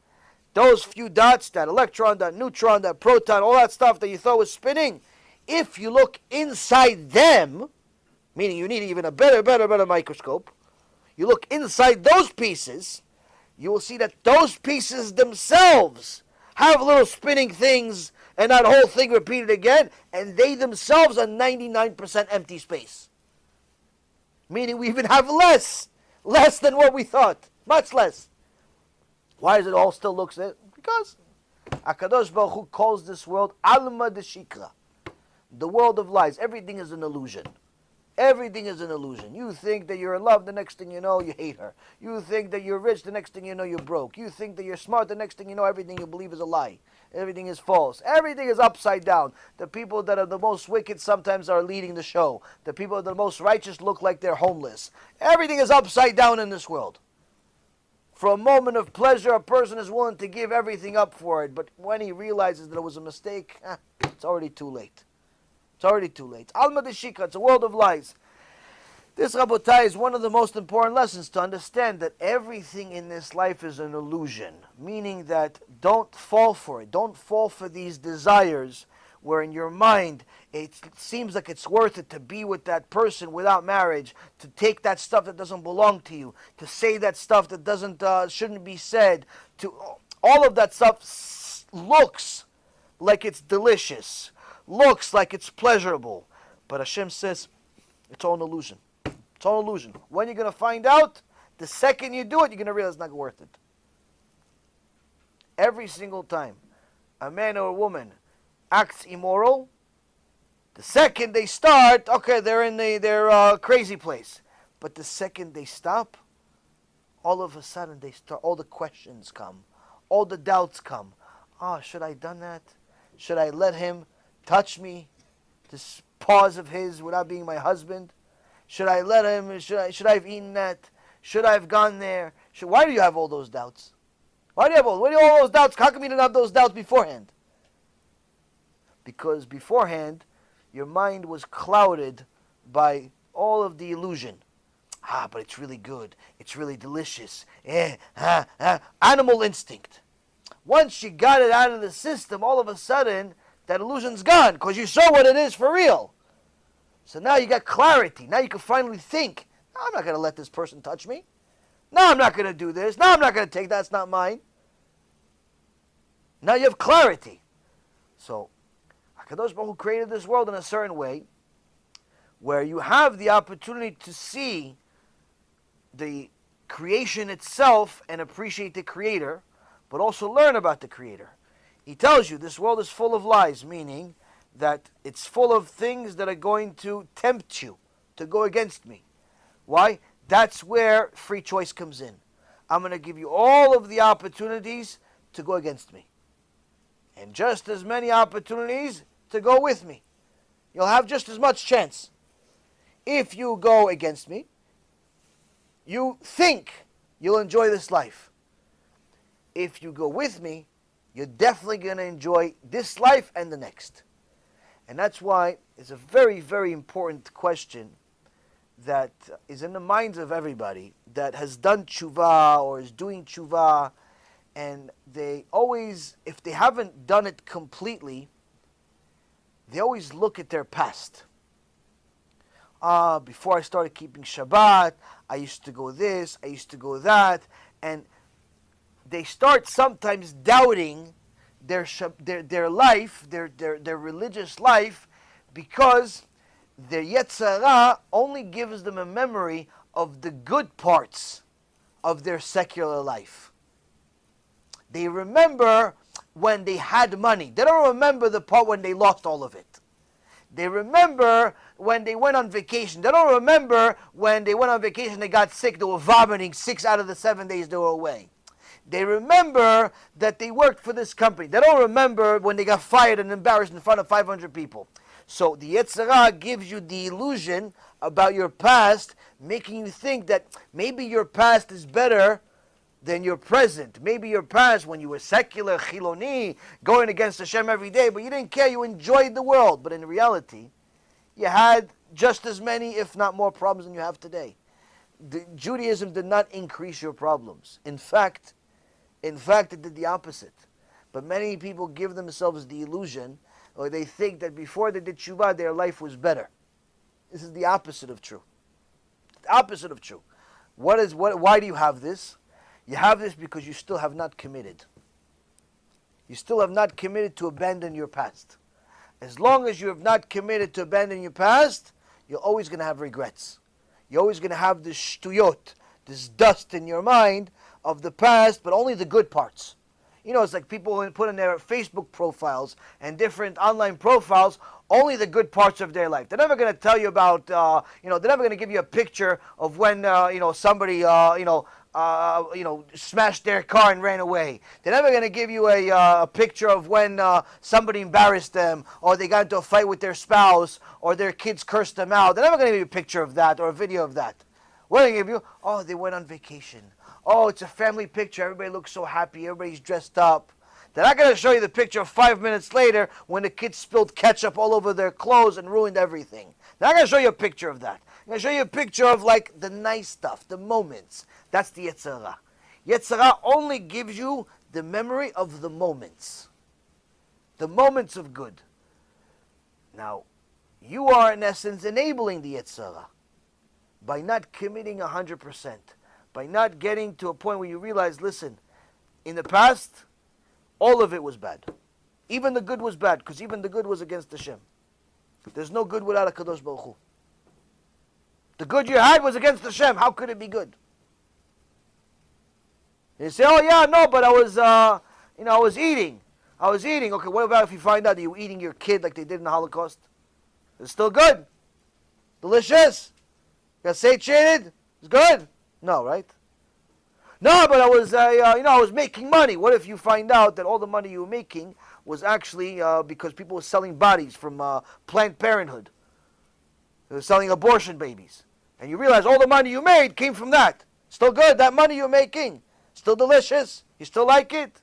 Those few dots, that electron, that neutron, that proton, all that stuff that you thought was spinning, if you look inside them, meaning you need even a better microscope, you look inside those pieces, you will see that those pieces themselves have little spinning things and that whole thing repeated again, and they themselves are 99% empty space. Meaning we even have less than what we thought, much less. Why does it all still look there? Because HaKadosh Baruch Hu calls this world Alma de Shikra, the world of lies. Everything is an illusion. Everything is an illusion. You think that you're in love, the next thing you know, you hate her. You think that you're rich, the next thing you know, you're broke. You think that you're smart, the next thing you know, everything you believe is a lie. Everything is false. Everything is upside down. The people that are the most wicked sometimes are leading the show. The people that are the most righteous look like they're homeless. Everything is upside down in this world. For a moment of pleasure, a person is willing to give everything up for it. But when he realizes that it was a mistake, it's already too late. It's already too late. Alma de Shikra, it's a world of lies. This, Rabotai, is one of the most important lessons, to understand that everything in this life is an illusion. Meaning that don't fall for it. Don't fall for these desires where in your mind it seems like it's worth it to be with that person without marriage, to take that stuff that doesn't belong to you, to say that stuff that shouldn't be said. To all of that stuff looks like it's delicious. Looks like it's pleasurable, but Hashem says it's all an illusion. It's all an illusion. When you're going to find out, the second you do it, you're going to realize it's not worth it. every single time a man or a woman acts immoral, the second they start, okay, they're in their crazy place. But the second they stop, all of a sudden they start, all the questions come, all the doubts come. Should I have done that? Should I let him touch me? This pause of his without being my husband? Should I let him? Should I have eaten that? Should I have gone there? Why do you have all those doubts? Why do you have all those doubts? How come you didn't have those doubts beforehand? Because beforehand, your mind was clouded by all of the illusion. But it's really good. It's really delicious. Animal instinct. Once you got it out of the system, all of a sudden, that illusion's gone because you saw what it is for real. So now you got clarity. Now you can finally think, no, I'm not going to let this person touch me. No, I'm not going to do this. No, I'm not going to take that. It's not mine. Now you have clarity. So, HaKadosh Baruch Hu created this world in a certain way where you have the opportunity to see the creation itself and appreciate the Creator, but also learn about the Creator. He tells you this world is full of lies, meaning that it's full of things that are going to tempt you to go against me. Why? That's where free choice comes in. I'm going to give you all of the opportunities to go against me. And just as many opportunities to go with me. You'll have just as much chance. If you go against me, you think you'll enjoy this life. If you go with me, you're definitely going to enjoy this life and the next. And that's why it's a very, very important question that is in the minds of everybody that has done tshuva or is doing tshuva, and they always, if they haven't done it completely, they always look at their past. Before I started keeping Shabbat, I used to go this, I used to go that, and they start sometimes doubting their life, their religious life, because their Yetzer Hara only gives them a memory of the good parts of their secular life. They remember when they had money. They don't remember the part when they lost all of it. They remember when they went on vacation. They don't remember when they went on vacation, they got sick, they were vomiting 6 out of the 7 days they were away. They remember that they worked for this company. They don't remember when they got fired and embarrassed in front of 500 people. So the Yetzer Hara gives you the illusion about your past, making you think that maybe your past is better than your present. Maybe your past, when you were secular, chiloni, going against Hashem every day, but you didn't care, you enjoyed the world. But in reality, you had just as many, if not more, problems than you have today. Judaism did not increase your problems. In fact, it did the opposite. But many people give themselves the illusion, or they think that before they did tshuva, their life was better. This is the opposite of true. The opposite of true. Why do you have this? You have this because you still have not committed. You still have not committed to abandon your past. As long as you have not committed to abandon your past, you're always going to have regrets. You're always going to have this shtuyot, this dust in your mind of the past, but only the good parts. You know, it's like people put in their Facebook profiles and different online profiles only the good parts of their life. They're never going to tell you about, they're never going to give you a picture of when, somebody, smashed their car and ran away. They're never going to give you a picture of when somebody embarrassed them, or they got into a fight with their spouse, or their kids cursed them out. They're never going to give you a picture of that or a video of that. What are they going to give you? Oh, they went on vacation. Oh, it's a family picture. Everybody looks so happy. Everybody's dressed up. They're not going to show you the picture of 5 minutes later when the kids spilled ketchup all over their clothes and ruined everything. They're not going to show you a picture of that. I'm going to show you a picture of like the nice stuff, the moments. That's the Yetzer Hara. Yetzer Hara only gives you the memory of the moments of good. Now, you are in essence enabling the Yetzer Hara by not committing 100%, by not getting to a point where you realize, listen, in the past, all of it was bad. Even the good was bad, because even the good was against Hashem. There's no good without a Kadosh Baruch Hu. The good you had was against Hashem. How could it be good? You say, oh yeah, no, but I was, I was eating. Okay, what about if you find out that you were eating your kid like they did in the Holocaust? It's still good. Delicious. Got satiated. It's good. No, right? No, but I was making money. What if you find out that all the money you were making was actually because people were selling bodies from Planned Parenthood? They were selling abortion babies. And you realize all the money you made came from that. Still good, that money you're making. Still delicious. You still like it?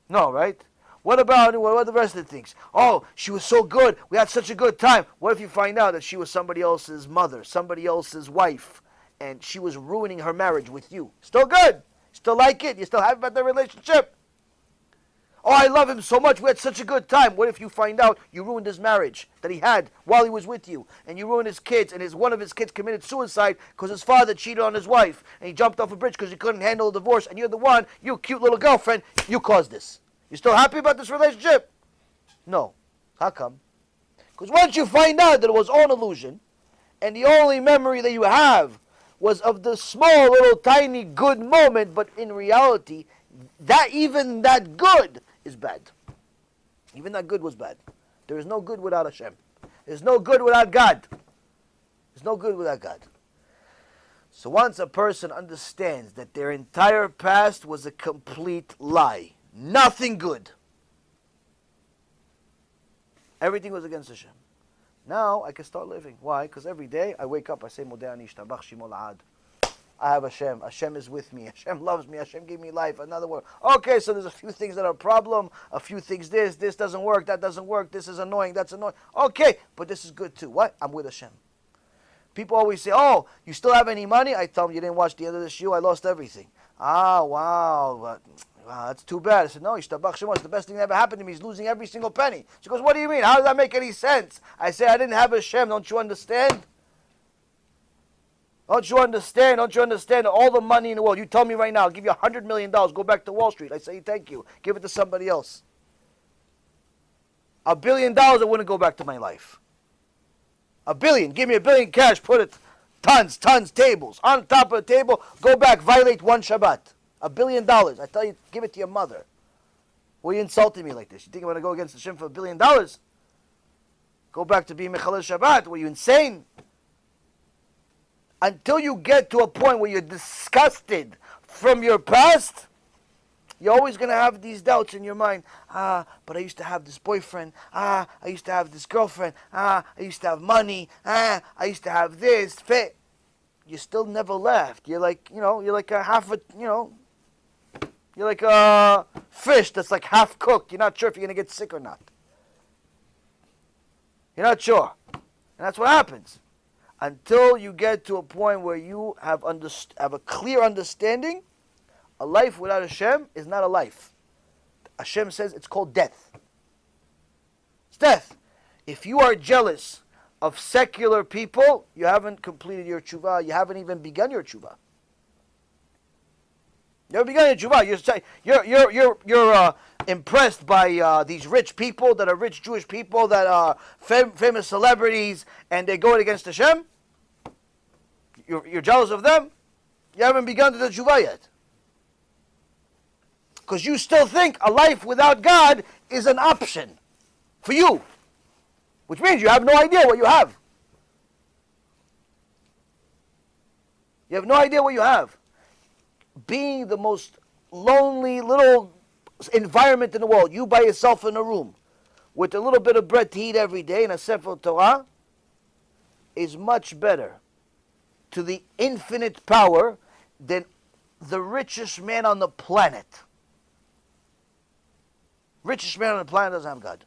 No, right? What about the rest of the things? Oh, she was so good. We had such a good time. What if you find out that she was somebody else's mother, somebody else's wife, and she was ruining her marriage with you? Still good. Still like it. You still happy about the relationship? Oh, I love him so much. We had such a good time. What if you find out you ruined his marriage that he had while he was with you, and you ruined his kids, and one of his kids committed suicide because his father cheated on his wife, and he jumped off a bridge because he couldn't handle a divorce, and you're the one, you cute little girlfriend, you caused this. You still happy about this relationship? No. How come? Because once you find out that it was all an illusion, and the only memory that you have was of the small little tiny good moment, but in reality, even that good is bad. Even that good was bad. There is no good without Hashem. There's no good without God. There's no good without God. So once a person understands that their entire past was a complete lie, nothing good, everything was against Hashem, now I can start living. Why? Because every day I wake up, I say, Modeh ani ishtabach shemo la'ad. I have Hashem. Hashem is with me. Hashem loves me. Hashem gave me life. Another word. Okay, so there's a few things that are a problem. A few things this doesn't work, that doesn't work. This is annoying, that's annoying. Okay, but this is good too. What? I'm with Hashem. People always say, oh, you still have any money? I tell them, you didn't watch the end of the shiur. I lost everything. Ah, wow. Wow, that's too bad. I said, no, Yishtabach Shemo, it's the best thing that ever happened to me. He's losing every single penny. She goes, what do you mean? How does that make any sense? I say, I didn't have Hashem. Don't you understand? Don't you understand? Don't you understand all the money in the world? You tell me right now, I'll give you $100 million. Go back to Wall Street. I say, thank you. Give it to somebody else. $1 billion, it wouldn't go back to my life. $1 billion. Give me $1 billion cash. Put it, tons, tables. On top of the table, go back, violate one Shabbat. $1 billion. I tell you, give it to your mother. Why are you insulting me like this? You think I'm going to go against Hashem for $1 billion? Go back to being Mechalel Shabbat. Were you insane? Until you get to a point where you're disgusted from your past, you're always going to have these doubts in your mind. But I used to have this boyfriend. I used to have this girlfriend. I used to have money. I used to have this. You still never left. You're like, you're like a half a, you're like a fish that's like half cooked. You're not sure if you're going to get sick or not. You're not sure. And that's what happens. Until you get to a point where you have a clear understanding, a life without Hashem is not a life. Hashem says it's called death. It's death. If you are jealous of secular people, you haven't completed your tshuva. You haven't even begun your tshuva. You haven't begun your tshuva. You're impressed by these rich people that are rich Jewish people that are famous celebrities, and they're going against Hashem. You're jealous of them. You haven't begun to do tshuva yet. Because you still think a life without God is an option for you. Which means you have no idea what you have. You have no idea what you have. Being the most lonely little environment in the world, you by yourself in a room, with a little bit of bread to eat every day and a Sefer Torah, is much better to the infinite power than the richest man on the planet. Richest man on the planet doesn't have God.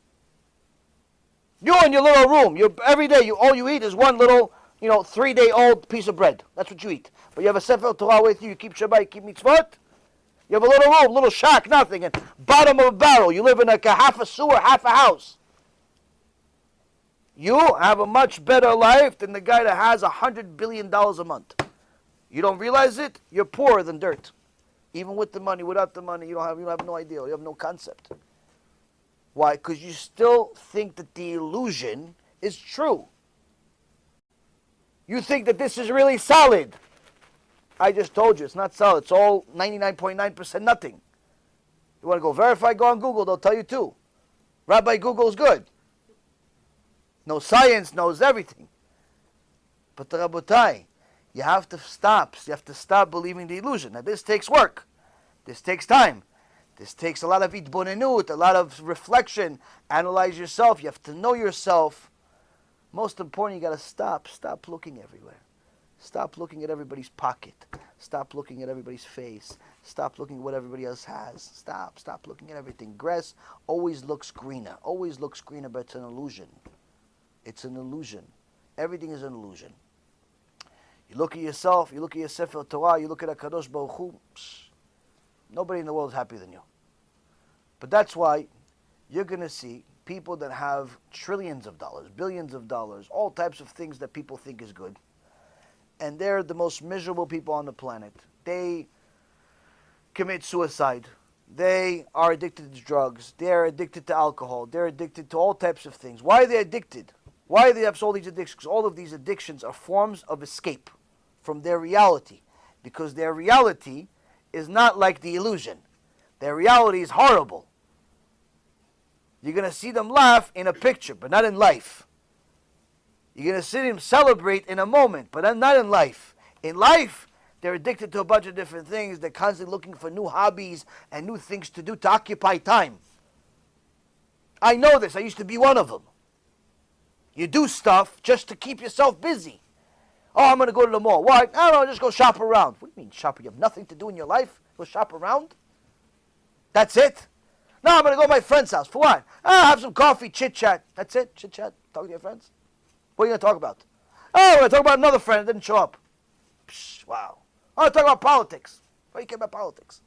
You in your little room, every day all you eat is one little, 3-day-old piece of bread. That's what you eat. But you have a Sefer Torah with you, you keep Shabbat, you keep mitzvot. You have a little room, little shack, nothing, and bottom of a barrel. You live in like a half a sewer, half a house. You have a much better life than the guy that has $100 billion a month. You don't realize it? You're poorer than dirt. Even with the money, without the money, you have no idea. You have no concept. Why? Because you still think that the illusion is true. You think that this is really solid. I just told you, it's not solid. It's all 99.9% nothing. You want to go verify? Go on Google. They'll tell you too. Rabbi Google is good. Knows science, knows everything. But the Rabotai, you have to stop. You have to stop believing the illusion. Now this takes work. This takes time. This takes a lot of itbonenut, a lot of reflection. Analyze yourself. You have to know yourself. Most important, you got to stop. Stop looking everywhere. Stop looking at everybody's pocket. Stop looking at everybody's face. Stop looking at what everybody else has. Stop looking at everything. Grass always looks greener. Always looks greener, but it's an illusion. It's an illusion. Everything is an illusion. You look at yourself, you look at your Sefer Torah, you look at HaKadosh Baruch Hu, nobody in the world is happier than you. But that's why you're going to see people that have trillions of dollars, billions of dollars, all types of things that people think is good. And they're the most miserable people on the planet. They commit suicide. They are addicted to drugs. They're addicted to alcohol. They're addicted to all types of things. Why are they addicted? Why do they have all these addictions? Because all of these addictions are forms of escape from their reality. Because their reality is not like the illusion. Their reality is horrible. You're going to see them laugh in a picture, but not in life. You're going to see them celebrate in a moment, but not in life. In life, they're addicted to a bunch of different things. They're constantly looking for new hobbies and new things to do to occupy time. I know this. I used to be one of them. You do stuff just to keep yourself busy. Oh, I'm going to go to the mall. Why? I don't know, just go shop around. What do you mean shop? You have nothing to do in your life? Go shop around? That's it? No, I'm going to go to my friend's house. For what? Have some coffee, chit-chat. That's it? Chit-chat? Talk to your friends? What are you going to talk about? Oh, we're going to talk about another friend that didn't show up. Psh, wow. I want to talk about politics. Why do you care about politics?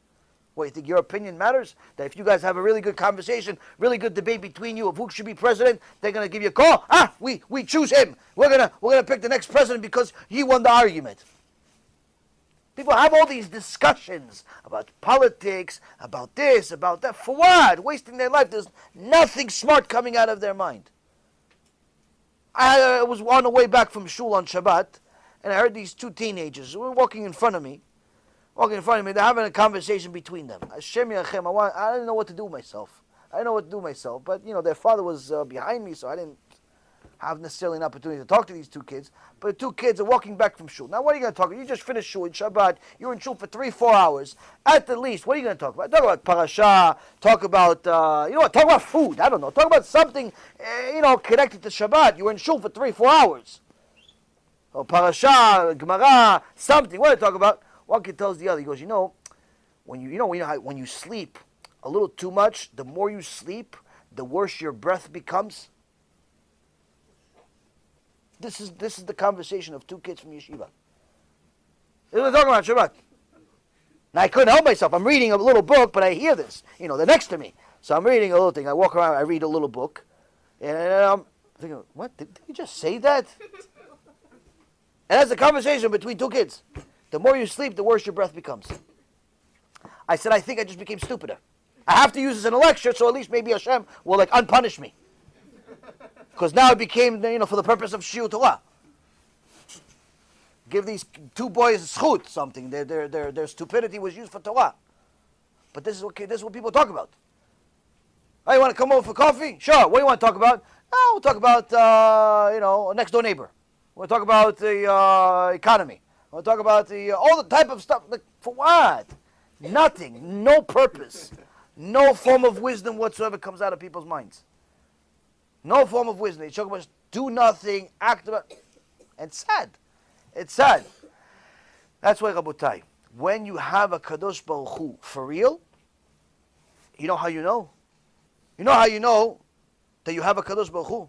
What, you think your opinion matters? That if you guys have a really good conversation, really good debate between you of who should be president, they're going to give you a call. We choose him. We're gonna pick the next president because he won the argument. People have all these discussions about politics, about this, about that. For what? Wasting their life. There's nothing smart coming out of their mind. I was on the way back from shul on Shabbat, and I heard these two teenagers who were walking in front of me. They're having a conversation between them. Hashem Yachem, I didn't know what to do with myself. But, their father was behind me, so I didn't have necessarily an opportunity to talk to these two kids. But the two kids are walking back from shul. Now, what are you going to talk about? You just finished shul in Shabbat. You were in shul for 3-4 hours. At the least, what are you going to talk about? Talk about parasha. Talk about, talk about food. I don't know. Talk about something, connected to Shabbat. You were in shul for 3-4 hours. Or parasha, Gemara, something. What are you talk about? One kid tells the other, he goes, when you sleep a little too much, the more you sleep, the worse your breath becomes. This is the conversation of two kids from yeshiva. They're talking about Shabbat. Now I couldn't help myself. I'm reading a little book, but I hear this. They're next to me. So I'm reading a little thing. I walk around, I read a little book. And I'm thinking, what? Did you just say that? And that's a conversation between two kids. The more you sleep, the worse your breath becomes. I said, I think I just became stupider. I have to use this in a lecture, so at least maybe Hashem will unpunish me. Because now it became, for the purpose of Shiur Torah. Give these two boys zchut, something. Their stupidity was used for Torah. But this is what people talk about. Oh, you want to come over for coffee? Sure. What do you want to talk about? Oh, we'll talk about, next door neighbor. We'll talk about the economy. We'll talk about all the type of stuff. For what? Nothing. No purpose. No form of wisdom whatsoever comes out of people's minds. No form of wisdom. They talk about do nothing, act about. And it's sad. It's sad. That's why, Rabotai, when you have a Kadosh Baruch Hu for real, you know how you know? You know how you know that you have a Kadosh Baruch Hu?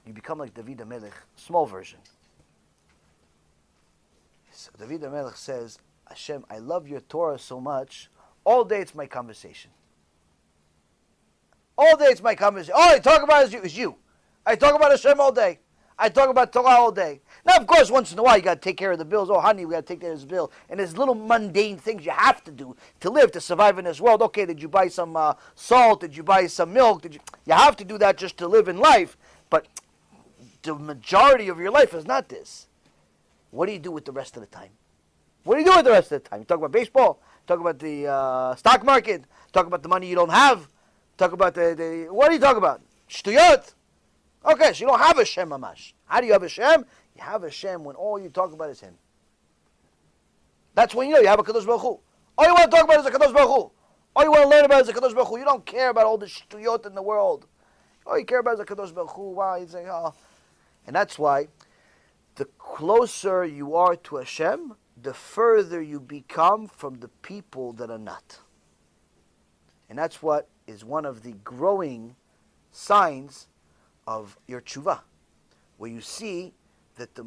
You become like David HaMelech, small version. So David HaMelech says, Hashem, I love your Torah so much, all day it's my conversation. All day it's my conversation. All I talk about is you. I talk about Hashem all day. I talk about Torah all day. Now, of course, once in a while you got to take care of the bills. Oh, honey, we got to take care of this bill. And there's little mundane things you have to do to live, to survive in this world. Okay, did you buy some salt? Did you buy some milk? You have to do that just to live in life. But the majority of your life is not this. What do you do with the rest of the time? What do you do with the rest of the time? You talk about baseball? Talk about the stock market. Talk about the money you don't have. Talk about the what do you talk about? Shtuyot. Okay, so you don't have a Shem mamash. How do you have a Shem? You have a Shem when all you talk about is Him. That's when you know you have a Kadosh Baruch Hu. All you want to talk about is a Kadosh Baruch Hu. All you want to learn about is a Kadosh Baruch Hu. You don't care about all the Shtuyot in the world. All you care about is a Kadosh Baruch Hu. Wow, you say, oh. And that's why the closer you are to Hashem, the further you become from the people that are not. And that's what is one of the growing signs of your tshuva, where you see that the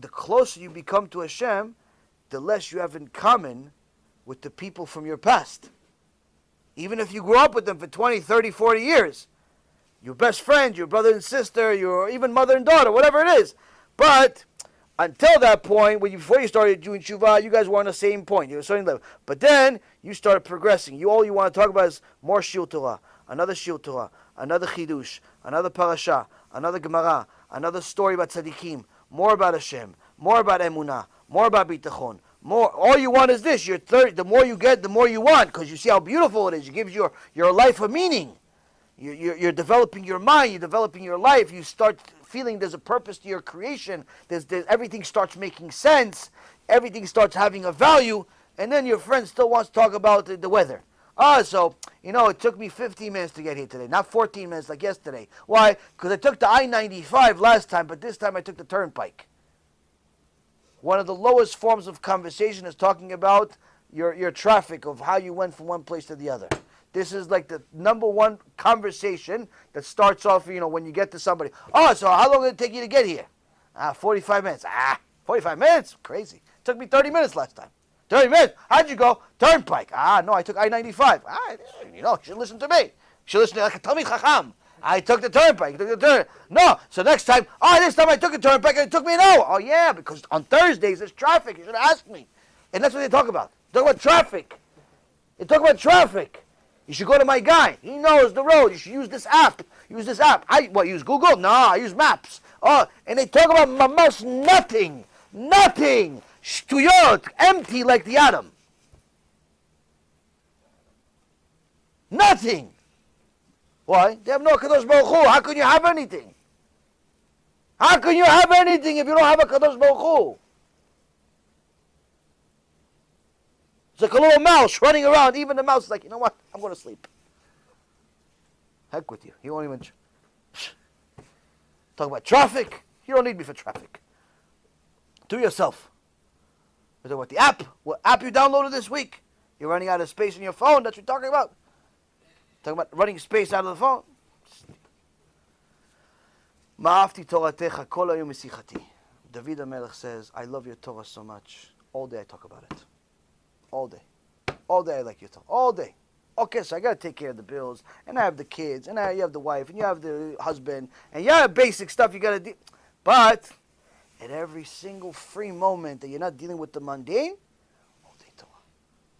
closer you become to Hashem, the less you have in common with the people from your past. Even if you grew up with them for 20, 30, 40 years, your best friend, your brother and sister, your even mother and daughter, whatever it is. But until that point, before you started doing tshuva, you guys were on the same point. You were certain level. But then you started progressing. All you want to talk about is more Shil Torah, another Shil Torah, another Chidush, another Parasha, another Gemara, another story about Tzaddikim, more about Hashem, more about Emunah, more about Bitachon. More. All you want is this. The more you get, the more you want, because you see how beautiful it is. It gives your life a meaning. You're developing your mind. You're developing your life. You start feeling there's a purpose to your creation. Everything starts making sense. Everything starts having a value. And then your friend still wants to talk about the weather. So, it took me 15 minutes to get here today, not 14 minutes like yesterday. Why? Because I took the I-95 last time, but this time I took the turnpike. One of the lowest forms of conversation is talking about your traffic, of how you went from one place to the other. This is like the number one conversation that starts off, when you get to somebody. So how long did it take you to get here? 45 minutes. 45 minutes? Crazy. It took me 30 minutes last time. 30 minutes? How'd you go? Turnpike. No, I took I-95. You should listen to me. You should listen to like a Talmid Chacham. I took the turnpike. No, so next time, this time I took a turnpike and it took me an hour. Oh, yeah, because on Thursdays there's traffic. You should have asked me. And that's what they talk about. They talk about traffic. They talk about traffic. You should go to my guy. He knows the road. You should use this app. Use this app. Use Google? No, I use maps. And they talk about mamash nothing. Nothing. Shtuyot. Empty like the atom. Nothing. Why? They have no Kadosh Baruch Hu. How can you have anything? How can you have anything if you don't have a Kadosh Baruch Hu? It's like a little mouse running around. Even the mouse is like, you know what? I'm going to sleep. Heck with you. He won't even... Talk about traffic. You don't need me for traffic. Do yourself. We're talking about the app. What app you downloaded this week? You're running out of space in your phone. That's what you're talking about. Talking about running space out of the phone. Ma'afti Toratecha kol hayom mesichati. David HaMelech says, I love your Torah so much. All day I talk about it. All day. All day I like your Torah. All day. Okay, so I got to take care of the bills, and I have the kids, and you have the wife, and you have the husband, and you have basic stuff you got to do. But at every single free moment that you're not dealing with the mundane, all day Torah.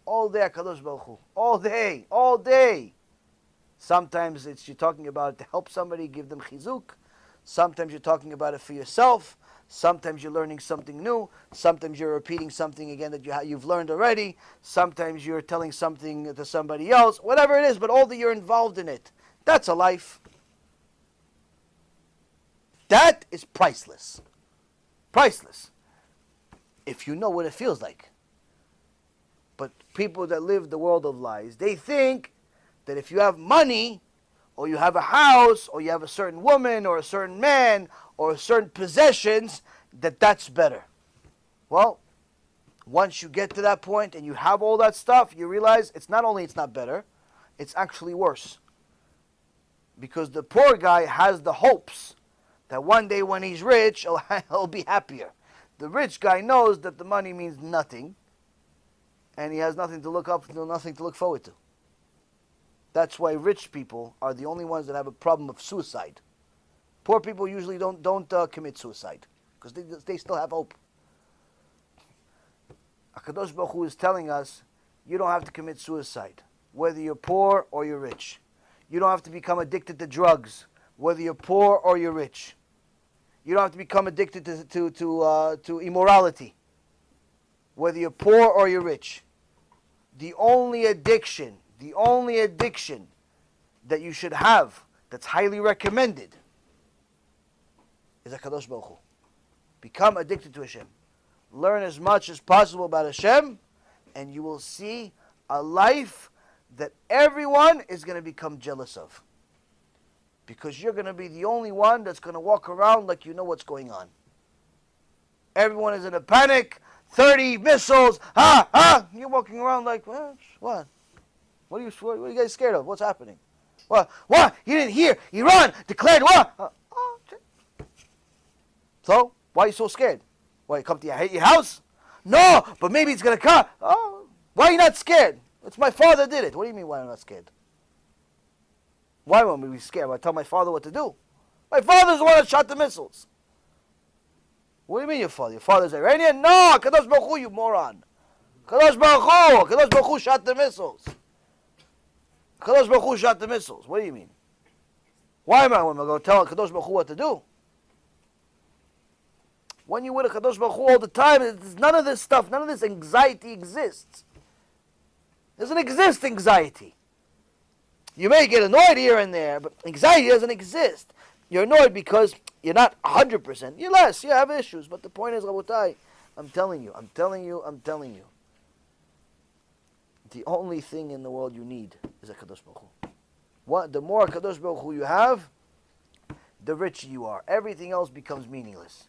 All day HaKadosh Baruch Hu. All day. All day. Sometimes you're talking about it to help somebody, give them chizuk. Sometimes you're talking about it for yourself. Sometimes you're learning something new. Sometimes you're repeating something again that you've learned already. Sometimes you're telling something to somebody else. Whatever it is, but all that you're involved in it. That's a life. That is priceless. Priceless. If you know what it feels like. But people that live the world of lies, they think that if you have money, or you have a house, or you have a certain woman, or a certain man, or certain possessions, that's better. Well, once you get to that point and you have all that stuff, you realize it's not better, it's actually worse. Because the poor guy has the hopes that one day when he's rich, he'll be happier. The rich guy knows that the money means nothing, and he has nothing to look forward to. That's why rich people are the only ones that have a problem of suicide. Poor people usually don't commit suicide because they still have hope. HaKadosh Baruch Hu is telling us you don't have to commit suicide, whether you're poor or you're rich. You don't have to become addicted to drugs, whether you're poor or you're rich. You don't have to become addicted to immorality, whether you're poor or you're rich, the only addiction that you should have that's highly recommended is HaKadosh Baruch Hu. Become addicted to Hashem. Learn as much as possible about Hashem, and you will see a life that everyone is going to become jealous of. Because you're going to be the only one that's going to walk around like you know what's going on. Everyone is in a panic. 30 missiles. You're walking around like, what? What are you guys scared of? What's happening? What? You didn't hear? Iran declared what? Okay. So, why are you so scared? Why, you come to your house? No, but maybe it's going to come. Oh, why are you not scared? It's my father did it. What do you mean why I'm not scared? Why won't we be scared? I tell my father what to do. My father's the one that shot the missiles. What do you mean your father? Your father's Iranian? No, Kadosh Baruch Hu, you moron. Kadosh Baruch Hu shot the missiles. Kadosh Baruch Hu shot the missiles. What do you mean? Why am I going to tell Kadosh Baruch Hu what to do? When you with a Kadosh Baruch Hu all the time, none of this stuff, none of this anxiety exists. Doesn't exist anxiety. You may get annoyed here and there, but anxiety doesn't exist. You're annoyed because you're not 100%. You're less. You have issues. But the point is, Rabotai, I'm telling you. The only thing in the world you need is a Kadosh Baruch Hu. The more Kadosh Baruch Hu you have, the richer you are. Everything else becomes meaningless.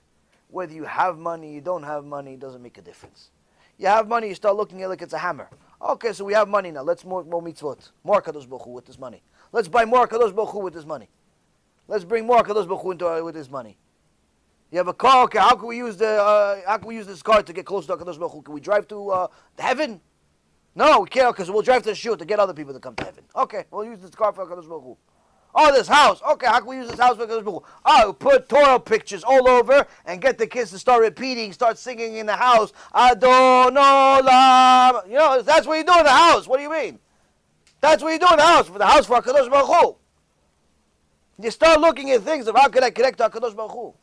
Whether you have money, you don't have money, it doesn't make a difference. You have money, you start looking at it like it's a hammer. Okay, so we have money now. Let's more mitzvot. More Kadosh Baruch Hu with this money. Let's buy more Kadosh Baruch Hu with this money. Let's bring more Kadosh Baruch Hu with this money. You have a car. Okay, how can we use this car to get closer to Kadosh Baruch Hu? Can we drive to heaven? No, we can't, because we'll drive to the shul to get other people to come to heaven. Okay, we'll use this car for Kadosh Baruch Hu. Oh, this house. Okay, how can we use this house for Kadosh Baruch Hu? Oh, we'll put Torah pictures all over and get the kids to start repeating, start singing in the house. Adon Olam. You know, that's what you do in the house. What do you mean? That's what you do in the house for Kadosh Baruch Hu. You start looking at things of how can I connect to HaKadosh Baruch Hu.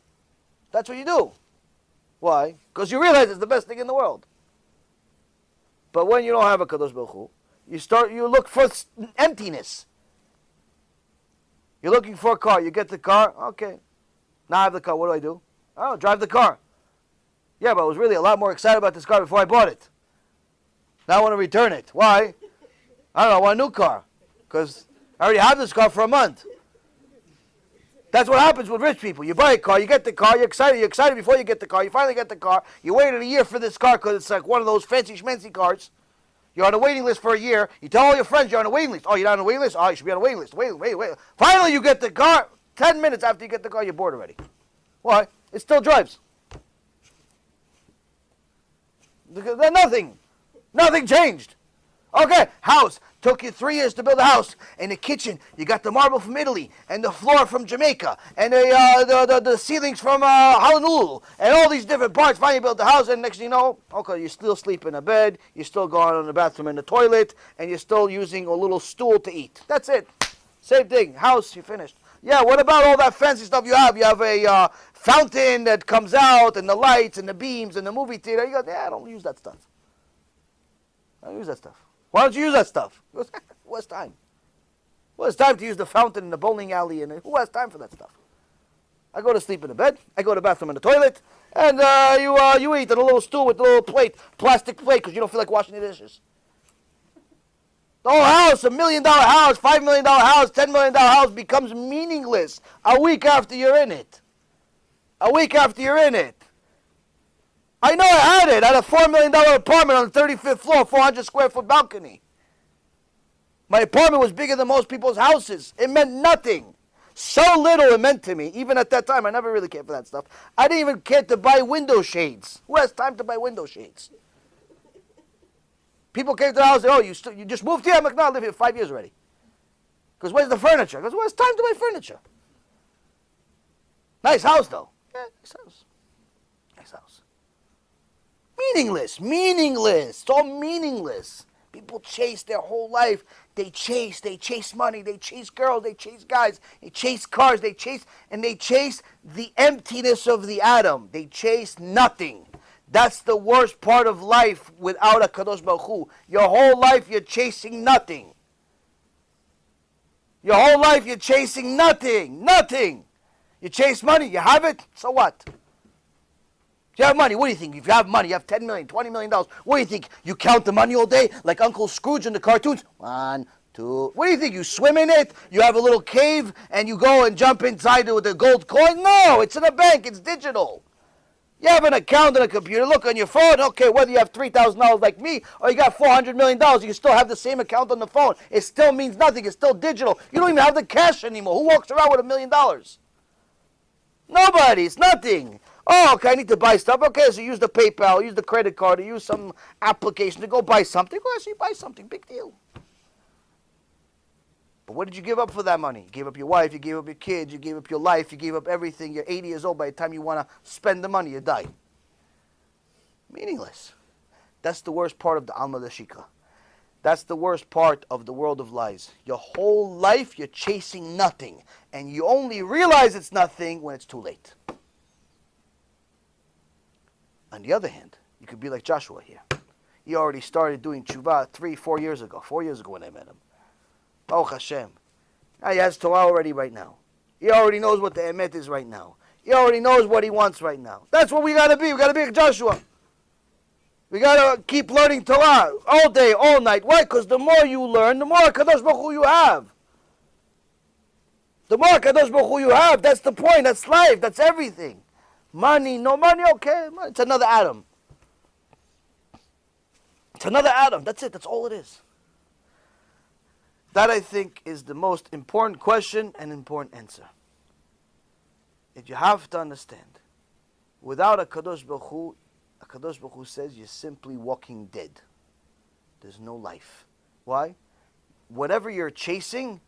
That's what you do. Why? Because you realize it's the best thing in the world. But when you don't have a Kadosh Baruch Hu, you look for emptiness. You're looking for a car. You get the car. Okay. Now I have the car. What do? Oh, drive the car. Yeah, but I was really a lot more excited about this car before I bought it. Now I want to return it. Why? I don't know. I want a new car. Because I already have this car for a month. That's what happens with rich people. You buy a car, you get the car, you're excited before you get the car, you finally get the car, you waited a year for this car because it's like one of those fancy schmancy cars. You're on a waiting list for a year, you tell all your friends you're on a waiting list. Oh, you're not on a waiting list? Oh, you should be on a waiting list. Wait. Finally you get the car, 10 minutes after you get the car, you're bored already. Why? It still drives. Nothing changed. Okay, house. Took you 3 years to build a house. In the kitchen, you got the marble from Italy, and the floor from Jamaica, and the ceilings from Honolulu, and all these different parts. Finally, you built the house, and next thing you know, okay, you still sleep in a bed, you're still going on the bathroom and the toilet, and you're still using a little stool to eat. That's it. Same thing. House, you finished. Yeah, what about all that fancy stuff you have? You have a fountain that comes out, and the lights, and the beams, and the movie theater. You go, yeah, I don't use that stuff. Why don't you use that stuff? He goes, who has time? Who has time to use the fountain in the bowling alley? And who has time for that stuff? I go to sleep in the bed. I go to the bathroom and the toilet. And you eat on a little stool with a little plate, plastic plate, because you don't feel like washing the dishes. The whole house, $1 million house, $5 million house, $10 million house becomes meaningless a week after you're in it. I know I had it. I had a $4 million apartment on the 35th floor, 400 square foot balcony. My apartment was bigger than most people's houses. It meant nothing. So little it meant to me. Even at that time, I never really cared for that stuff. I didn't even care to buy window shades. Who has time to buy window shades? People came to the house and say, oh, you just moved here? I'm like, no, I live here 5 years already. Because where's the furniture? Because where's time to buy furniture? Nice house, though. Yeah, nice house. Meaningless. It's all meaningless. People chase their whole life. They chase money. They chase girls. They chase guys. They chase cars. They chase the emptiness of the atom. They chase nothing. That's the worst part of life without a Kadosh Baruch Hu. Your whole life you're chasing nothing. Your whole life you're chasing nothing. Nothing. You chase money, you have it, so what? If you have money, what do you think? If you have money, you have $10 million, $20 million, what do you think? You count the money all day like Uncle Scrooge in the cartoons? 1, 2. What do you think? You swim in it? You have a little cave and you go and jump inside it with a gold coin? No, it's in a bank, it's digital. You have an account on a computer, look on your phone, okay, whether you have $3,000 like me or you got $400 million, you still have the same account on the phone. It still means nothing, it's still digital. You don't even have the cash anymore. Who walks around with $1 million? Nobody, it's nothing. Oh, okay, I need to buy stuff. Okay, so use the PayPal, use the credit card, or use some application to go buy something. Well, so you buy something, big deal. But what did you give up for that money? You gave up your wife, you gave up your kids, you gave up your life, you gave up everything. You're 80 years old. By the time you want to spend the money, you die. Meaningless. That's the worst part of the Alma Dashika. That's the worst part of the world of lies. Your whole life, you're chasing nothing. And you only realize it's nothing when it's too late. On the other hand, you could be like Joshua here. He already started doing tshuva 4 years ago. 4 years ago when I met him. Oh Hashem. Now he has Torah already right now. He already knows what the emet is right now. He already knows what he wants right now. That's what we got to be. We got to be like Joshua. We got to keep learning Torah all day, all night. Why? Because the more you learn, the more Kadosh Baruch Hu you have. The more Kadosh Baruch Hu you have, that's the point. That's life. That's everything. Money, no money, okay. It's another atom. It's another atom. That's it. That's all it is. That, I think, is the most important question and important answer. That you have to understand. Without a Kadosh Baruch Hu says you're simply walking dead. There's no life. Why? Whatever you're chasing,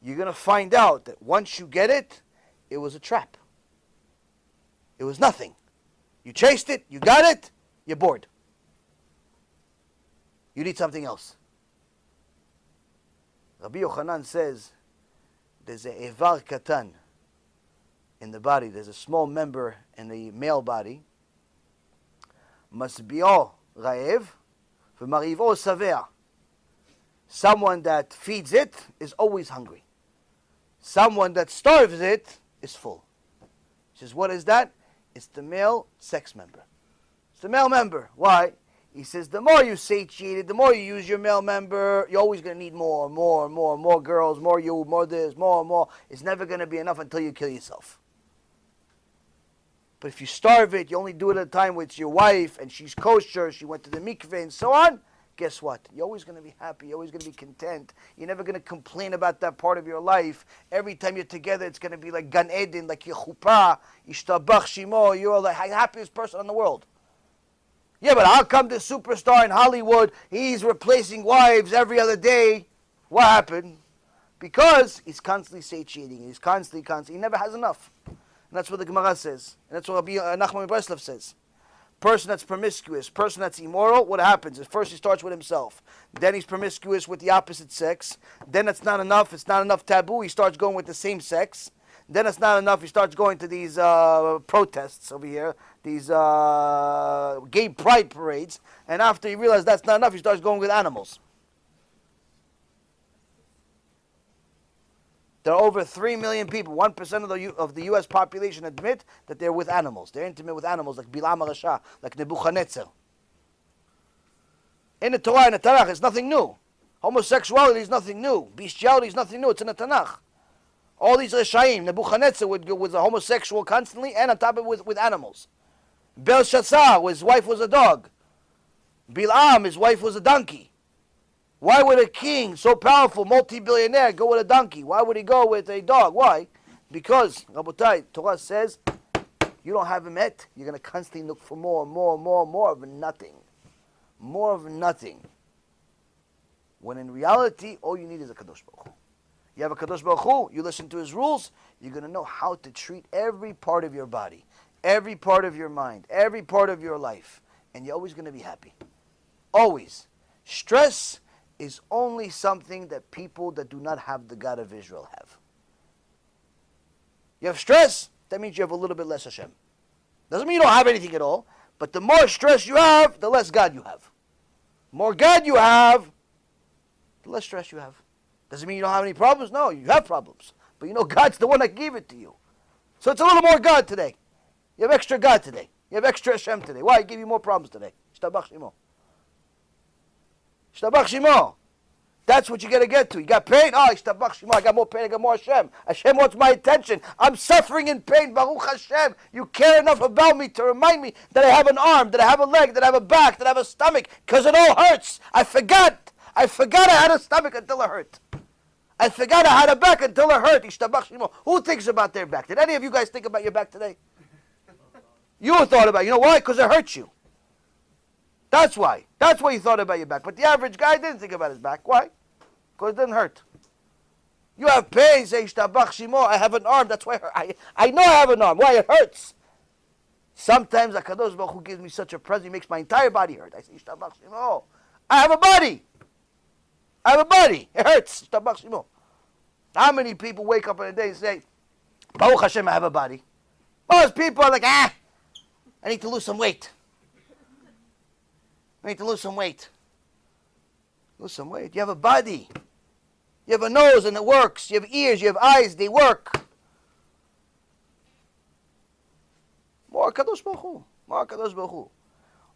you're going to find out that once you get it, it was a trap. It was nothing. You chased it, you got it, you're bored. You need something else. Rabbi Yochanan says there's a evar katan in the body. There's a small member in the male body. Masbi'o raev v'marivo savea. Someone that feeds it is always hungry. Someone that starves it is full. He says, what is that? It's the male sex member. It's the male member. Why? He says, the more you satiate it, the more you use your male member, you're always going to need more girls, more you, more this, more. It's never going to be enough until you kill yourself. But if you starve it, you only do it at a time with your wife, and she's kosher, she went to the mikveh, and so on, guess what? You're always going to be happy, you're always going to be content. You're never going to complain about that part of your life. Every time you're together, it's going to be like Gan Eden, like your chuppah, Yishtabach Shimo, you're the happiest person in the world. Yeah, but how come this superstar in Hollywood, he's replacing wives every other day? What happened? Because he's constantly satiating. He's constantly. He never has enough. And that's what the Gemara says. And that's what Rabbi Nachman Breslov says. Person that's promiscuous, person that's immoral, what happens? At first he starts with himself. Then he's promiscuous with the opposite sex. Then it's not enough. It's not enough taboo. He starts going with the same sex. Then it's not enough. He starts going to these protests over here, these gay pride parades. And after he realizes that's not enough, he starts going with animals. There are over 3 million people. 1% of the U.S. population admit that they're with animals. They're intimate with animals, like Bilam HaRasha, like Nebuchadnezzar. In the Torah and the Tanakh, it's nothing new. Homosexuality is nothing new. Bestiality is nothing new. It's in the Tanakh. All these Reshaim, Nebuchadnezzar was a homosexual constantly, and on top of it with animals. Belshazzar, his wife was a dog. Bilam, his wife was a donkey. Why would a king, so powerful, multi-billionaire, go with a donkey? Why would he go with a dog? Why? Because, Rabotai, Torah says, you don't have emet, you're going to constantly look for more of nothing. More of nothing. When in reality, all you need is a Kadosh Baruch Hu. You have a Kadosh Baruch Hu, you listen to his rules, you're going to know how to treat every part of your body, every part of your mind, every part of your life. And you're always going to be happy. Always. Stress is only something that people that do not have the God of Israel have. You have stress, that means you have a little bit less Hashem. Doesn't mean you don't have anything at all, But the more stress you have, the less God you have. The more God you have, the less stress you have. Doesn't mean you don't have any problems. No, you have problems. But you know God's the one that gave it to you. So it's a little more God today. You have extra God today. You have extra Hashem today. Why? He gave you more problems today. Shtabach Shemo. Shtabach Shemo. That's what you got to get to. You got pain? Oh, Shtabach Shemo. I got more pain. I got more Hashem. Hashem wants my attention. I'm suffering in pain. Baruch Hashem. You care enough about me to remind me that I have an arm, that I have a leg, that I have a back, that I have a stomach, because it all hurts. I forgot I had a stomach until it hurt. I forgot I had a back until it hurt. Ishtabach Shemo. Who thinks about their back? Did any of you guys think about your back today? You thought about it. You know why? Because it hurts you. That's why. That's why you thought about your back. But the average guy didn't think about his back. Why? Because it didn't hurt. You have pain, say Ishtabach Shemo. I have an arm. That's why I know I have an arm. Why? It hurts. Sometimes HaKadosh Baruch Hu gives me such a present, he makes my entire body hurt. I say Ishtabach Shemo. I have a body. I have a body. It hurts. Ishtabach Shemo. How many people wake up in a day and say, Baruch Hashem, I have a body? Most people are like, I need to lose some weight. I need to lose some weight. Lose some weight. You have a body. You have a nose and it works. You have ears, you have eyes, they work. More Kadosh Baruch Hu. More Kadosh Baruch Hu.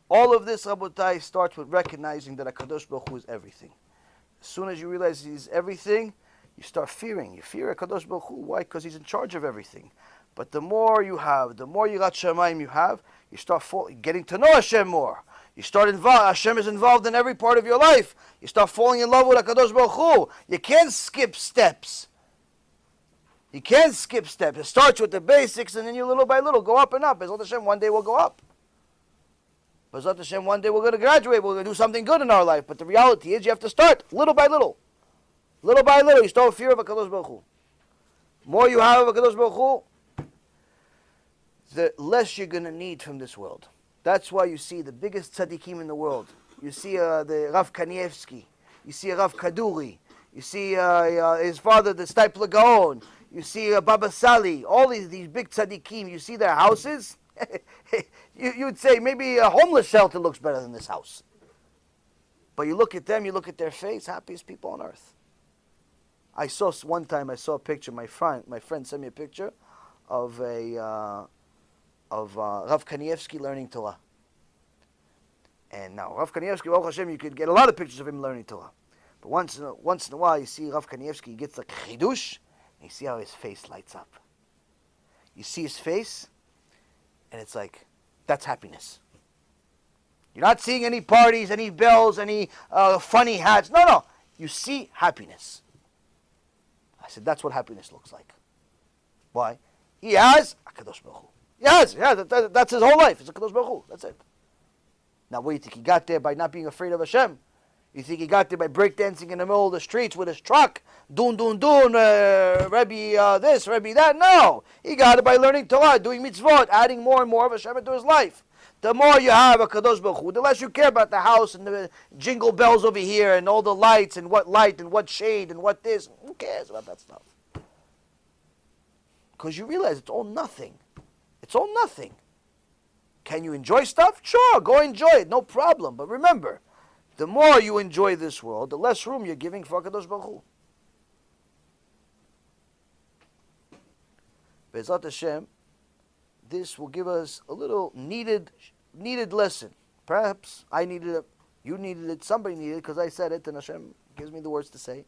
All of this, Rabotai, starts with recognizing that HaKadosh Baruch Hu is everything. As soon as you realize He's everything, you start fearing. You fear HaKadosh Baruch Hu. Why? Because He's in charge of everything. But the more you have, the more Yirat Shamayim you have, you start getting to know Hashem more. You start Hashem is involved in every part of your life. You start falling in love with HaKadosh Baruch Hu. You can't skip steps. You can't skip steps. It starts with the basics, and then you little by little go up and up. Bezrat Hashem, one day we'll go up. Bezrat Hashem, one day we're going to graduate. We're going to do something good in our life. But the reality is you have to start little by little. Little by little, you start with fear of HaKadosh Baruch Hu. More you have of HaKadosh Baruch Hu, the less you're going to need from this world. That's why you see the biggest tzaddikim in the world. You see the Rav Kanievsky. You see Rav Kaduri. You see his father, the Stipler Gaon. You see Baba Sali. All these big tzaddikim. You see their houses. You'd say maybe a homeless shelter looks better than this house. But you look at them, you look at their face, happiest people on earth. One time I saw a picture. My friend sent me a picture of Rav Kanievsky learning Torah. And now Rav Kanievsky, Baruch Hashem, you could get a lot of pictures of him learning Torah. But once in a while, you see Rav Kanievsky, he gets like chidush, and you see how his face lights up. You see his face, and it's like, that's happiness. You're not seeing any parties, any bells, any funny hats. No. You see happiness. I said, that's what happiness looks like. Why? He has HaKadosh Baruch Hu. Yes, that's his whole life. It's HaKadosh Baruch Hu. That's it. Now, what do you think? He got there by not being afraid of Hashem? You think he got there by breakdancing in the middle of the streets with his truck? Dun, Rabbi this, Rabbi that? No. He got it by learning Torah, doing mitzvot, adding more and more of Hashem into his life. The more you have a Kadosh Baruch Hu, the less you care about the house and the jingle bells over here and all the lights and what shade and what this. Who cares about that stuff? Because you realize it's all nothing. It's all nothing. Can you enjoy stuff? Sure, go enjoy it, no problem. But remember, the more you enjoy this world, the less room you're giving for HaKadosh Baruch Hu. Be'ezrat Hashem, this will give us a little needed lesson. Perhaps I needed it, you needed it, somebody needed it, because I said it, and Hashem gives me the words to say.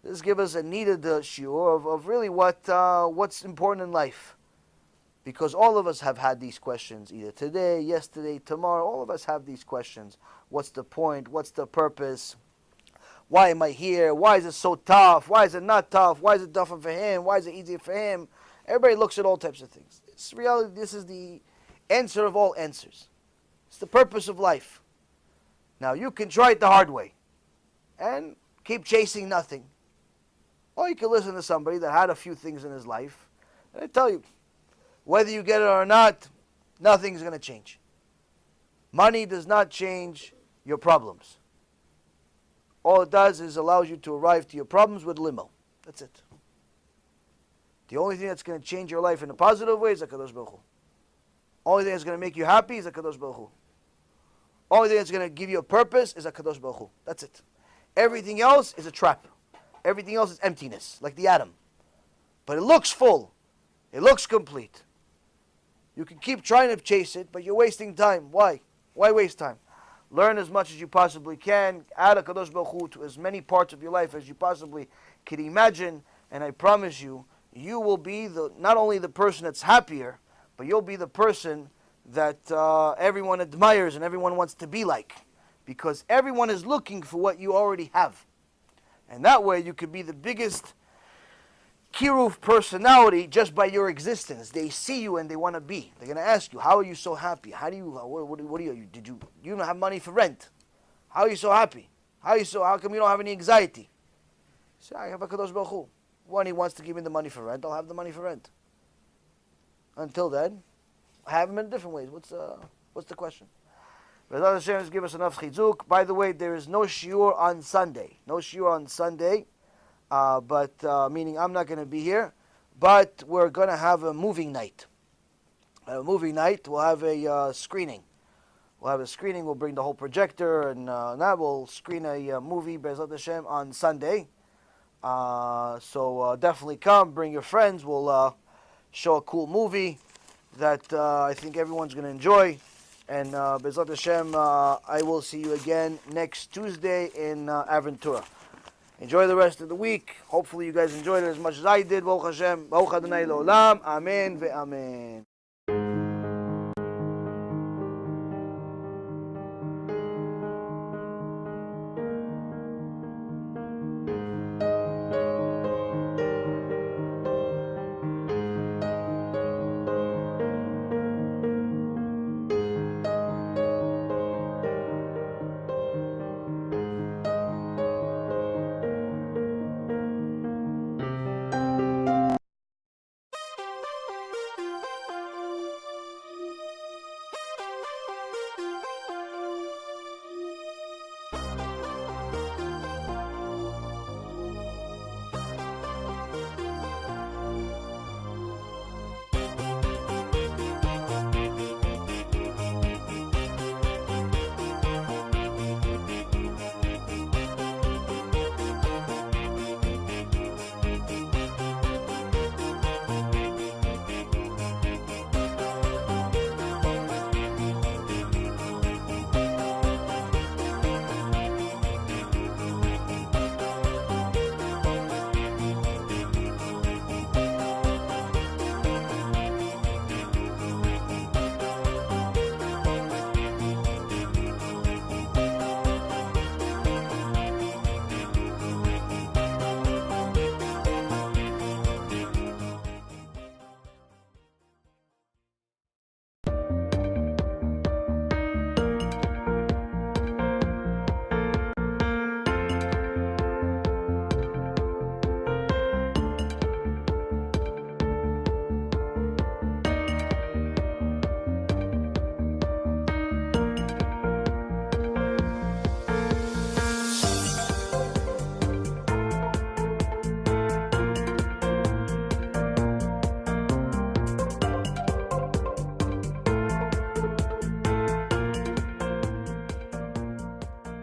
This gives us a needed shiur of really what's important in life. Because all of us have had these questions, either today, yesterday, tomorrow. All of us have these questions. What's the point? What's the purpose? Why am I here? Why is it so tough? Why is it not tough? Why is it tougher for him? Why is it easier for him? Everybody looks at all types of things. It's reality. This is the answer of all answers. It's the purpose of life. Now, you can try it the hard way and keep chasing nothing. Or you can listen to somebody that had a few things in his life, and I tell you, whether you get it or not, nothing's going to change. Money does not change your problems. All it does is allows you to arrive to your problems with limo. That's it. The only thing that's going to change your life in a positive way is HaKadosh Baruch Hu. Only thing that's going to make you happy is HaKadosh Baruch Hu. Only thing that's going to give you a purpose is HaKadosh Baruch Hu. That's it. Everything else is a trap. Everything else is emptiness, like the atom. But it looks full. It looks complete. You can keep trying to chase it, but you're wasting time. Why? Why waste time? Learn as much as you possibly can. Add HaKadosh Baruch Hu to as many parts of your life as you possibly can imagine. And I promise you, you will be not only the person that's happier, but you'll be the person that everyone admires and everyone wants to be like. Because everyone is looking for what you already have. And that way you could be the biggest kiruf personality just by your existence. They see you and they want to be. They're going to ask you, how are you so happy? How do you, what are you, you don't have money for rent? How are you so happy? How come you don't have any anxiety? Say, I have HaKadosh Baruch Hu. When he wants to give me the money for rent, I'll have the money for rent. Until then, I have him in different ways. What's the question? Bezrat Hashem give us enough chizuk. By the way, there is no shiur on Sunday. No shiur on Sunday, meaning I'm not going to be here. But we're going to have a movie night. A movie night. We'll have a screening. We'll have a screening. We'll bring the whole projector, and now we'll screen a movie, Bezrat Hashem, on Sunday. So definitely come. Bring your friends. We'll show a cool movie that I think everyone's going to enjoy. And Bezrat Hashem, I will see you again next Tuesday in Aventura. Enjoy the rest of the week. Hopefully you guys enjoyed it as much as I did. Baruch Hashem, Baruch Adonai Le'olam. Amen ve'amen.